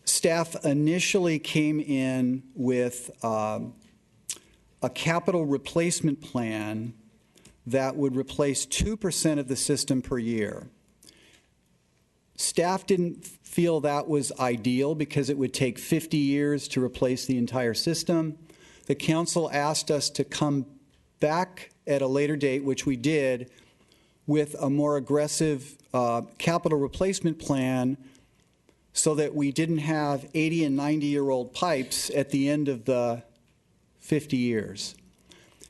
staff initially came in with a capital replacement plan that would replace 2% of the system per year. Staff didn't feel that was ideal because it would take 50 years to replace the entire system. The council asked us to come back at a later date, which we did, with a more aggressive capital replacement plan so that we didn't have 80 and 90-year-old pipes at the end of the 50 years.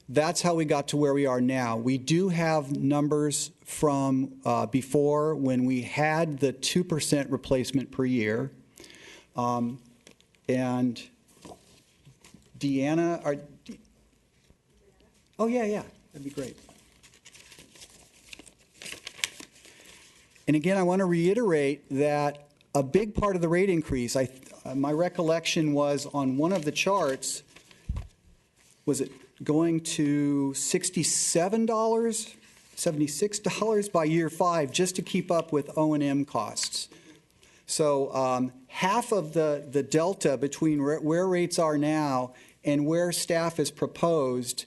That's how we got to where we are now. We do have numbers from before when we had the 2% replacement per year. And Deanna, oh yeah, that'd be great. And again, I want to reiterate that a big part of the rate increase, my recollection was on one of the charts, was it going to $67, $76 by year 5 just to keep up with O&M costs. So half of the delta between where rates are now and where staff has proposed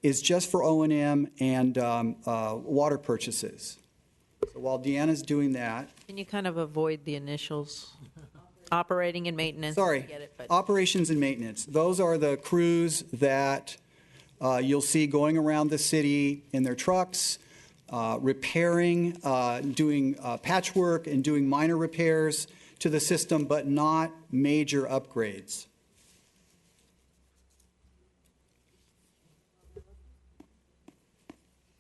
is just for O&M and water purchases. So while Deanna's doing that. Can you kind of avoid the initials? Operating and maintenance. Sorry, I get it, but. Operations and maintenance. Those are the crews that you'll see going around the city in their trucks, repairing, doing patchwork and doing minor repairs to the system, but not major upgrades.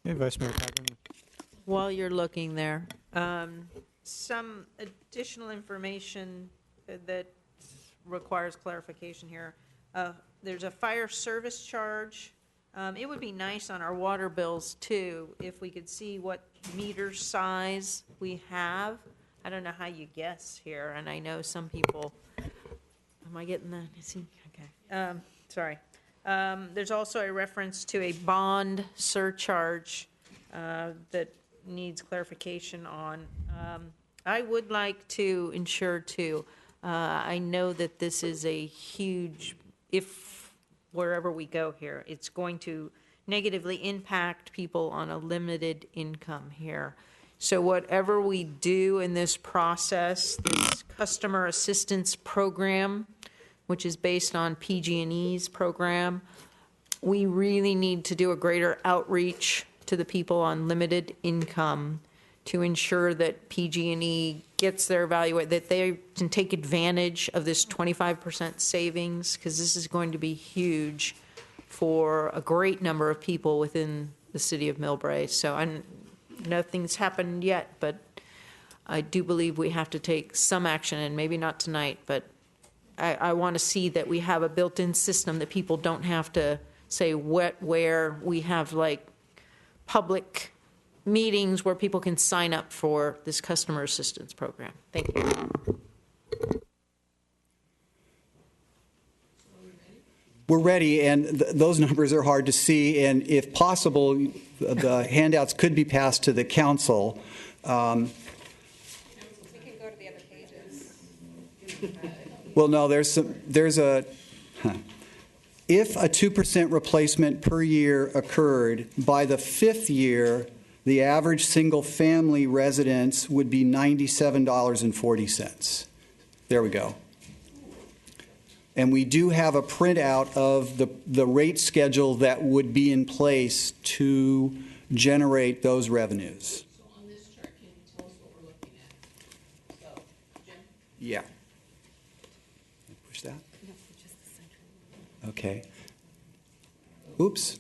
Hey, Vice Mayor Cogan. While you're looking there, some additional information that requires clarification here. There's a fire service charge. It would be nice on our water bills too if we could see what meter size we have. I don't know how you guess here, and I know some people, am I getting that? Is he, okay. Sorry. There's also a reference to a bond surcharge that needs clarification on. I would like to ensure too, I know that this is a huge, if wherever we go here, it's going to negatively impact people on a limited income here. So whatever we do in this process, this customer assistance program, which is based on PG&E's program, we really need to do a greater outreach to the people on limited income to ensure that PG&E gets their evaluate, that they can take advantage of this 25% savings, because this is going to be huge for a great number of people within the city of Millbrae. So nothing's happened yet, but I do believe we have to take some action, and maybe not tonight, but I want to see that we have a built-in system that people don't have to say where we have like public meetings where people can sign up for this customer assistance program. Thank you. We're ready, and those numbers are hard to see, and if possible, the handouts could be passed to the council. We can go to the other pages. Well, no, if a 2% replacement per year occurred, by the 5th year, the average single-family residence would be $97.40. There we go. And we do have a printout of the rate schedule that would be in place to generate those revenues. So on this chart, can you tell us what we're looking at? So, Jim? Yeah. Push that? Okay. Oops.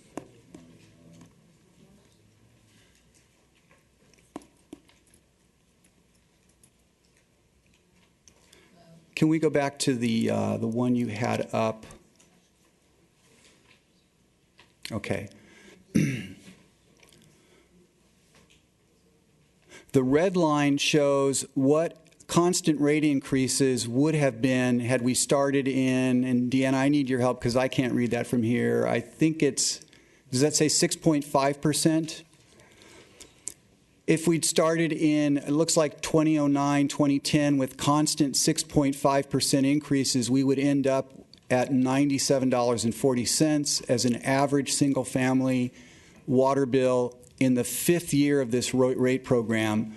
Can we go back to the one you had up? Okay. The red line shows what constant rate increases would have been had we started in, and Deanna, I need your help because I can't read that from here. I think does that say 6.5%? If we'd started in, it looks like 2009, 2010, with constant 6.5% increases, we would end up at $97.40 as an average single-family water bill in the 5th year of this rate program.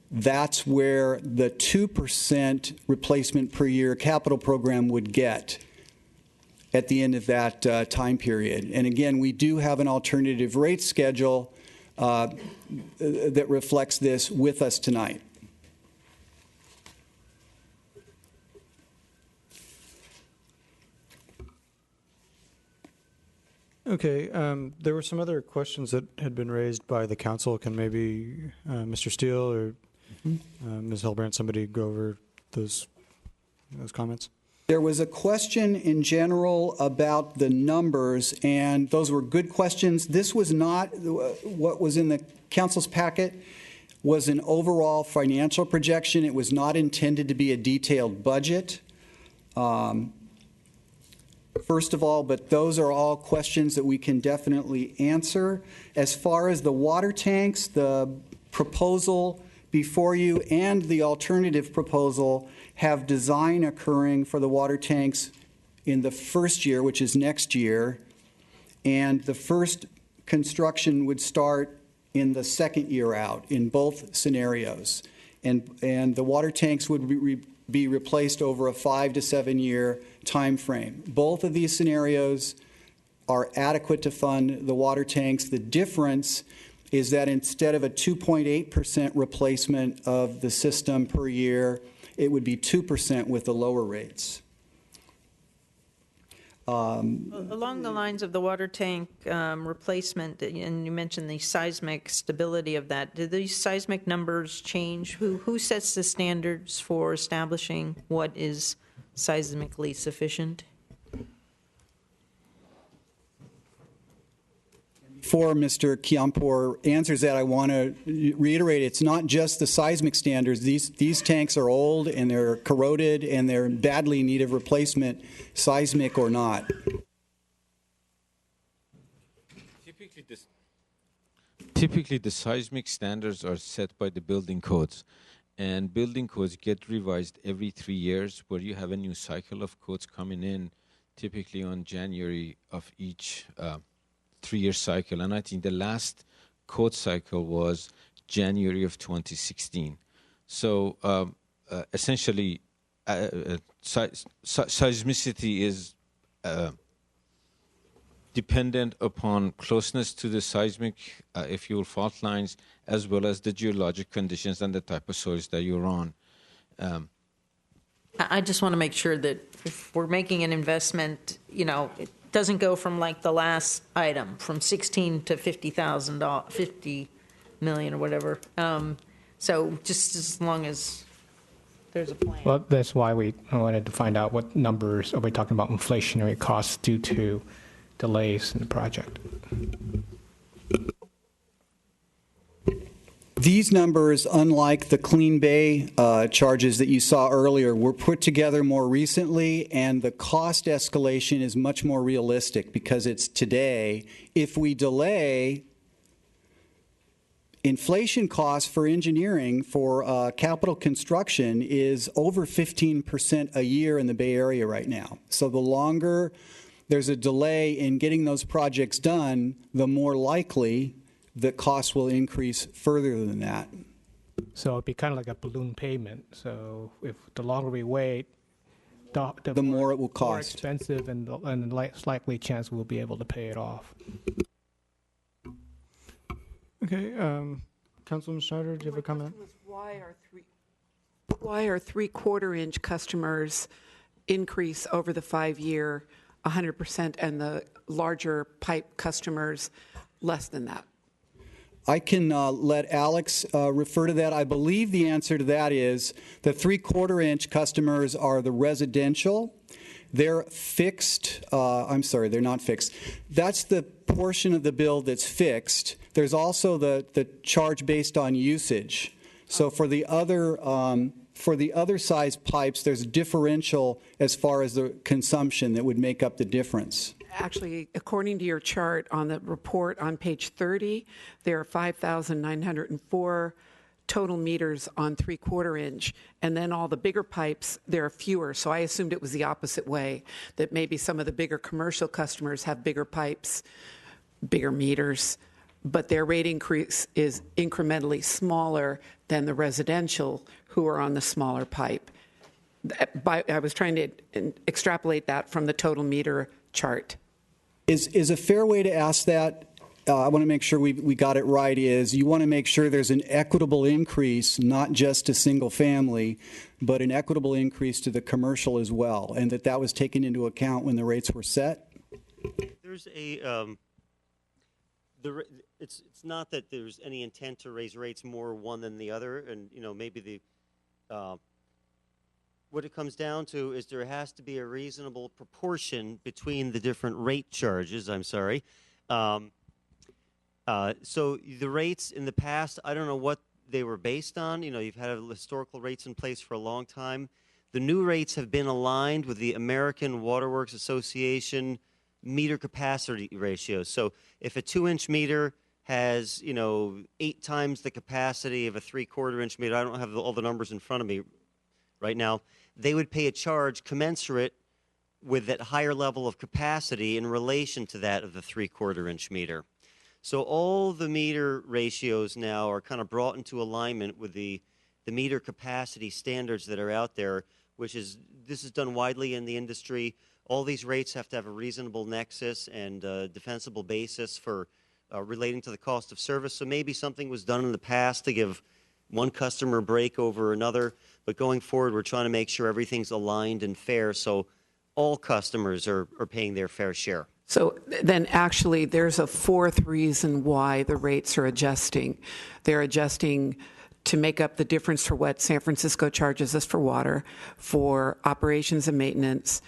That's where the 2% replacement per year capital program would get at the end of that time period. And again, we do have an alternative rate schedule that reflects this with us tonight. Okay, there were some other questions that had been raised by the council. Can maybe Mr. Steele or Ms. Hillbrand, somebody go over those comments? There was a question in general about the numbers, and those were good questions. This was not what was in the council's packet was an overall financial projection. It was not intended to be a detailed budget. First of all, but those are all questions that we can definitely answer. As far as the water tanks, the proposal before you and the alternative proposal have design occurring for the water tanks in the 1st year, which is next year, and the first construction would start in the 2nd year out in both scenarios. And the water tanks would be replaced over a 5 to 7 year time frame. Both of these scenarios are adequate to fund the water tanks. The difference is that instead of a 2.8% replacement of the system per year, it would be 2% with the lower rates. Along the lines of the water tank replacement, and you mentioned the seismic stability of that, do these seismic numbers change? Who sets the standards for establishing what is seismically sufficient? before Mr. Kiampor answers that, I want to reiterate, it's not just the seismic standards. These tanks are old and they're corroded and they're badly in need of replacement, seismic or not. Typically, the seismic standards are set by the building codes, and building codes get revised every 3 years, where you have a new cycle of codes coming in, typically on January of each 3-year cycle. And I think the last code cycle was January of 2016. So essentially, seismicity is dependent upon closeness to the seismic, if you will, fault lines, as well as the geologic conditions and the type of soils that you're on. I just want to make sure that if we're making an investment, you know, it doesn't go from like the last item, from 16 to $50,000, 50 million or whatever. So just as long as there's a plan. Well, that's why I wanted to find out what numbers are we talking about, inflationary costs due to delays in the project. These numbers, unlike the Clean Bay charges that you saw earlier, were put together more recently, and the cost escalation is much more realistic because it's today. If we delay, inflation costs for engineering for capital construction is over 15% a year in the Bay Area right now. So the longer there's a delay in getting those projects done, the more likely that costs will increase further than that. So it'd be kind of like a balloon payment. So if the longer we wait, the more it will cost. More expensive, and the less likely chance we'll be able to pay it off. Okay, Councilman Schneider, do you have a comment? Why are 3/4-inch customers increase over the 5-year 100% and the larger pipe customers less than that? I can let Alex refer to that. I believe the answer to that is the 3/4-inch customers are the residential. They're fixed. I'm sorry, they're not fixed. That's the portion of the bill that's fixed. There's also the charge based on usage. So for the other size pipes, there's a differential as far as the consumption that would make up the difference. Actually, according to your chart on the report on page 30, there are 5,904 total meters on 3/4-inch, and then all the bigger pipes, there are fewer. So I assumed it was the opposite way, that maybe some of the bigger commercial customers have bigger pipes, bigger meters, but their rate increase is incrementally smaller than the residential who are on the smaller pipe. I was trying to extrapolate that from the total meter chart. Is a fair way to ask that, I want to make sure we got it right, is you want to make sure there's an equitable increase, not just to single family, but an equitable increase to the commercial as well, and that was taken into account when the rates were set? There's it's not that there's any intent to raise rates more one than the other, and maybe what it comes down to is there has to be a reasonable proportion between the different rate charges. So the rates in the past, I don't know what they were based on. You've had historical rates in place for a long time. The new rates have been aligned with the American Waterworks Association meter capacity ratio. So if a 2-inch meter has, 8 times the capacity of a 3/4-inch meter, I don't have all the numbers in front of me right now, they would pay a charge commensurate with that higher level of capacity in relation to that of the 3/4-inch meter. So all the meter ratios now are kind of brought into alignment with the meter capacity standards that are out there, this is done widely in the industry. All these rates have to have a reasonable nexus and defensible basis for relating to the cost of service. So maybe something was done in the past to give one customer a break over another, but going forward, we're trying to make sure everything's aligned and fair so all customers are paying their fair share. So then actually there's a fourth reason why the rates are adjusting. They're adjusting to make up the difference for what San Francisco charges us for water, for operations and maintenance,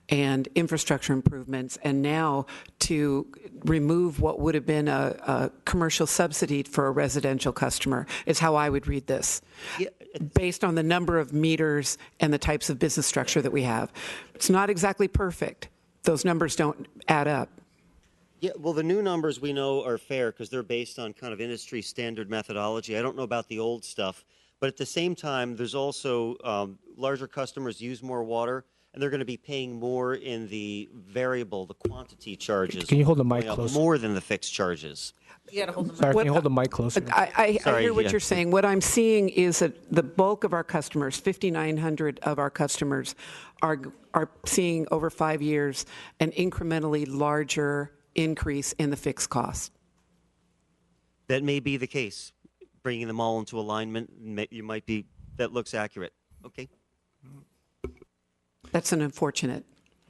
and infrastructure improvements, and now to remove what would have been a commercial subsidy for a residential customer is how I would read this, based on the number of meters and the types of business structure that we have. It's not exactly perfect. Those numbers don't add up. Yeah, well, the new numbers we know are fair because they're based on kind of industry standard methodology. I don't know about the old stuff, but at the same time, there's also larger customers use more water, and they're going to be paying more in the variable, the quantity charges. Can you hold the mic closer? More than the fixed charges. You got to hold the mic. Sorry, can you hold the mic closer? I Sorry, hear what yeah. you're saying. What I'm seeing is that the bulk of our customers, 5,900 of our customers, are seeing over 5 years an incrementally larger increase in the fixed cost. That may be the case. Bringing them all into alignment, you might be, that looks accurate. Okay. That's an unfortunate.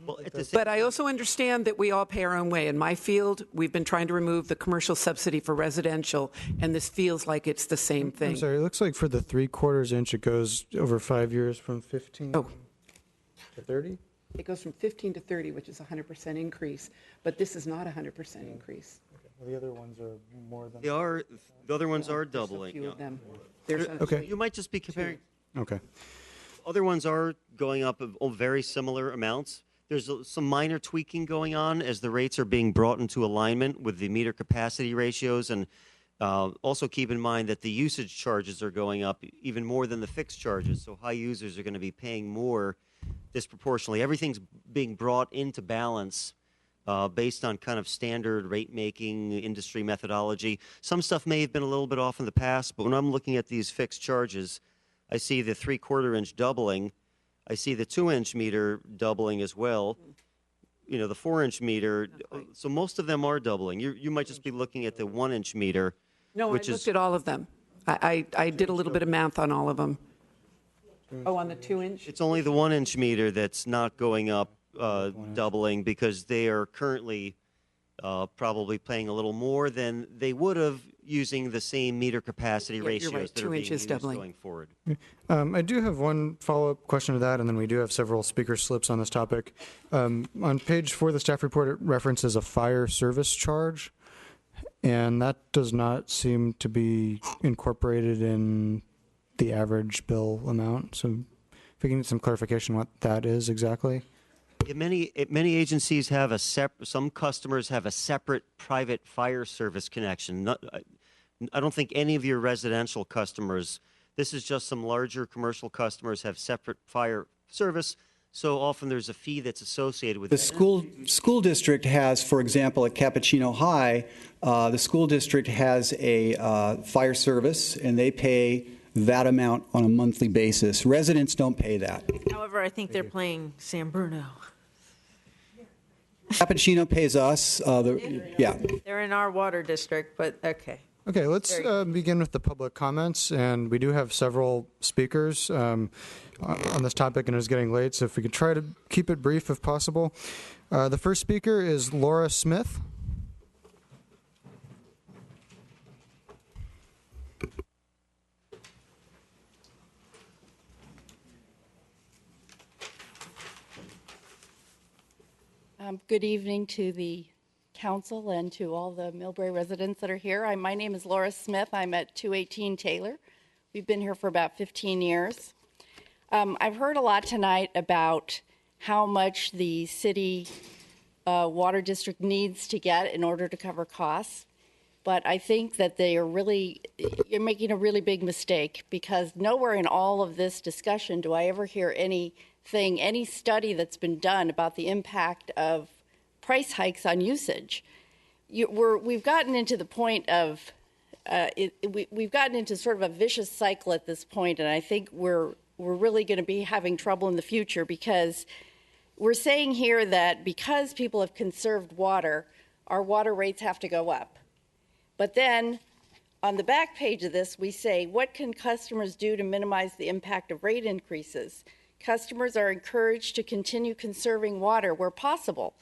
Well, at the same But I also understand that we all pay our own way. In my field, we've been trying to remove the commercial subsidy for residential, and this feels like it's the same thing. I'm sorry, it looks like for the 3/4 inch, it goes over 5 years from 15 to 30? It goes from 15 to 30, which is a 100% increase, but this is not a 100% increase. Well, the other ones are more than... the other ones are doubling. Few yeah. of them. Okay. You might just be comparing. Okay. Other ones are going up of very similar amounts. There's some minor tweaking going on as the rates are being brought into alignment with the meter capacity ratios. And also keep in mind that the usage charges are going up even more than the fixed charges. So high users are going to be paying more disproportionately. Everything's being brought into balance based on kind of standard rate-making industry methodology. Some stuff may have been a little bit off in the past, but when I'm looking at these fixed charges, I see the 3/4 inch doubling. I see the 2-inch meter doubling as well. You know, the 4-inch meter. So most of them are doubling. You might just be looking at the 1-inch meter. No, I looked at all of them. I did a little bit of math on all of them. Oh, on the 2-inch? It's only the 1-inch meter that's not going up, doubling, because they are currently probably paying a little more than they would have using the same meter capacity ratios right, that 2 are being inches used doubling. going forward. I do have one follow-up question to that, and then we do have several speaker slips on this topic. On page 4 of the staff report, it references a fire service charge, and that does not seem to be incorporated in the average bill amount. So if we can get some clarification what that is exactly. Many agencies have some customers have a separate private fire service connection. I don't think any of your residential customers, this is just some larger commercial customers have separate fire service. So often there's a fee that's associated with The that. school district has, for example, at Cappuccino High, the school district has a fire service, and they pay that amount on a monthly basis. Residents don't pay that. However, I think they're playing San Bruno. Cappuccino pays us. Yeah. They're in our water district, but okay. Okay, let's begin with the public comments, and we do have several speakers on this topic, and it's getting late, so if we could try to keep it brief if possible. The first speaker is Laura Smith. Good evening to the council and to all the Millbrae residents that are here. My name is Laura Smith. I'm at 218 Taylor. We've been here for about 15 years. I've heard a lot tonight about how much the city water district needs to get in order to cover costs. But I think that you're making a really big mistake, because nowhere in all of this discussion do I ever hear any study that's been done about the impact of price hikes on usage. We've gotten into the point of, we've gotten into sort of a vicious cycle at this point, and I think we're really going to be having trouble in the future, because we're saying here that because people have conserved water, our water rates have to go up. But then on the back page of this, we say, what can customers do to minimize the impact of rate increases? Customers are encouraged to continue conserving water where possible.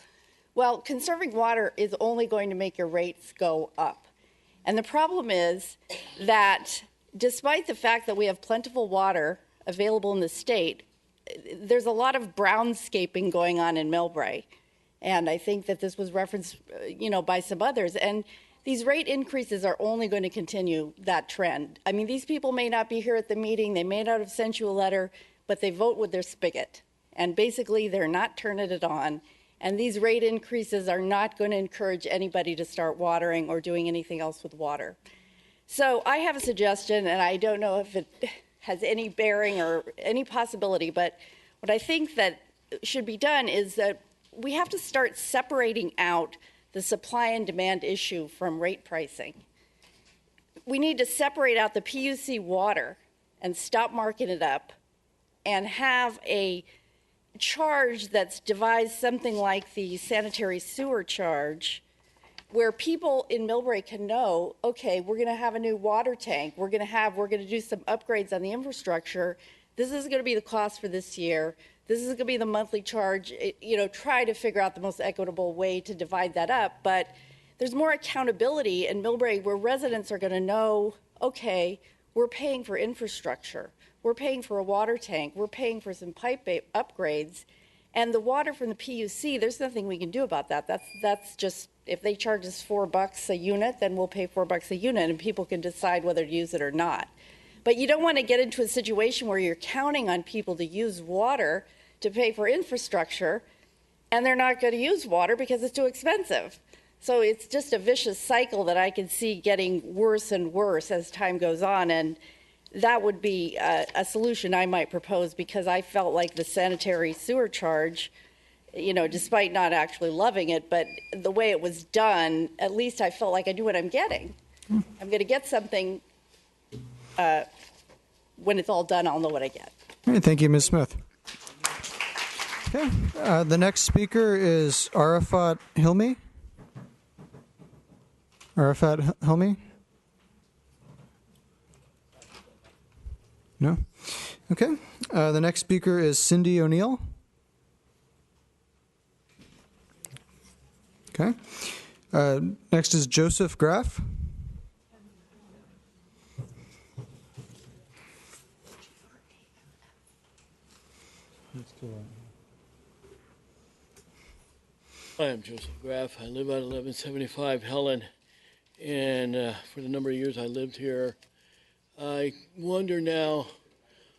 Well, conserving water is only going to make your rates go up. And the problem is that despite the fact that we have plentiful water available in the state, there's a lot of brownscaping going on in Millbrae. And I think that this was referenced, by some others. And these rate increases are only going to continue that trend. I mean, these people may not be here at the meeting. They may not have sent you a letter, but they vote with their spigot. And basically, they're not turning it on. And these rate increases are not going to encourage anybody to start watering or doing anything else with water. So I have a suggestion, and I don't know if it has any bearing or any possibility, but what I think that should be done is that we have to start separating out the supply and demand issue from rate pricing. We need to separate out the PUC water and stop marking it up and have a charge that's devised something like the sanitary sewer charge, where people in Millbrae can know, okay, we're going to have a new water tank. We're going to do some upgrades on the infrastructure. This is going to be the cost for this year. This is going to be the monthly charge. Try to figure out the most equitable way to divide that up. But there's more accountability in Millbrae where residents are going to know, okay, we're paying for infrastructure. We're paying for a water tank. We're paying for some pipe upgrades. And the water from the PUC, there's nothing we can do about that. That's just, if they charge us $4 a unit, then we'll pay $4 a unit, and people can decide whether to use it or not. But you don't want to get into a situation where you're counting on people to use water to pay for infrastructure, and they're not going to use water because it's too expensive. So it's just a vicious cycle that I can see getting worse and worse as time goes on, and that would be a solution I might propose, because I felt like the sanitary sewer charge, despite not actually loving it, but the way it was done, at least I felt like I knew what I'm getting. I'm going to get something, when it's all done, I'll know what I get. All right, thank you, Ms. Smith. Okay, the next speaker is Arafat Hilmi. Arafat Hilmi? No? Okay. The next speaker is Cindy O'Neill. Okay. Next is Joseph Graff. I am Joseph Graff. I live at 1175 Helen, and for the number of years I lived here, I wonder now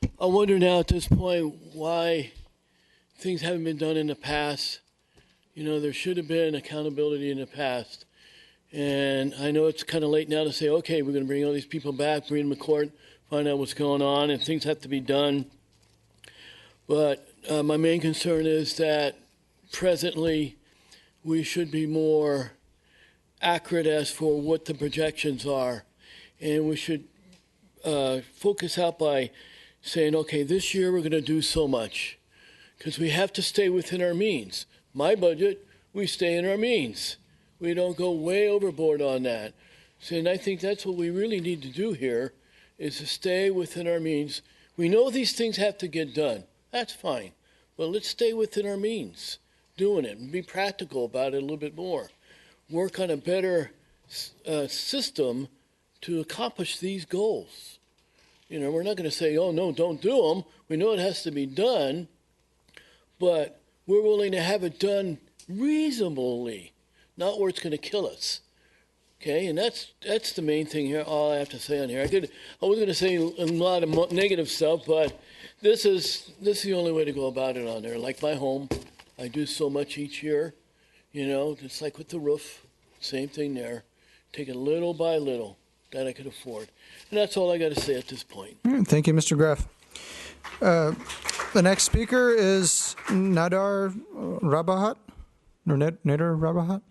at this point why things haven't been done in the past. There should have been accountability in the past. And I know it's kind of late now to say, okay, we're going to bring all these people back, bring them to court, find out what's going on, and things have to be done. But my main concern is that presently we should be more accurate as for what the projections are. And we should focus out by saying, okay, this year we're going to do so much, because we have to stay within our means. My budget, we stay in our means. We don't go way overboard on that. So, and I think that's what we really need to do here, is to stay within our means. We know these things have to get done. That's fine. But let's stay within our means doing it and be practical about it a little bit more. Work on a better system to accomplish these goals. We're not going to say, oh, no, don't do them. We know it has to be done, but we're willing to have it done reasonably, not where it's going to kill us. Okay, and that's the main thing here, all I have to say on here. I was going to say a lot of negative stuff, but this is the only way to go about it on there. Like my home, I do so much each year, just like with the roof, same thing there. Take it little by little that I could afford. And that's all I got to say at this point. All right, thank you, Mr. Graff. The next speaker is Nadar Rabahat, or Nadar Rabahat.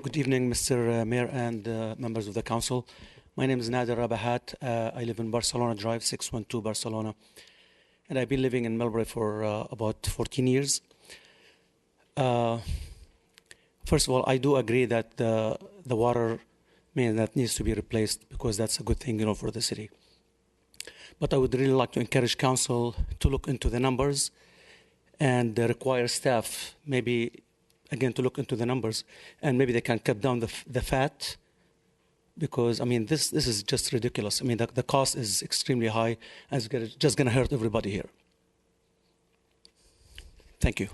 Good evening, Mr. Mayor and members of the council. My name is Nader Rabahat. I live in Barcelona Drive, 612 Barcelona. And I've been living in Millbrae for about 14 years. First of all, I do agree that the water main that needs to be replaced, because that's a good thing, for the city. But I would really like to encourage council to look into the numbers and require staff, maybe again, to look into the numbers, and maybe they can cut down the fat, because, I mean, this is just ridiculous. I mean, the cost is extremely high, and it's just going to hurt everybody here. Thank you.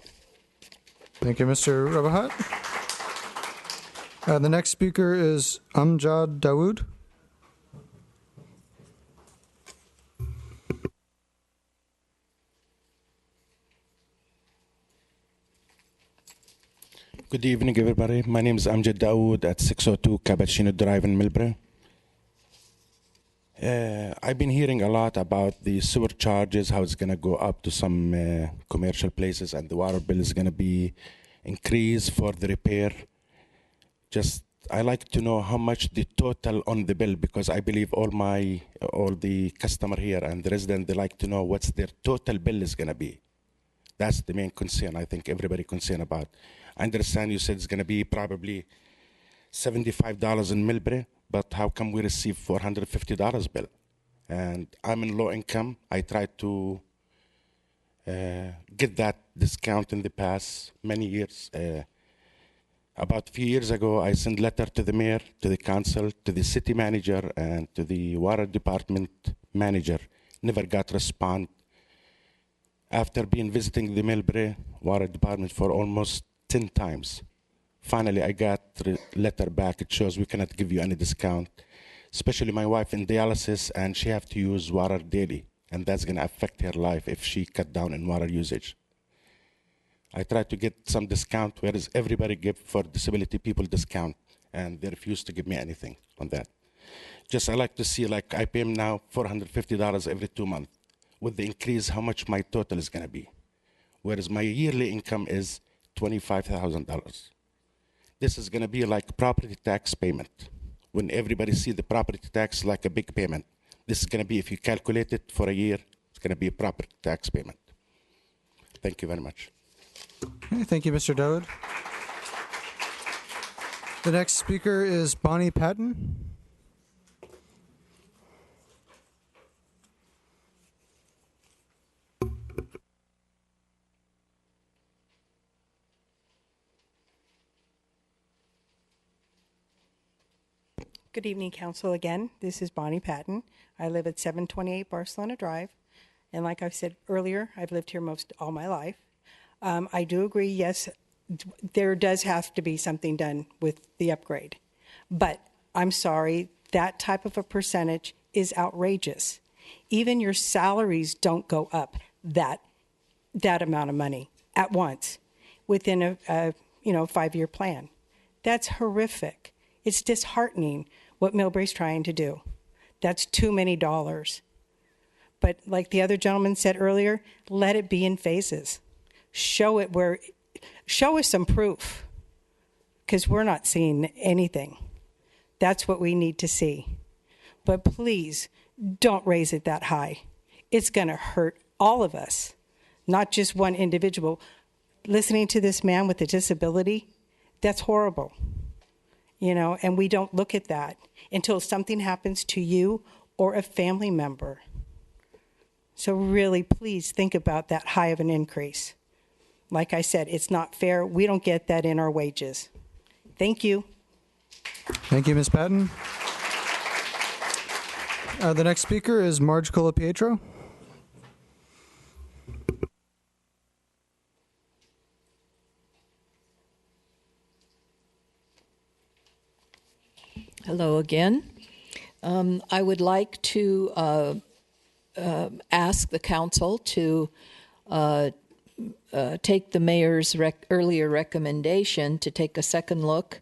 Thank you, Mr. Rabahat. The next speaker is Amjad Dawood. Good evening, everybody. My name is Amjad Dawood at 602 Cappuccino Drive in Millbrae. I've been hearing a lot about the sewer charges, how it's going to go up to some commercial places, and the water bill is going to be increased for the repair. I like to know how much the total on the bill, because I believe all the customer here and the resident, they like to know what's their total bill is going to be. That's the main concern I think everybody concerned about. I understand you said it's going to be probably $75 in Millbrae, but how come we receive $450 bill? And I'm in low income. I tried to get that discount in the past many years. About a few years ago, I sent letter to the mayor, to the council, to the city manager, and to the water department manager. Never got response. After being visiting the Millbrae water department for almost 10 times, finally I got the letter back. It shows we cannot give you any discount, especially my wife in dialysis, and she have to use water daily, and that's going to affect her life if she cut down in water usage. I tried to get some discount, whereas everybody give for disability people discount, and they refuse to give me anything on that. I like to see, like I pay them now $450 every 2 months. With the increase, how much my total is going to be, whereas my yearly income is $25,000. This is going to be like property tax payment. When everybody see the property tax like a big payment, this is going to be, if you calculate it for a year, it's going to be a property tax payment. Thank you very much. Okay, thank you, Mr. Dawood. The next speaker is Bonnie Patton. Good evening, Council. Again, this is Bonnie Patton. I live at 728 Barcelona Drive. And like I've said earlier, I've lived here most all my life. I do agree, yes, there does have to be something done with the upgrade. But I'm sorry, that type of a percentage is outrageous. Even your salaries don't go up that amount of money at once within a 5-year plan. That's horrific. It's disheartening what Millbrae's trying to do. That's too many dollars. But like the other gentleman said earlier, let it be in phases. Show us some proof, because we're not seeing anything. That's what we need to see. But please, don't raise it that high. It's going to hurt all of us, not just one individual. Listening to this man with a disability, that's horrible. And we don't look at that until something happens to you or a family member. So really, please think about that high of an increase. Like I said, it's not fair. We don't get that in our wages. Thank you. Thank you, Ms. Patton. The next speaker is Marge Colapietro. Hello again. I would like to ask the council to take the mayor's earlier recommendation to take a second look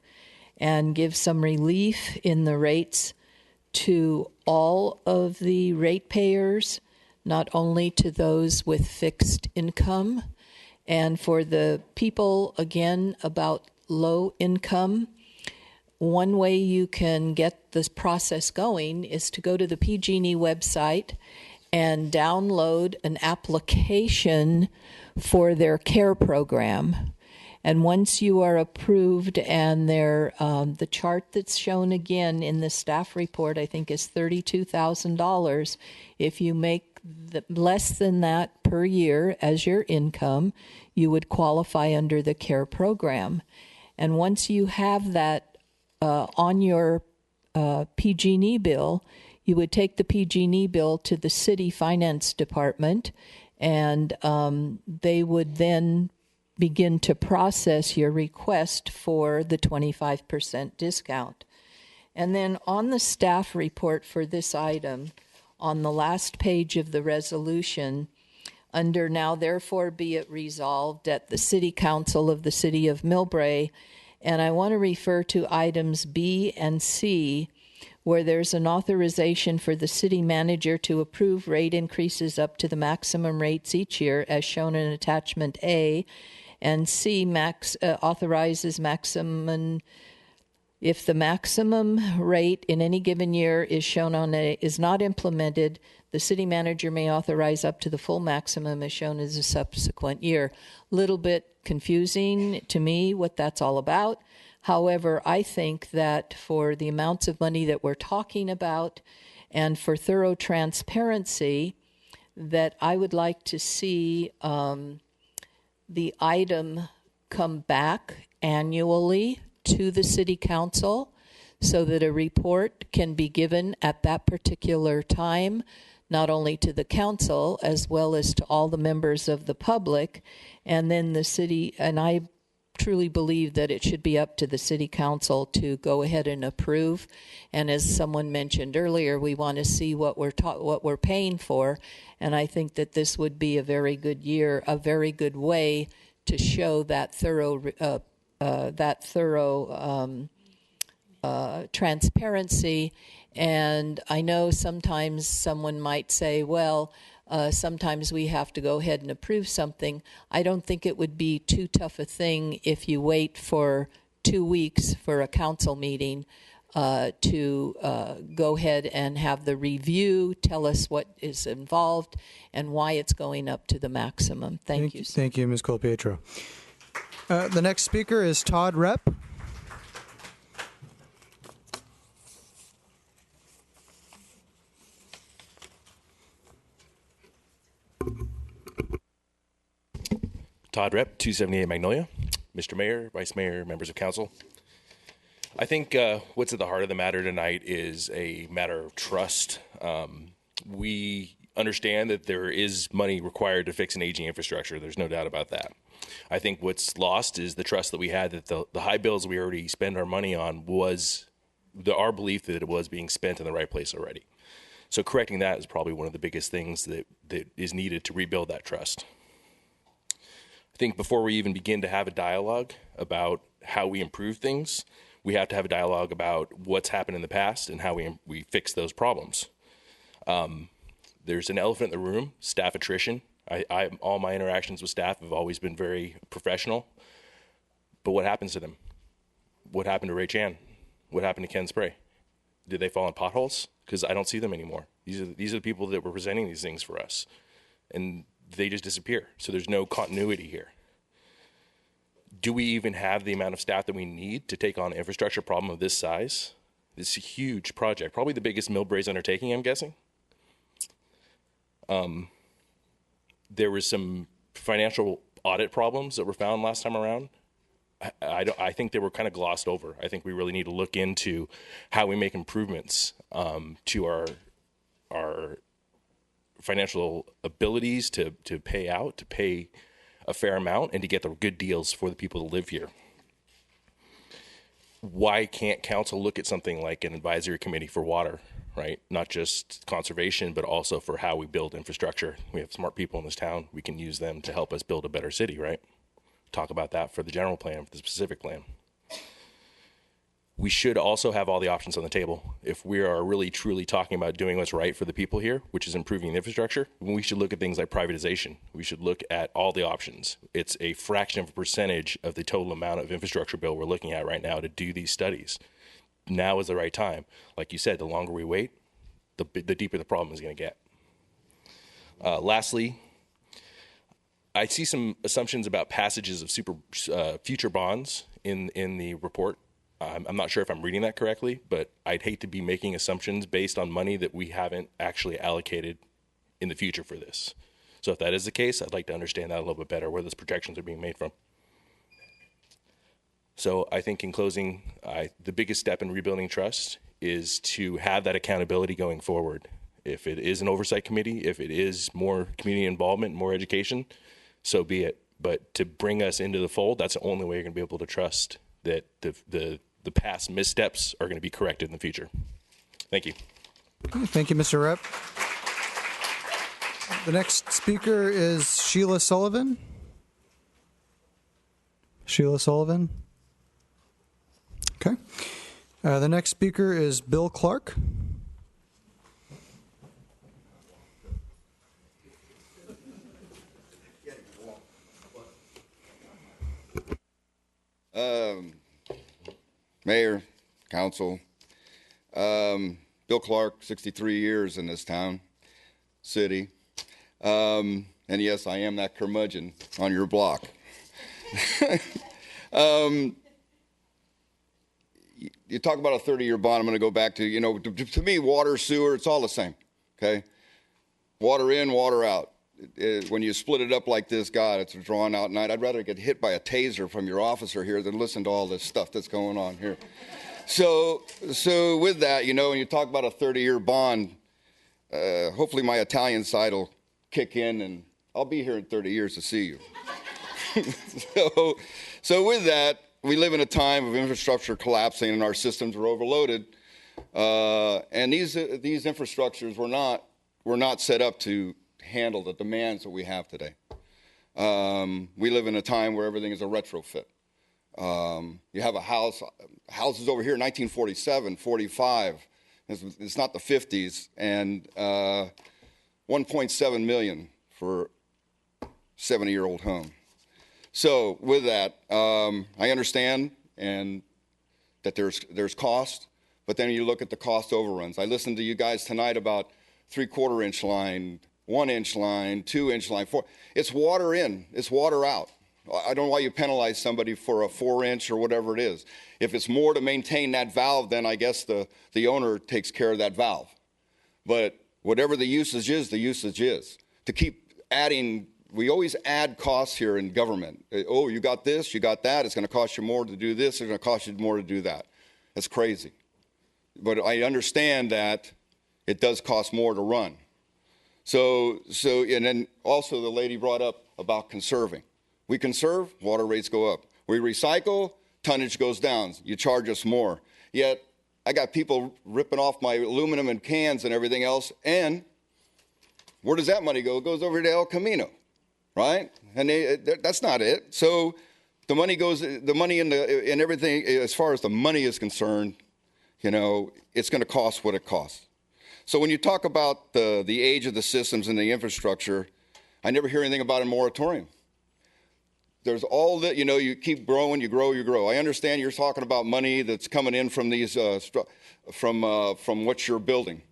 and give some relief in the rates to all of the ratepayers, not only to those with fixed income. And for the people, again, about low income, one way you can get this process going is to go to the PG&E website and download an application for their care program. And once you are approved, and the chart that's shown again in the staff report, I think, is $32,000. If you make less than that per year as your income, you would qualify under the CARE program. And once you have that on your PG&E bill, you would take the PG&E bill to the city finance department, and they would then begin to process your request for the 25% discount. And then on the staff report for this item, on the last page of the resolution, under now therefore be it resolved at the City Council of the City of Millbrae, and I want to refer to items B and C, where there's an authorization for the city manager to approve rate increases up to the maximum rates each year, as shown in attachment A, and C authorizes maximum. If the maximum rate in any given year is shown on A is not implemented, the city manager may authorize up to the full maximum as shown as a subsequent year. Little bit confusing to me what that's all about. However, I think that for the amounts of money that we're talking about and for thorough transparency, that I would like to see the item come back annually to the City Council so that a report can be given at that particular time, not only to the council as well as to all the members of the public. And then the city, and I truly believe that it should be up to the City Council to go ahead and approve. And as someone mentioned earlier, we want to see what we're paying for. And I think that this would be a very good way to show that thorough transparency. And I know sometimes someone might say, well, sometimes we have to go ahead and approve something. I don't think it would be too tough a thing if you wait for 2 weeks for a council meeting to go ahead and have the review, tell us what is involved and why it's going up to the maximum. Thank you. Thank you, Ms. Colpietro. The next speaker is Todd Repp. Todd Repp, 278 Magnolia. Mr. Mayor, Vice Mayor, members of council. I think what's at the heart of the matter tonight is a matter of trust. We understand that there is money required to fix an aging infrastructure. There's no doubt about that. I think what's lost is the trust that we had that the high bills we already spend our money on was our belief that it was being spent in the right place already. So correcting that is probably one of the biggest things that is needed to rebuild that trust. I think before we even begin to have a dialogue about how we improve things, we have to have a dialogue about what's happened in the past and how we fix those problems. There's an elephant in the room, staff attrition. All my interactions with staff have always been very professional. But what happens to them? What happened to Ray Chan? What happened to Ken Spray? Did they fall in potholes? Because I don't see them anymore. These are the people that were presenting these things for us. And they just disappear. So there's no continuity here. Do we even have the amount of staff that we need to take on an infrastructure problem of this size? This is a huge project, probably the biggest Millbrae's undertaking, I'm guessing. There was some financial audit problems that were found last time around. I think they were kind of glossed over. I think we really need to look into how we make improvements to our financial abilities to pay out, to pay a fair amount, and to get the good deals for the people that live here. Why can't council look at something like an advisory committee for water, right? Not just conservation, but also for how we build infrastructure. We have smart people in this town. We can use them to help us build a better city, right? Talk about that for the general plan, for the specific plan. We should also have all the options on the table. If we are really truly talking about doing what's right for the people here, which is improving the infrastructure, we should look at things like privatization. We should look at all the options. It's a fraction of a percentage of the total amount of infrastructure bill we're looking at right now to do these studies. Now is the right time. Like you said, the longer we wait, the deeper the problem is going to get. Lastly, I see some assumptions about passages of future bonds in the report. I'm not sure if I'm reading that correctly, but I'd hate to be making assumptions based on money that we haven't actually allocated in the future for this. So if that is the case, I'd like to understand that a little bit better, where those projections are being made from. So I think in closing, the biggest step in rebuilding trust is to have that accountability going forward. If it is an oversight committee, if it is more community involvement, more education, so be it. But to bring us into the fold, that's the only way you're going to be able to trust that the past missteps are going to be corrected in the future. Thank you. Thank you, Mr. Rep. The next speaker is Sheila Sullivan. Sheila Sullivan. Okay. The next speaker is Bill Clark. Mayor, council, Bill Clark, 63 years in this town, city. And yes, I am that curmudgeon on your block. You talk about a 30-year bond. I'm going to go back to, to me, water, sewer, it's all the same, okay? Water in, water out. When you split it up like this, God, it's a drawn out night. I'd rather get hit by a taser from your officer here than listen to all this stuff that's going on here. So with that, when you talk about a 30-year bond, hopefully my Italian side will kick in, and I'll be here in 30 years to see you. So with that, we live in a time of infrastructure collapsing and our systems are overloaded. And these infrastructures were not set up to handle the demands that we have today. We live in a time where everything is a retrofit. You have a house, houses over here, 1947, 45. It's not the 50s, and 1.7 million for a 70-year-old home. So with that, I understand and that there's cost, but then you look at the cost overruns. I listened to you guys tonight about 3/4 inch line, 1 inch line, 2 inch line, 4. It's water in, it's water out. I don't know why you penalize somebody for a 4 inch or whatever it is. If it's more to maintain that valve, then I guess the owner takes care of that valve. But whatever the usage is, the usage is. To keep adding, we always add costs here in government. Oh, you got this, you got that, it's going to cost you more to do this, it's going to cost you more to do that. That's crazy. But I understand that it does cost more to run. So, and then also the lady brought up about conserving. We conserve, water rates go up. We recycle, tonnage goes down. You charge us more. Yet, I got people ripping off my aluminum and cans and everything else, and where does that money go? It goes over to El Camino, right? And that's not it. So the money goes, the money in everything, as far as the money is concerned, it's going to cost what it costs. So when you talk about the age of the systems and the infrastructure, I never hear anything about a moratorium. There's all that, you keep growing, you grow. I understand you're talking about money that's coming in from these, from what you're building.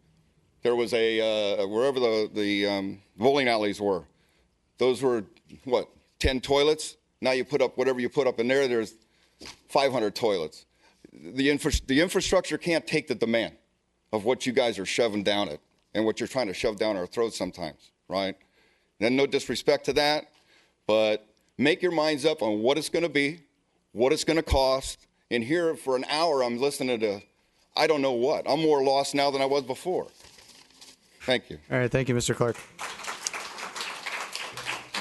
There was wherever the bowling alleys were, those were, 10 toilets? Now you put up whatever you put up in there, there's 500 toilets. The infrastructure can't take the demand of what you guys are shoving down it and what you're trying to shove down our throats sometimes, right? And no disrespect to that, but make your minds up on what it's going to be, what it's going to cost. And here for an hour, I'm listening to, I don't know what. I'm more lost now than I was before. Thank you. All right, thank you, Mr. Clark.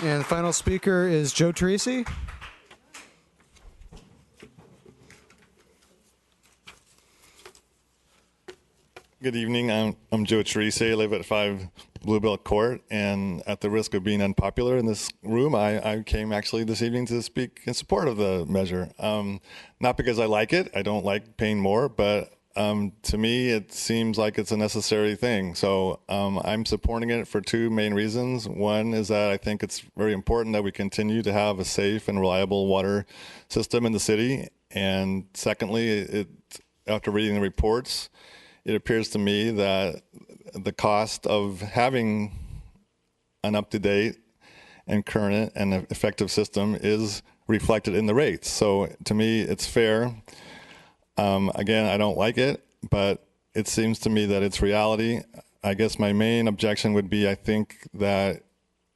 And the final speaker is Joe Teresi. Good evening. I'm Joe Teresi. I live at 5 Bluebell Court, and at the risk of being unpopular in this room, I came actually this evening to speak in support of the measure. Not because I like it. I don't like paying more, but to me, it seems like it's a necessary thing. So I'm supporting it for two main reasons. One is that I think it's very important that we continue to have a safe and reliable water system in the city. And secondly, after reading the reports, it appears to me that the cost of having an up-to-date and current and effective system is reflected in the rates. So to me, it's fair. Again, I don't like it, but it seems to me that it's reality. I guess my main objection would be I think that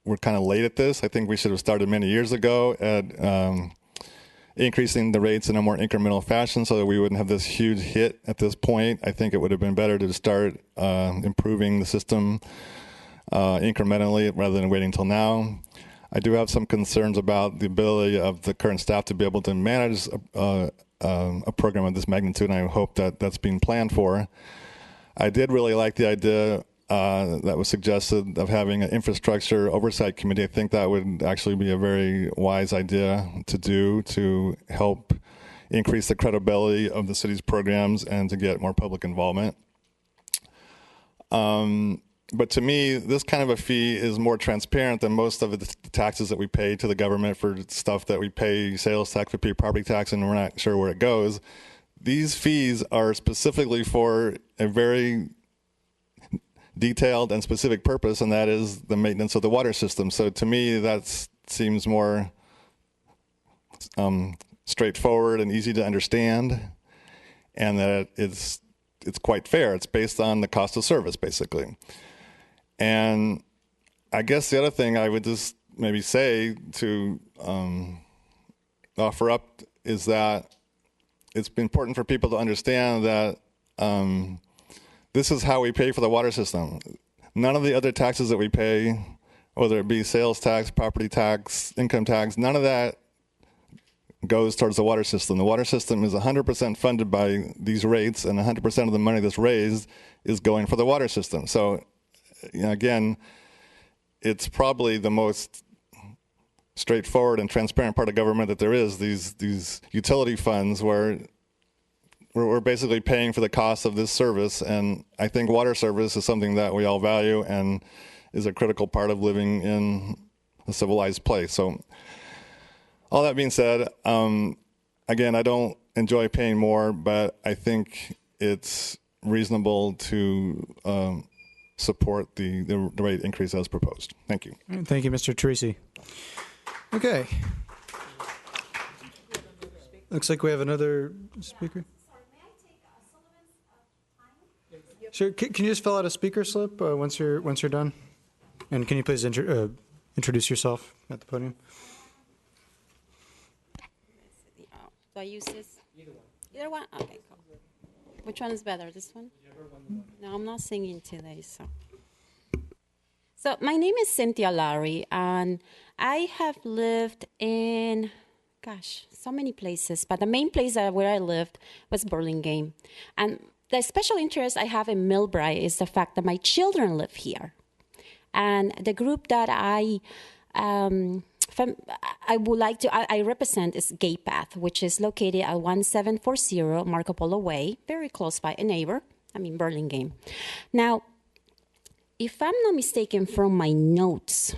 we're kind of late at this. I think we should have started many years ago at increasing the rates in a more incremental fashion so that we wouldn't have this huge hit at this point. I think it would have been better to start improving the system incrementally rather than waiting until now. I do have some concerns about the ability of the current staff to be able to manage a program of this magnitude, and I hope that that's being planned for. I did really like the idea that was suggested of having an infrastructure oversight committee. I think that would actually be a very wise idea to do to help increase the credibility of the city's programs and to get more public involvement. But to me, this kind of a fee is more transparent than most of the taxes that we pay to the government for stuff that we pay sales tax, we pay property tax, and we're not sure where it goes. These fees are specifically for a very detailed and specific purpose, and that is the maintenance of the water system. So to me, that seems more straightforward and easy to understand, and that it's quite fair. It's based on the cost of service, basically. And I guess the other thing I would just maybe say to offer up is that it's important for people to understand that this is how we pay for the water system. None of the other taxes that we pay, whether it be sales tax, property tax, income tax, none of that goes towards the water system. The water system is 100% funded by these rates, and 100% of the money that's raised is going for the water system. So, you know, again, it's probably the most straightforward and transparent part of government that there is, these utility funds where we're basically paying for the cost of this service. And I think water service is something that we all value and is a critical part of living in a civilized place. So all that being said, again, I don't enjoy paying more, but I think it's reasonable to support the rate increase as proposed. Thank you. Thank you, Mr. Teresi. Okay. Looks like we have another speaker. Sure. Can you just fill out a speaker slip once you're done? And can you please introduce yourself at the podium? Do I use this? Either one? Okay, cool. Which one is better? This one? No, I'm not singing today, so. So my name is Cynthia Larry, and I have lived in, gosh, so many places, but the main place where I lived was Burlingame. And the special interest I have in Millbrae is the fact that my children live here. And the group that I represent is Gay Path, which is located at 1740 Marco Polo Way, very close by, a neighbor, Burlingame. Now, if I'm not mistaken from my notes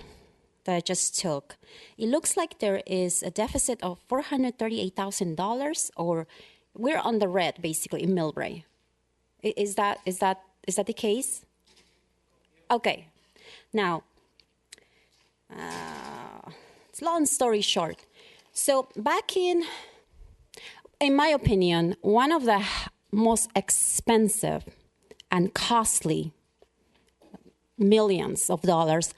that I just took, it looks like there is a deficit of $438,000, or we're on the red, basically, in Millbrae. Is that the case? Okay. Now, it's long story short. So back in my opinion, one of the most expensive and costly millions of dollars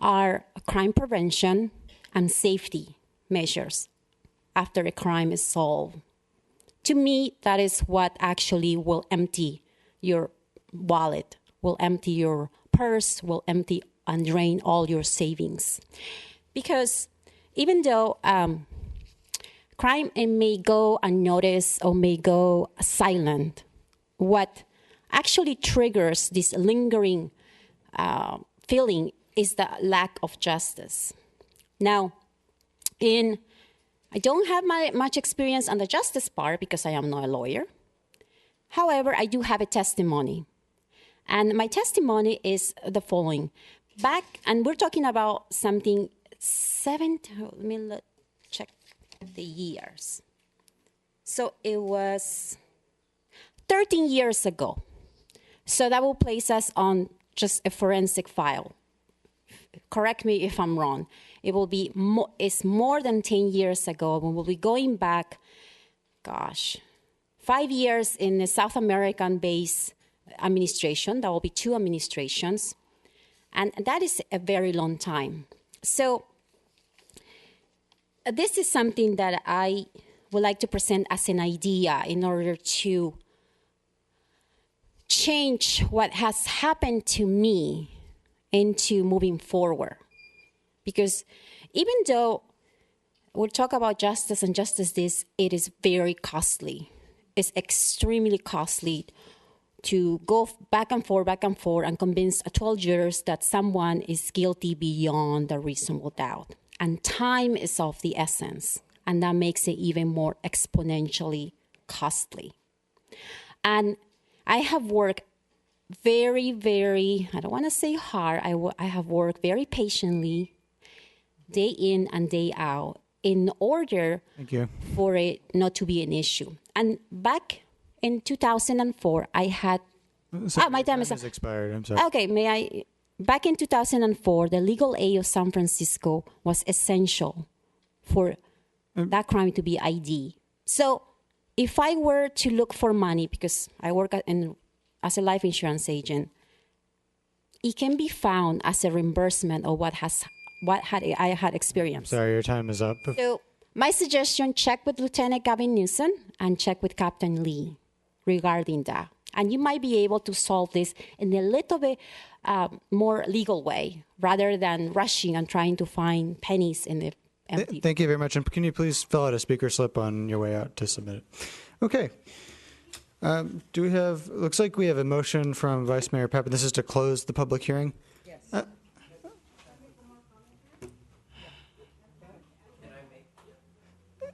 are crime prevention and safety measures after a crime is solved. To me, that is what actually will empty your wallet, will empty your purse, will empty and drain all your savings. Because even though crime may go unnoticed or may go silent, what actually triggers this lingering feeling is the lack of justice. Now, I don't have much experience on the justice part because I am not a lawyer. However, I do have a testimony. And my testimony is the following. And we're talking about something let me check the years. So it was 13 years ago. So that will place us on just a forensic file. Correct me if I'm wrong. It will be it's more than 10 years ago. We will be going back, 5 years in a South American base administration. That will be 2 administrations. And that is a very long time. So this is something that I would like to present as an idea in order to change what has happened to me into moving forward. Because even though we'll talk about justice and justice this, it is very costly. It's extremely costly to go back and forth and convince 12 jurors that someone is guilty beyond a reasonable doubt. And time is of the essence, and that makes it even more exponentially costly. And I have worked very, very, I don't want to say hard, I have worked very patiently, day in and day out, in order for it not to be an issue. And back in 2004, I had... my time is expired. I'm sorry. Okay, back in 2004, the legal aid of San Francisco was essential for that crime to be ID. So if I were to look for money, because I work as a life insurance agent, it can be found as a reimbursement of what I had experienced. Sorry, your time is up. So my suggestion, check with Lieutenant Gavin Newsom and check with Captain Lee regarding that. And you might be able to solve this in a little bit more legal way, rather than rushing and trying to find pennies in the empty. Thank you very much. And can you please fill out a speaker slip on your way out to submit it? Okay. Do we have, looks like we have a motion from Vice Mayor Pepin. This is to close the public hearing? Yes.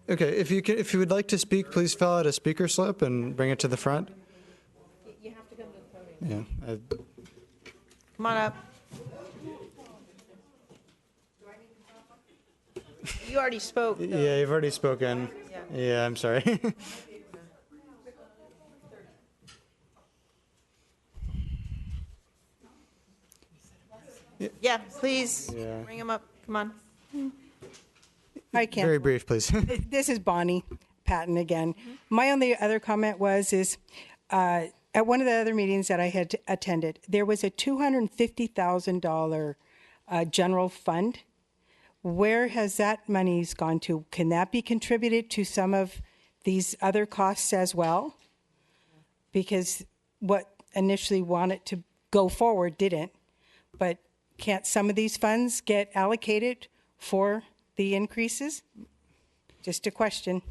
Okay, if you would like to speak, please fill out a speaker slip and bring it to the front. You have to come to the podium. Yeah. Come on up. You already spoke, though. Yeah, you've already spoken. Yeah, I'm sorry. Yeah, please bring him up. Come on. Hi, Ken. Very brief, please. This is Bonnie Patton again. My only other comment is at one of the other meetings that I had attended, there was a $250,000 general fund. Where has that money gone to? Can that be contributed to some of these other costs as well? Because what initially wanted to go forward didn't. But can't some of these funds get allocated for the increases? Just a question.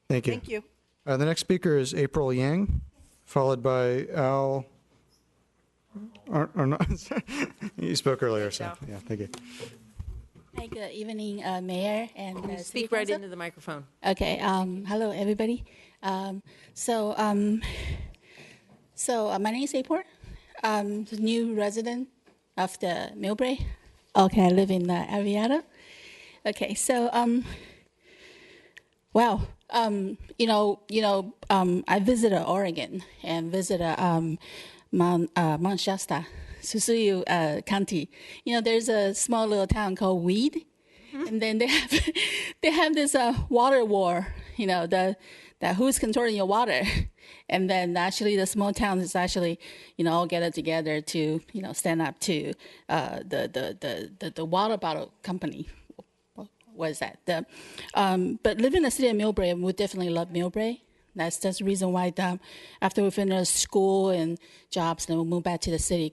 Thank you. Thank you. The next speaker is April Yang, followed by Al. Or not. You spoke earlier, so yeah, thank you. Hi, good evening, Mayor and Speak right into the microphone. Okay. Hello, everybody. So my name is April. The new resident of the Millbrae. Okay, I live in Aviata. Okay, so I visited Oregon and visited Mount Shasta, Susuyu County. There's a small little town called Weed, and then they have this water war. That who's controlling your water, and then actually the small towns is actually all get it together to stand up to the water bottle company. What is that? But living in the city of Millbrae, we definitely love Millbrae. That's the reason why after we finish school and jobs, then we'll move back to the city.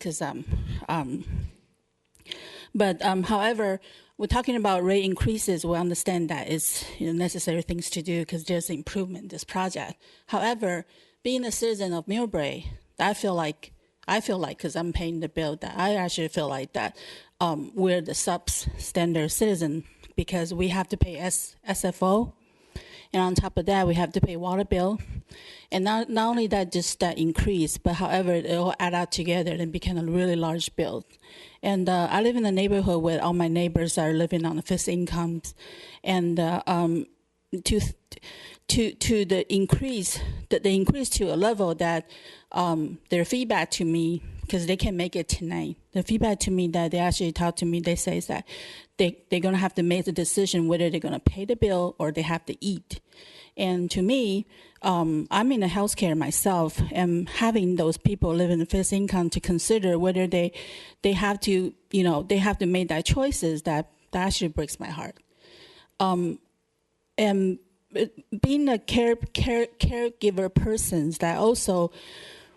However, we're talking about rate increases. We understand that it's necessary things to do because there's improvement in this project. However, being a citizen of Millbrae, I feel like because I'm paying the bill, that I actually feel like that we're the substandard citizen because we have to pay SFO. And on top of that, we have to pay water bill. And not only that, just that increase, but however, it all add up together and become a really large bill. And I live in a neighborhood where all my neighbors are living on fixed incomes. And to the increase to a level that their feedback to me because they can make it tonight. The feedback to me that they actually talked to me, they say is that they're going to have to make the decision whether they're going to pay the bill or they have to eat. And to me, I'm in the healthcare myself, and having those people living in fixed income to consider whether they have to, they have to make that choices, that actually breaks my heart. And being a caregiver persons, that also,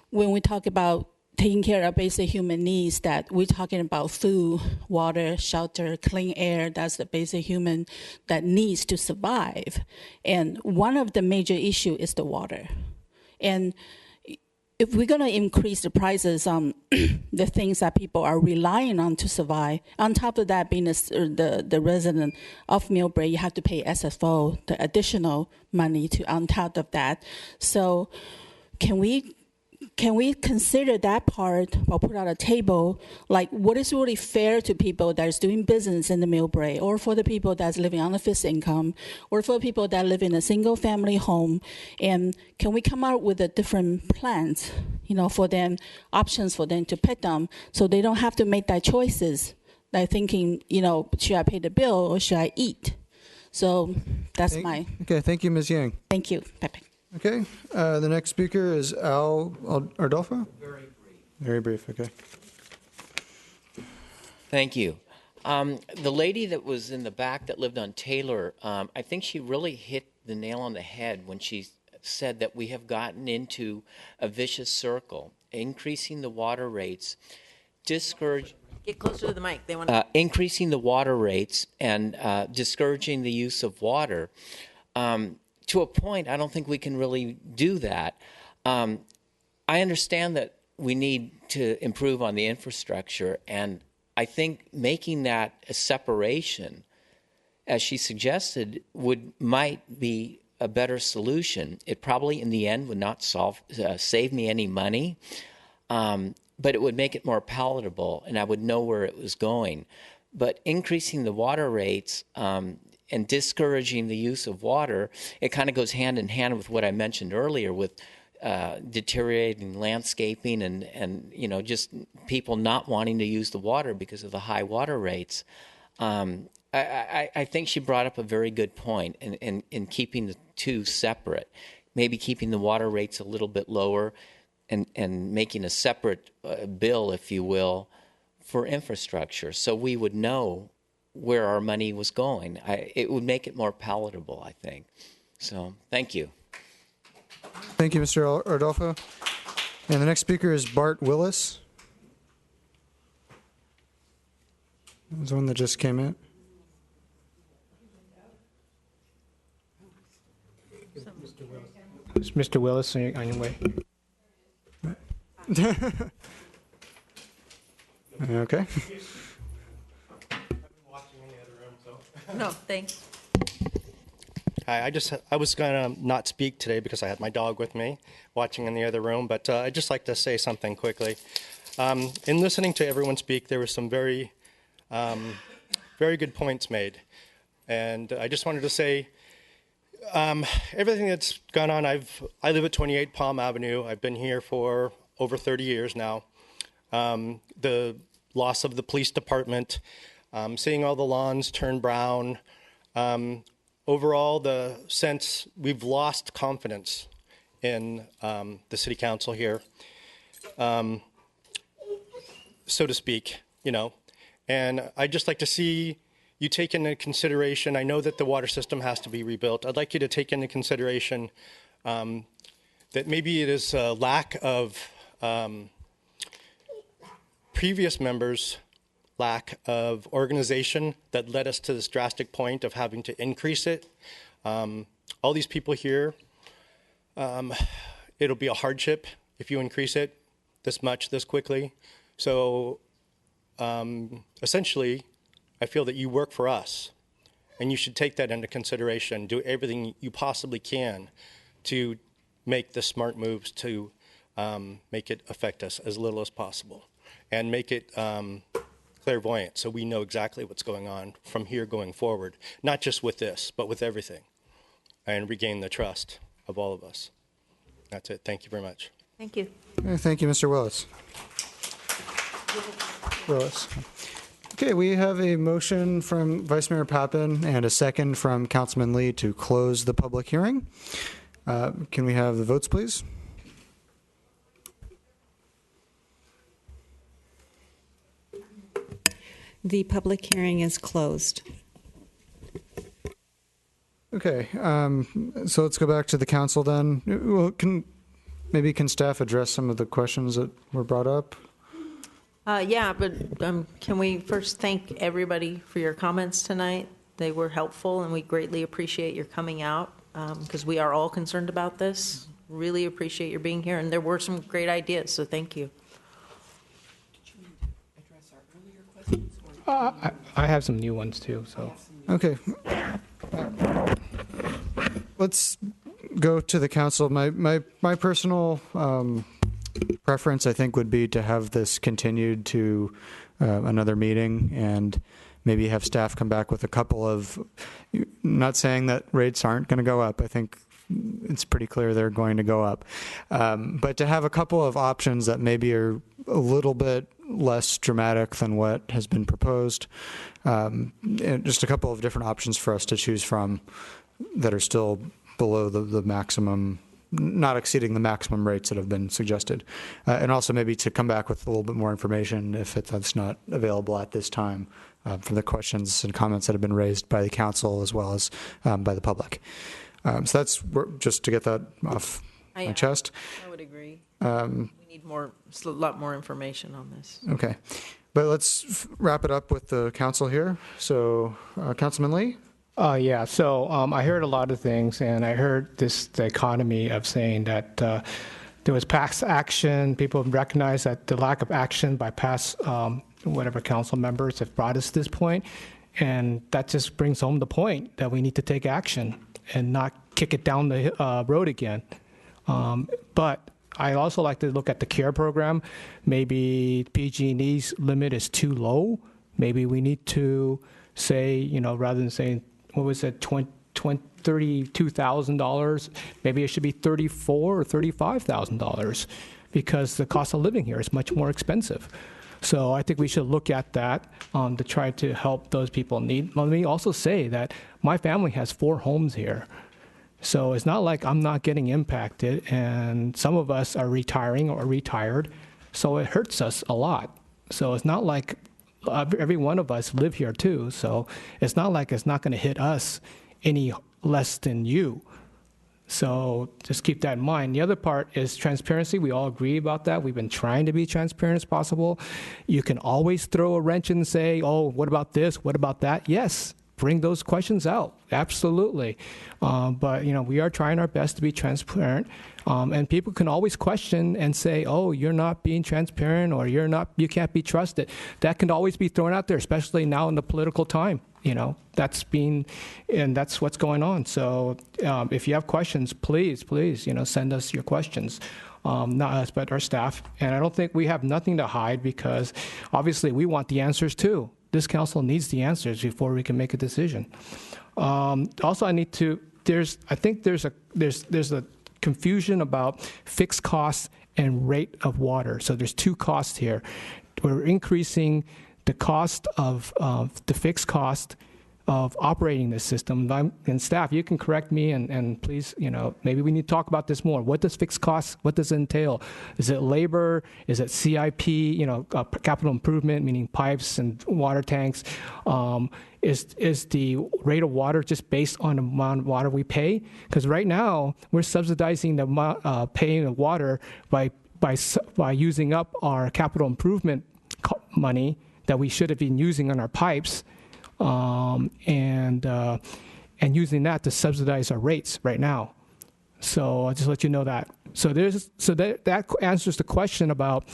when we talk about taking care of basic human needs, that we're talking about food, water, shelter, clean air. That's the basic human that needs to survive. And one of the major issue is the water. And if we're going to increase the prices on the things that people are relying on to survive, on top of that, being the resident of Millbrae, you have to pay SFO, the additional money on top of that. So can we consider that part or put on a table, like what is really fair to people that is doing business in the Millbrae, or for the people that's living on a fixed income, or for people that live in a single family home? And can we come out with a different plans, for them, options for them to pick them, so they don't have to make that choices, like thinking, should I pay the bill or should I eat? So that's Okay, thank you, Ms. Yang. Thank you. Bye-bye. Okay, the next speaker is Al Ardolfo. Very brief. Very brief, okay. Thank you. The lady that was in the back that lived on Taylor, I think she really hit the nail on the head when she said that we have gotten into a vicious circle, increasing the water rates, Get closer to the mic. They want increasing the water rates and discouraging the use of water. To a point, I don't think we can really do that. I understand that we need to improve on the infrastructure, and I think making that a separation, as she suggested, might be a better solution. It probably, in the end, would not save me any money, but it would make it more palatable, and I would know where it was going. But increasing the water rates and discouraging the use of water, it kind of goes hand in hand with what I mentioned earlier with deteriorating landscaping and just people not wanting to use the water because of the high water rates. I think she brought up a very good point in keeping the two separate, maybe keeping the water rates a little bit lower and making a separate bill, if you will, for infrastructure, so we would know where our money was going. It would make it more palatable, I think. So, thank you. Thank you, Mr. Ardolfo. And the next speaker is Bart Willis. There's one that just came in. Is Mr. Willis on your way? Okay. No, thanks. Hi, I was going to not speak today because I had my dog with me watching in the other room, but I'd just like to say something quickly. In listening to everyone speak, there were some very good points made. And I just wanted to say, everything that's gone on, I live at 28 Palm Avenue. I've been here for over 30 years now. The loss of the police department, seeing all the lawns turn brown. Overall, the sense we've lost confidence in the city council here, so to speak, And I'd just like to see you take into consideration, I know that the water system has to be rebuilt. I'd like you to take into consideration that maybe it is a lack of previous members' lack of organization that led us to this drastic point of having to increase it. All these people here, it'll be a hardship if you increase it this much, this quickly. So essentially, I feel that you work for us, and you should take that into consideration, do everything you possibly can to make the smart moves to make it affect us as little as possible, and make it clairvoyant so we know exactly what's going on from here going forward, not just with this, but with everything, and regain the trust of all of us. That's it. Thank you very much. Thank you. Thank you, Mr. Willis. Willis. Okay, we have a motion from Vice Mayor Pappen and a second from Councilman Lee to close the public hearing. Can we have the votes, please? The public hearing is closed. Okay, so let's go back to the council then. Well, can staff address some of the questions that were brought up? Yeah, but can we first thank everybody for your comments tonight? They were helpful, and we greatly appreciate your coming out because we are all concerned about this. Really appreciate your being here, and there were some great ideas, so thank you. I have some new ones too. So okay, let's go to the council. My personal preference, I think, would be to have this continued to another meeting and maybe have staff come back with a couple of, not saying that rates aren't going to go up. I think it's pretty clear they're going to go up. But to have a couple of options that maybe are a little bit less dramatic than what has been proposed, and just a couple of different options for us to choose from that are still below the maximum, not exceeding the maximum rates that have been suggested. And also maybe to come back with a little bit more information if that's not available at this time from the questions and comments that have been raised by the council as well as by the public. So that's just to get that off my chest. I would agree. We need a lot more information on this. Okay. But let's wrap it up with the council here. So Councilman Lee? Yeah, so I heard a lot of things, and I heard this dichotomy of saying that there was past action. People recognize that the lack of action by past whatever council members have brought us to this point, and that just brings home the point that we need to take action and not kick it down the road again. But I also like to look at the CARE program. Maybe PG&E's limit is too low. Maybe we need to say, rather than saying, what was it, $32,000, maybe it should be $34,000 or $35,000 because the cost of living here is much more expensive. So I think we should look at that to try to help those people in need. Let me also say that my family has 4 homes here. So it's not like I'm not getting impacted, and some of us are retiring or retired, so it hurts us a lot. So it's not like every one of us live here too, so it's not like it's not going to hit us any less than you. So just keep that in mind. The other part is transparency. We all agree about that. We've been trying to be transparent as possible. You can always throw a wrench and say, oh, what about this? What about that? Yes, bring those questions out. Absolutely. But, we are trying our best to be transparent. And people can always question and say, oh, you're not being transparent, or you can't be trusted. That can always be thrown out there, especially now in the political time. That's what's going on. So if you have questions, please, send us your questions. Not us, but our staff. And I don't think we have nothing to hide because obviously we want the answers too. This council needs the answers before we can make a decision. Also, I think there's a confusion about fixed costs and rate of water. So there's 2 costs here. We're increasing the cost of the fixed cost of operating this system. And staff, you can correct me and please, maybe we need to talk about this more. What does fixed costs, what does it entail? Is it labor? Is it CIP, capital improvement, meaning pipes and water tanks? Is the rate of water just based on the amount of water we pay? Because right now, we're subsidizing the amount, paying of water by using up our capital improvement money that we should have been using on our pipes, and using that to subsidize our rates right now. So I'll just let you know that. So that answers the question about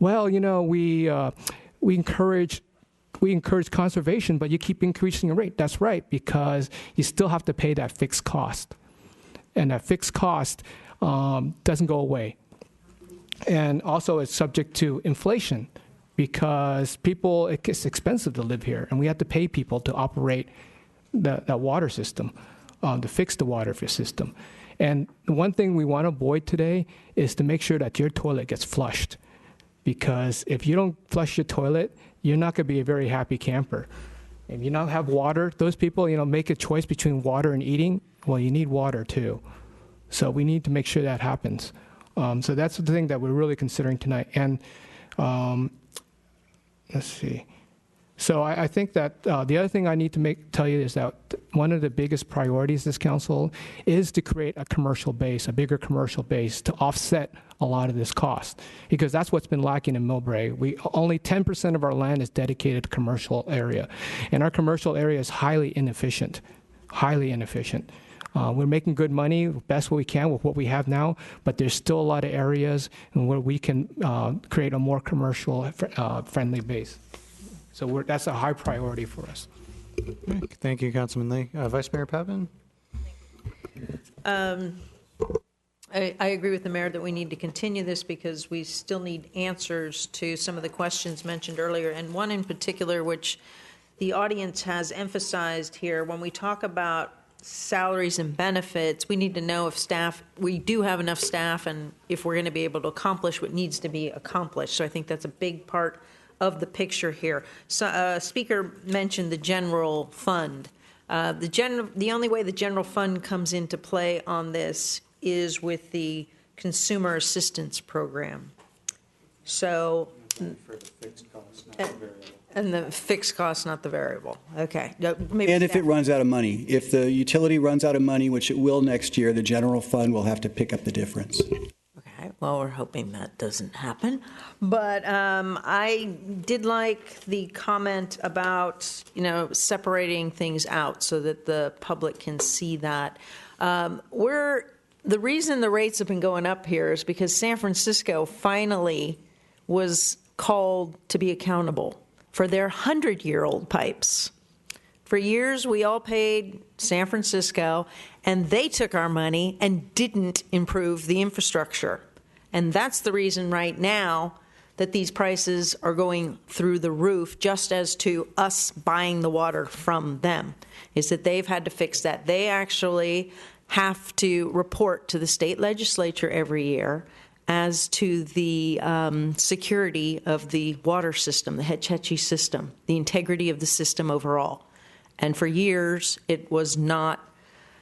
well, we encourage conservation, but you keep increasing your rate. That's right, because you still have to pay that fixed cost, and that fixed cost doesn't go away. And also, it's subject to inflation because it gets expensive to live here, and we have to pay people to operate that water system, to fix the water system. And the one thing we want to avoid today is to make sure that your toilet gets flushed. because if you don't flush your toilet, you're not going to be a very happy camper. If you don't have water, those people, make a choice between water and eating. Well, you need water too. So we need to make sure that happens. So that's the thing that we're really considering tonight. And let's see. So I think that the other thing I need to tell you is that one of the biggest priorities of this council is to create a commercial base, a bigger commercial base to offset a lot of this cost, because that's what's been lacking in Millbrae. Only 10% of our land is dedicated to commercial area, and our commercial area is highly inefficient, highly inefficient. We're making good money, best what we can with what we have now, but there's still a lot of areas where we can create a more commercial friendly base. So that's a high priority for us. Thank you, Councilman Lee. Vice Mayor Pavin? I agree with the mayor that we need to continue this because we still need answers to some of the questions mentioned earlier, and one in particular which the audience has emphasized here. When we talk about salaries and benefits, we need to know if we do have enough staff, and if we're going to be able to accomplish what needs to be accomplished. So I think that's a big part of the picture here. So, Speaker mentioned the general fund. The only way the general fund comes into play on this is with the consumer assistance program. So, and the fixed cost, not the variable. Okay. Maybe and if it runs out of money, if the utility runs out of money, which it will next year, the general fund will have to pick up the difference. Well, we're hoping that doesn't happen. But I did like the comment about, separating things out so that the public can see that. The reason the rates have been going up here is because San Francisco finally was called to be accountable for their 100-year-old pipes. For years, we all paid San Francisco, and they took our money and didn't improve the infrastructure. And that's the reason right now that these prices are going through the roof, just as to us buying the water from them, is that they've had to fix that. They actually have to report to the state legislature every year as to the security of the water system, the Hetch-Hetchy system, the integrity of the system overall. And for years, it was not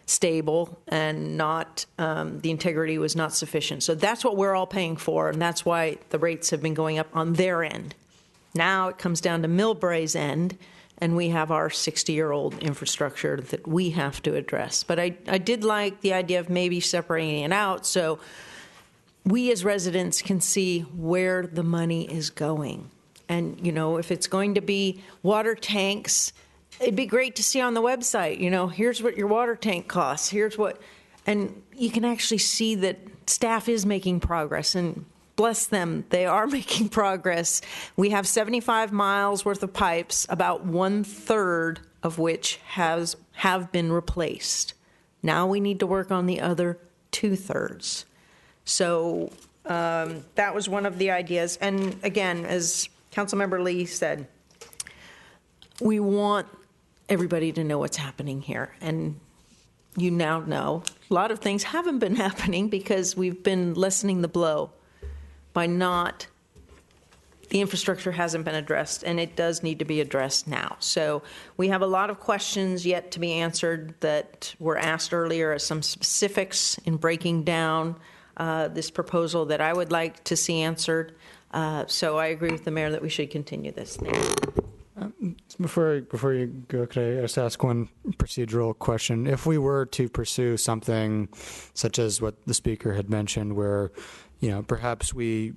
stable and not the integrity was not sufficient. So that's what we're all paying for, and that's why the rates have been going up on their end. Now it comes down to Millbrae's end, and we have our 60-year-old infrastructure that we have to address. But I did like the idea of maybe separating it out so we as residents can see where the money is going. And, if it's going to be water tanks, it'd be great to see on the website, here's what your water tank costs, and you can actually see that staff is making progress, and bless them, they are making progress. We have 75 miles worth of pipes, about 1/3 of which have been replaced. Now we need to work on the other 2/3. So that was one of the ideas. And again, as Councilmember Lee said, we want everybody to know what's happening here. And you now know a lot of things haven't been happening because we've been lessening the blow by the infrastructure hasn't been addressed, and it does need to be addressed now. So we have a lot of questions yet to be answered that were asked earlier, as some specifics in breaking down this proposal that I would like to see answered. So I agree with the mayor that we should continue this. Thank you. Before you go, could I just ask one procedural question? If we were to pursue something such as what the speaker had mentioned, where perhaps we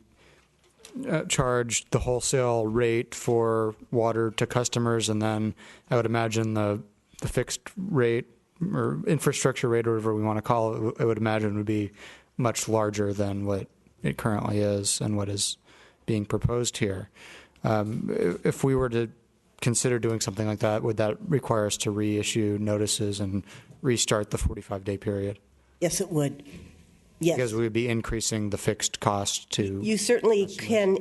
charge the wholesale rate for water to customers, and then I would imagine the fixed rate or infrastructure rate, or whatever we want to call it, I would imagine would be much larger than what it currently is and what is being proposed here. If we were to consider doing something like that, would that require us to reissue notices and restart the 45-day period? Yes, it would. Yes. Because we would be increasing the fixed cost to... You certainly can,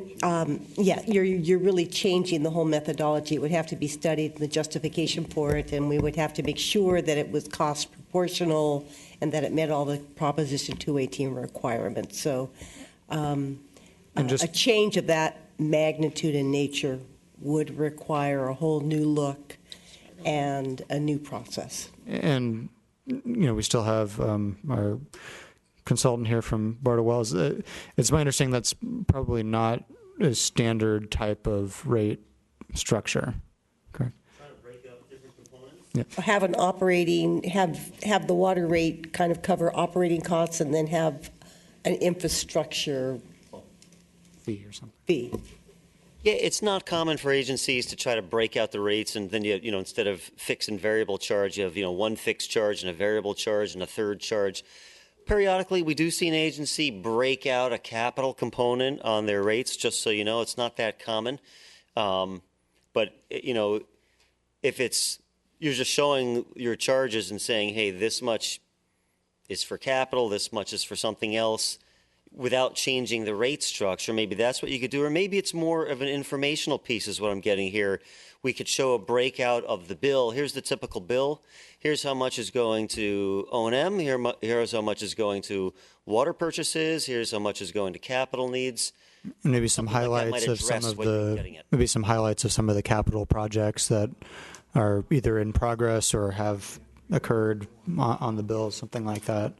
you're really changing the whole methodology. It would have to be studied, the justification for it, and we would have to make sure that it was cost proportional and that it met all the Proposition 218 requirements. So a change of that magnitude and nature would require a whole new look and a new process. And, we still have our consultant here from Bartle Wells. It's my understanding that's probably not a standard type of rate structure, correct? Yeah. Have an operating, have the water rate kind of cover operating costs and then have an infrastructure fee or something. Fee. Yeah, it's not common for agencies to try to break out the rates and then instead of fixed and variable charge, you have one fixed charge and a variable charge and a third charge. Periodically, we do see an agency break out a capital component on their rates, just so you know. It's not that common. But, if you're just showing your charges and saying, hey, this much is for capital, this much is for something else, without changing the rate structure, maybe that's what you could do. Or maybe it's more of an informational piece is what I'm getting here. We could show a breakout of the bill. Here's the typical bill. Here's how much is going to O&M. Here's how much is going to water purchases. Here's how much is going to capital needs. And maybe some highlights of some of the capital projects that are either in progress or have occurred on the bill, something like that,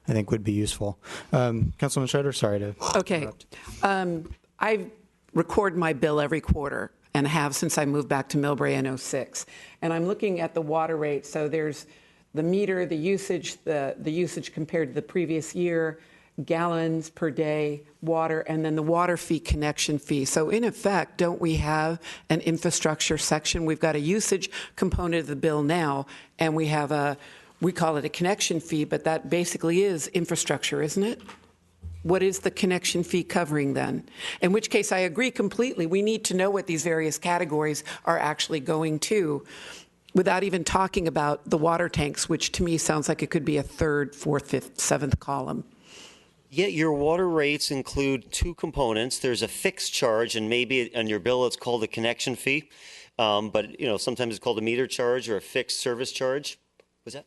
I think would be useful. Councilman Schroeder, sorry to interrupt. I record my bill every quarter and have since I moved back to Millbrae in 2006. And I'm looking at the water rate. So there's the meter, the usage compared to the previous year, gallons per day, water, and then the water fee connection fee. So in effect, don't we have an infrastructure section? We've got a usage component of the bill now, and we have we call it a connection fee, but that basically is infrastructure, isn't it? What is the connection fee covering then? In which case, I agree completely. We need to know what these various categories are actually going to, without even talking about the water tanks, which to me sounds like it could be a third, fourth, fifth, seventh column. Yeah, your water rates include two components. There's a fixed charge, and maybe on your bill it's called a connection fee, but sometimes it's called a meter charge or a fixed service charge. Was that?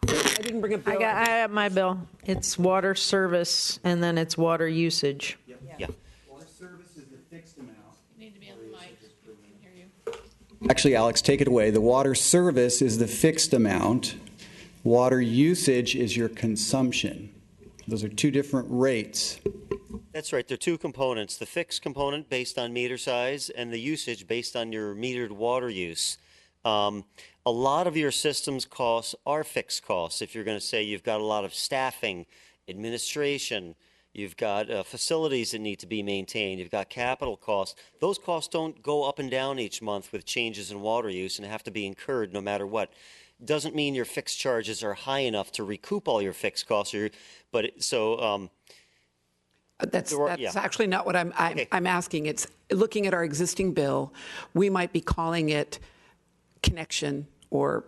I didn't bring a bill. I have my bill. It's water service, and then it's water usage. Yeah. Water service is the fixed amount. You need to be on the mic. I can hear you. Actually, Alex, take it away. The water service is the fixed amount. Water usage is your consumption. Those are two different rates. That's right. There are two components. The fixed component based on meter size and the usage based on your metered water use. A lot of your system's costs are fixed costs. If you're going to say you've got a lot of staffing, administration, you've got facilities that need to be maintained, you've got capital costs. Those costs don't go up and down each month with changes in water use and have to be incurred no matter what. Doesn't mean your fixed charges are high enough to recoup all your fixed costs. That's actually not what I'm asking. It's looking at our existing bill. We might be calling it connection or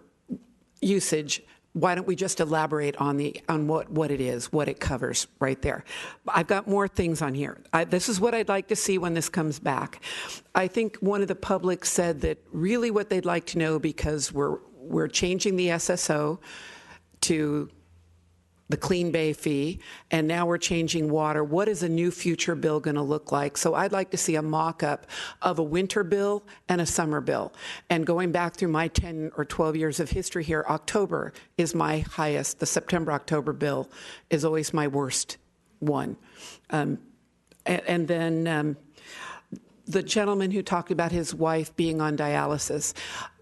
usage. Why don't we just elaborate on what it is, what it covers right there? I've got more things on here. This is what I'd like to see when this comes back. I think one of the public said that really what they'd like to know, because we're changing the SSO to the Clean Bay fee, and now we're changing water. What is a new future bill going to look like? So I'd like to see a mock-up of a winter bill and a summer bill. And going back through my 10 or 12 years of history here, October is my highest. The September-October bill is always my worst one. And then the gentleman who talked about his wife being on dialysis,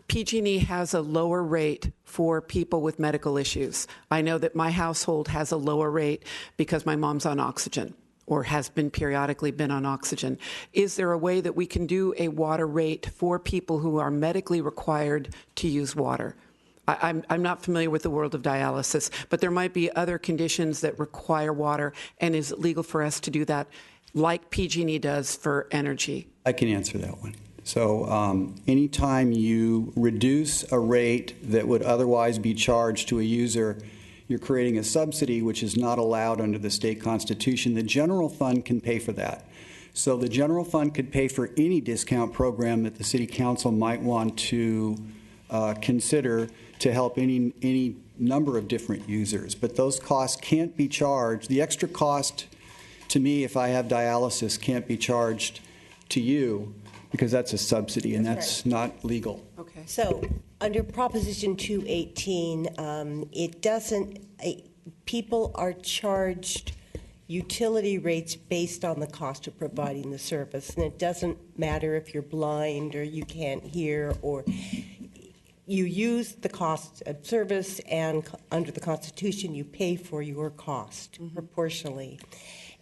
PG&E has a lower rate for people with medical issues. I know that my household has a lower rate because my mom's on oxygen or has been periodically been on oxygen. Is there a way that we can do a water rate for people who are medically required to use water? I'm not familiar with the world of dialysis, but there might be other conditions that require water, and is it legal for us to do that like PG&E does for energy? I can answer that one. So anytime you reduce a rate that would otherwise be charged to a user, you're creating a subsidy which is not allowed under the state constitution. The general fund can pay for that. So the general fund could pay for any discount program that the city council might want to consider to help any number of different users. But those costs can't be charged. The extra cost to me, if I have dialysis, can't be charged to you because that's a subsidy and that's not legal. Okay. So under Proposition 218, it doesn't, people are charged utility rates based on the cost of providing the service. And it doesn't matter if you're blind or you can't hear, or you use the cost of service, and under the Constitution, you pay for your cost proportionally.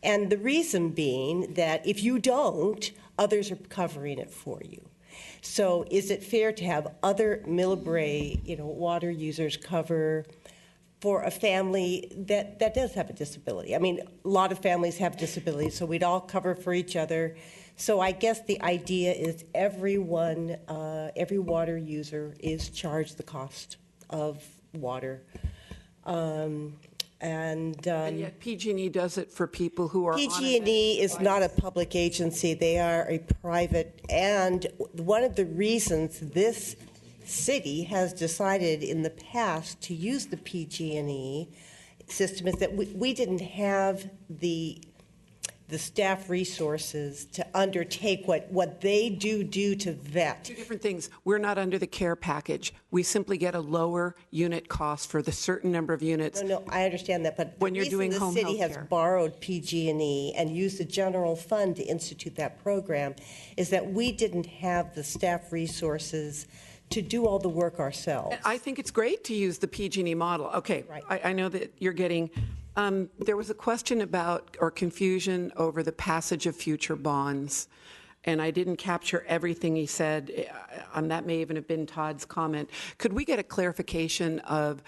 And the reason being that if you don't, others are covering it for you. So is it fair to have other Millbrae, water users cover for a family that does have a disability? I mean, a lot of families have disabilities, so we'd all cover for each other. So I guess the idea is everyone, every water user is charged the cost of water. And yet PG&E does it for people who are PG&E is not a public agency. They are a private, and one of the reasons this city has decided in the past to use the PG&E system is that we didn't have the staff resources to undertake what they do to vet. Two different things. We're not under the care package. We simply get a lower unit cost for the certain number of units. No, I understand that, but when you're doing the home city health has care. borrowed PG&E and used the general fund to institute that program is that we didn't have the staff resources to do all the work ourselves. I think it's great to use the PG&E model. Okay, I know that you're getting. There was a question about, or confusion over the passage of future bonds, and I didn't capture everything he said. That may even have been Todd's comment. Could we get a clarification of,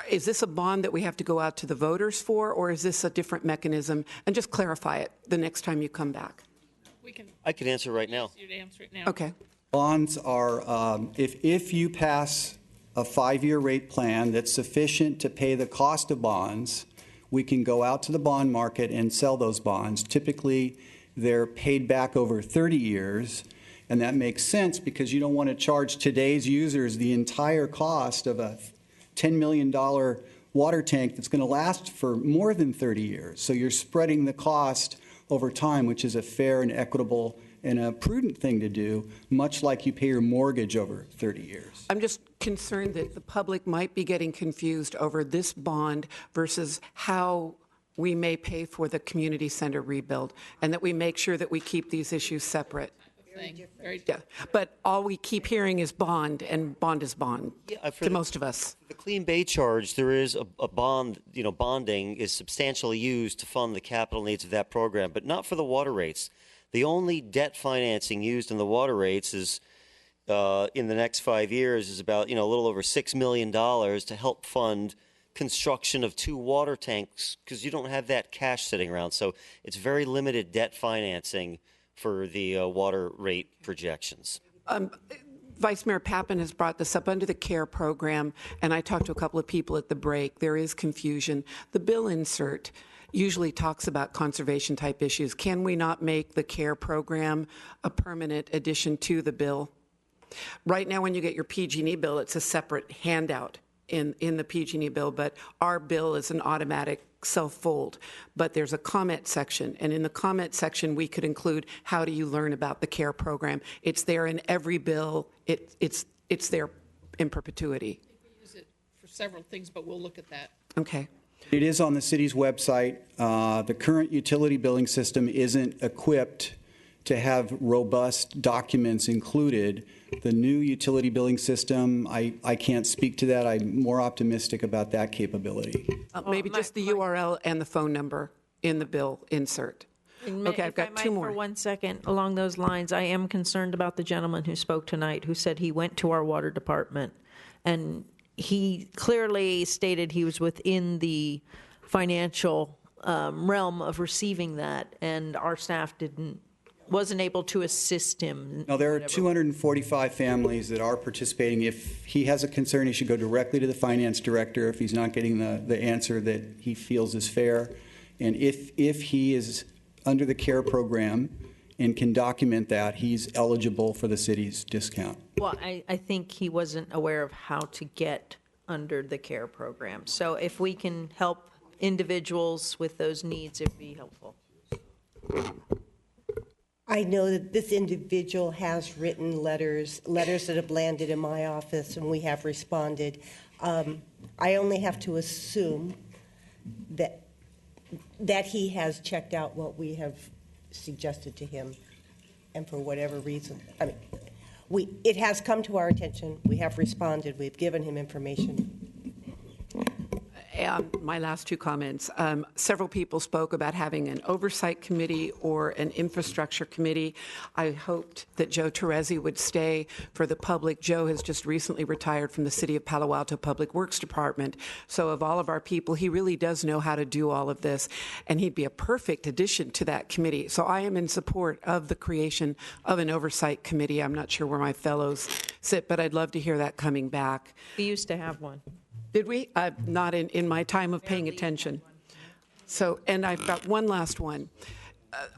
is this a bond that we have to go out to the voters for, or is this a different mechanism? And just clarify it the next time you come back. I can answer right now. Okay. Bonds are, if you pass a 5-year rate plan that's sufficient to pay the cost of bonds, we can go out to the bond market and sell those bonds. Typically, they're paid back over 30 years, and that makes sense because you don't want to charge today's users the entire cost of a $10 million water tank that's going to last for more than 30 years. So you're spreading the cost over time, which is a fair and equitable and a prudent thing to do, much like you pay your mortgage over 30 years. I'm just concerned that the public might be getting confused over this bond versus how we may pay for the community center rebuild, and that we make sure that we keep these issues separate. Yeah, but all we keep hearing is bond, and bond is bond to most of us. The Clean Bay charge, there is a bond, bonding is substantially used to fund the capital needs of that program, but not for the water rates. The only debt financing used in the water rates is, in the next 5 years, is about, a little over $6 million to help fund construction of 2 water tanks, because you don't have that cash sitting around. So it's very limited debt financing for the water rate projections. Vice Mayor Pappen has brought this up under the CARE program, and I talked to a couple of people at the break. There is confusion. The bill insert usually talks about conservation type issues. Can we not make the CARE program a permanent addition to the bill? Right now, when you get your PG&E bill, it's a separate handout in the PG&E bill, but our bill is an automatic self-fold. But there's a comment section, and in the comment section, we could include how do you learn about the CARE program. It's there in every bill. It's there in perpetuity. We use it for several things, but we'll look at that. Okay. It is on the city's website. The current utility billing system isn't equipped to have robust documents included. The new utility billing system, I can't speak to that. I'm more optimistic about that capability. Maybe just the URL and the phone number in the bill insert. Okay, I've got 2 more. For 1 second, along those lines, I am concerned about the gentleman who spoke tonight who said he went to our water department, and he clearly stated he was within the financial realm of receiving that, and our staff wasn't able to assist him. Now, there are 245 families that are participating. If he has a concern, he should go directly to the finance director if he's not getting the answer that he feels is fair. And if he is under the CARE program and can document that, he's eligible for the city's discount. Well, I think he wasn't aware of how to get under the CARE program. So if we can help individuals with those needs, it'd be helpful. I know that this individual has written letters that have landed in my office, and we have responded. I only have to assume that he has checked out what we have suggested to him, and for whatever reason, I mean, it has come to our attention. We have responded. We've given him information. And my last two comments. Several people spoke about having an oversight committee or an infrastructure committee. I hoped that Joe Terezi would stay for the public. Joe has just recently retired from the City of Palo Alto Public Works Department. So of all of our people, he really does know how to do all of this, and he'd be a perfect addition to that committee. So I am in support of the creation of an oversight committee. I'm not sure where my fellows sit, but I'd love to hear that coming back. We used to have one. Did we? Not in my time of paying attention. So, and I've got one last one.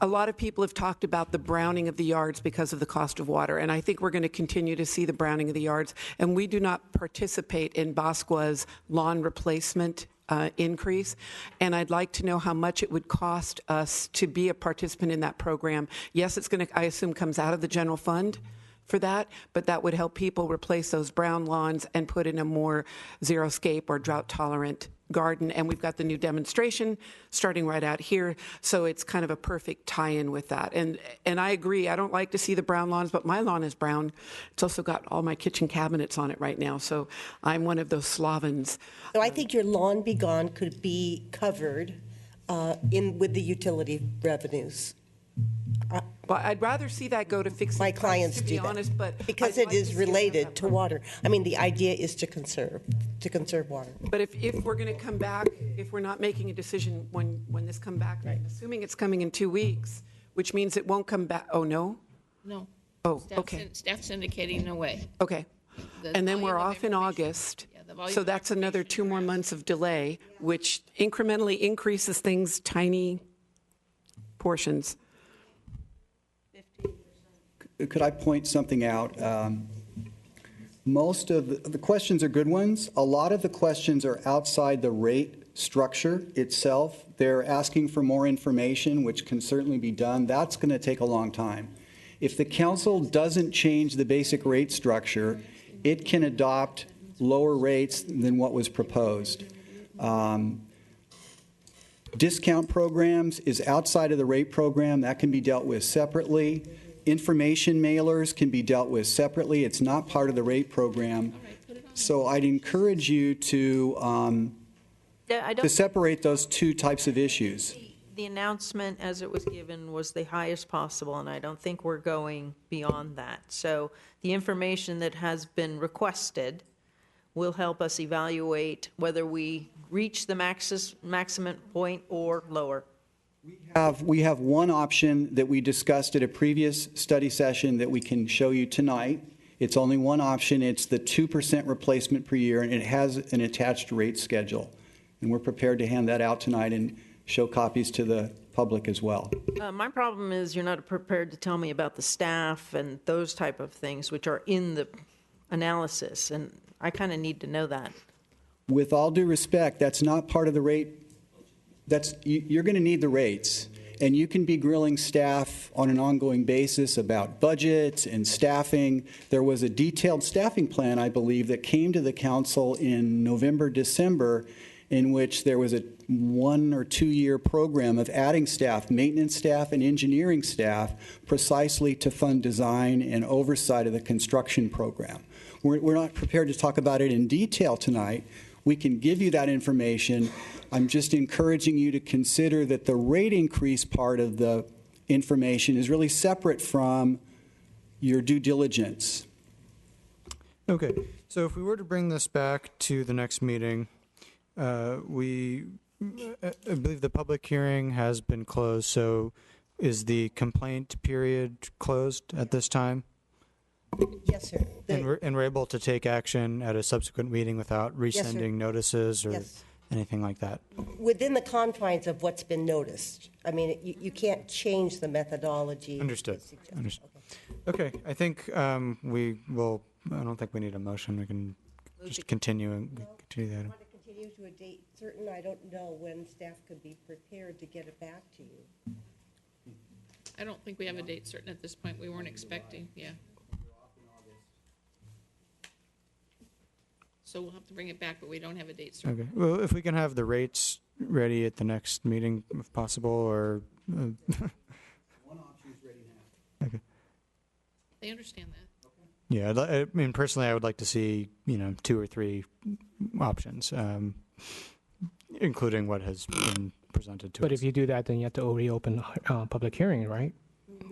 A lot of people have talked about the browning of the yards because of the cost of water, and I think we're going to continue to see the browning of the yards. And we do not participate in BASCWA's lawn replacement increase, and I'd like to know how much it would cost us to be a participant in that program. Yes, it's going to, I assume, comes out of the general fund for that, but that would help people replace those brown lawns and put in a more xeriscape or drought-tolerant garden. And we've got the new demonstration starting right out here, so it's kind of a perfect tie-in with that. And I agree, I don't like to see the brown lawns, but my lawn is brown. It's also got all my kitchen cabinets on it right now, so I'm one of those Slavans. So I think your lawn be gone could be covered with the utility revenues. Well, I'd rather see that go to fixing my clients to be do that, honest, but because it is related to water. I mean, the idea is to conserve water. But if we're going to come back, if we're not making a decision when this come back, right, assuming it's coming in 2 weeks, which means it won't come back. Oh no. No. Oh, Staff's okay. Staff's indicating no way. Okay. And then we're off in August. volume So that's another 2 more months of delay, which incrementally increases things tiny portions. Could I point something out? Most of the questions are good ones. A lot of the questions are outside the rate structure itself. They're asking for more information, which can certainly be done. That's going to take a long time. If the council doesn't change the basic rate structure, it can adopt lower rates than what was proposed. Discount programs is outside of the rate program. That can be dealt with separately. Information mailers can be dealt with separately. It's not part of the rate program. So I'd encourage you to separate those two types of issues. The announcement as it was given was the highest possible, and I don't think we're going beyond that. So the information that has been requested will help us evaluate whether we reach the maximum point or lower. We have one option that we discussed at a previous study session that we can show you tonight. It's only one option. It's the 2% replacement per year, and it has an attached rate schedule. And we're prepared to hand that out tonight and show copies to the public as well. My problem is you're not prepared to tell me about the staff and those type of things which are in the analysis, and I kind of need to know that. With all due respect, that's not part of the rate. You're going to need the rates, and you can be grilling staff on an ongoing basis about budgets and staffing. There was a detailed staffing plan, I believe, that came to the council in November, December, in which there was a 1 or 2 year program of adding staff, maintenance staff and engineering staff, precisely to fund design and oversight of the construction program. We're not prepared to talk about it in detail tonight. We can give you that information. I'm just encouraging you to consider that the rate increase part of the information is really separate from your due diligence. Okay, so if we were to bring this back to the next meeting, I believe the public hearing has been closed, so is the complaint period closed at this time? Yes, sir. And we're able to take action at a subsequent meeting without resending notices or anything like that? Within the confines of what's been noticed. I mean, you can't change the methodology. Understood. Okay, I think we will, I don't think we need a motion. We can just continue that. I want to continue to a date certain. I don't know when staff could be prepared to get it back to you. I don't think we have a date certain at this point. We weren't expecting, yeah. So we'll have to bring it back, but we don't have a date certain. Okay. Well, if we can have the rates ready at the next meeting, if possible, or. One option is ready now. Okay. They understand that. Yeah, I mean, personally, I would like to see 2 or 3 options, including what has been presented to us. But if you do that, then you have to reopen public hearing, right?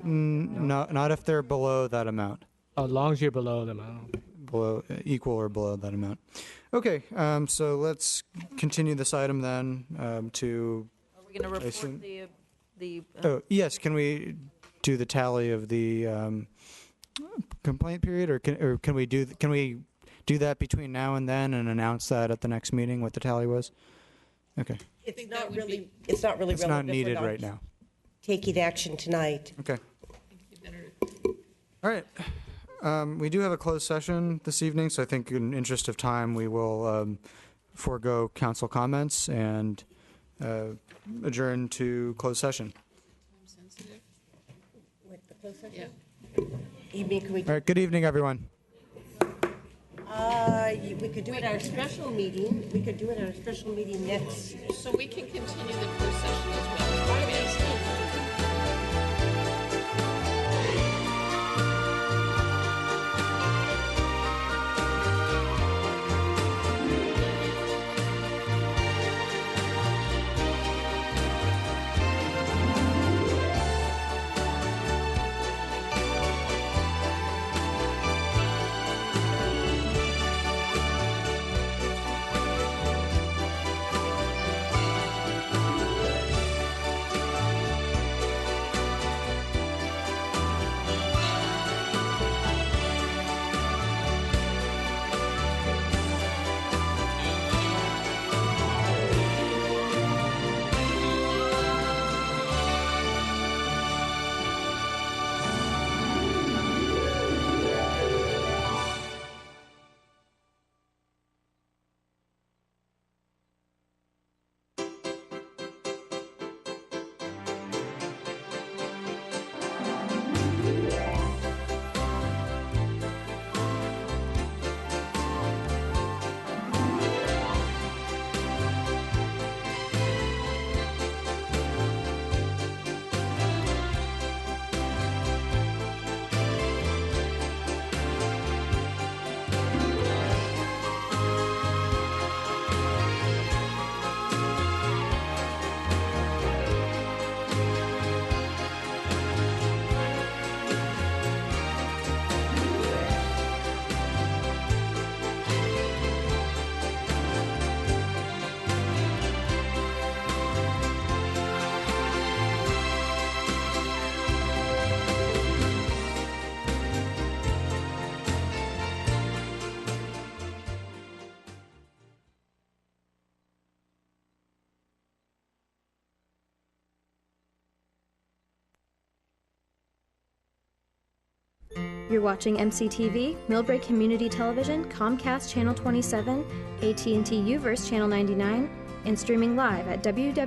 No, not if they're below that amount. As long as you're below the amount. Below, equal or below that amount. Okay, so let's continue this item then to. Are we going to report the? Oh yes, can we do the tally of the complaint period, or can we do that between now and then and announce that at the next meeting what the tally was? Okay. It's not really relevant. It's not needed right now. Taking action tonight. Okay. All right. We do have a closed session this evening, so I think in interest of time, we will forego council comments and adjourn to closed session. With the closed session? Yeah. You mean, can we? All right. Good evening, everyone. We could do it at our special meeting. We could do it at our special meeting next. So we can continue the closed session as well. You're watching MCTV, Millbrae Community Television, Comcast Channel 27, AT&T Uverse Channel 99, and streaming live at www.mctv.tv.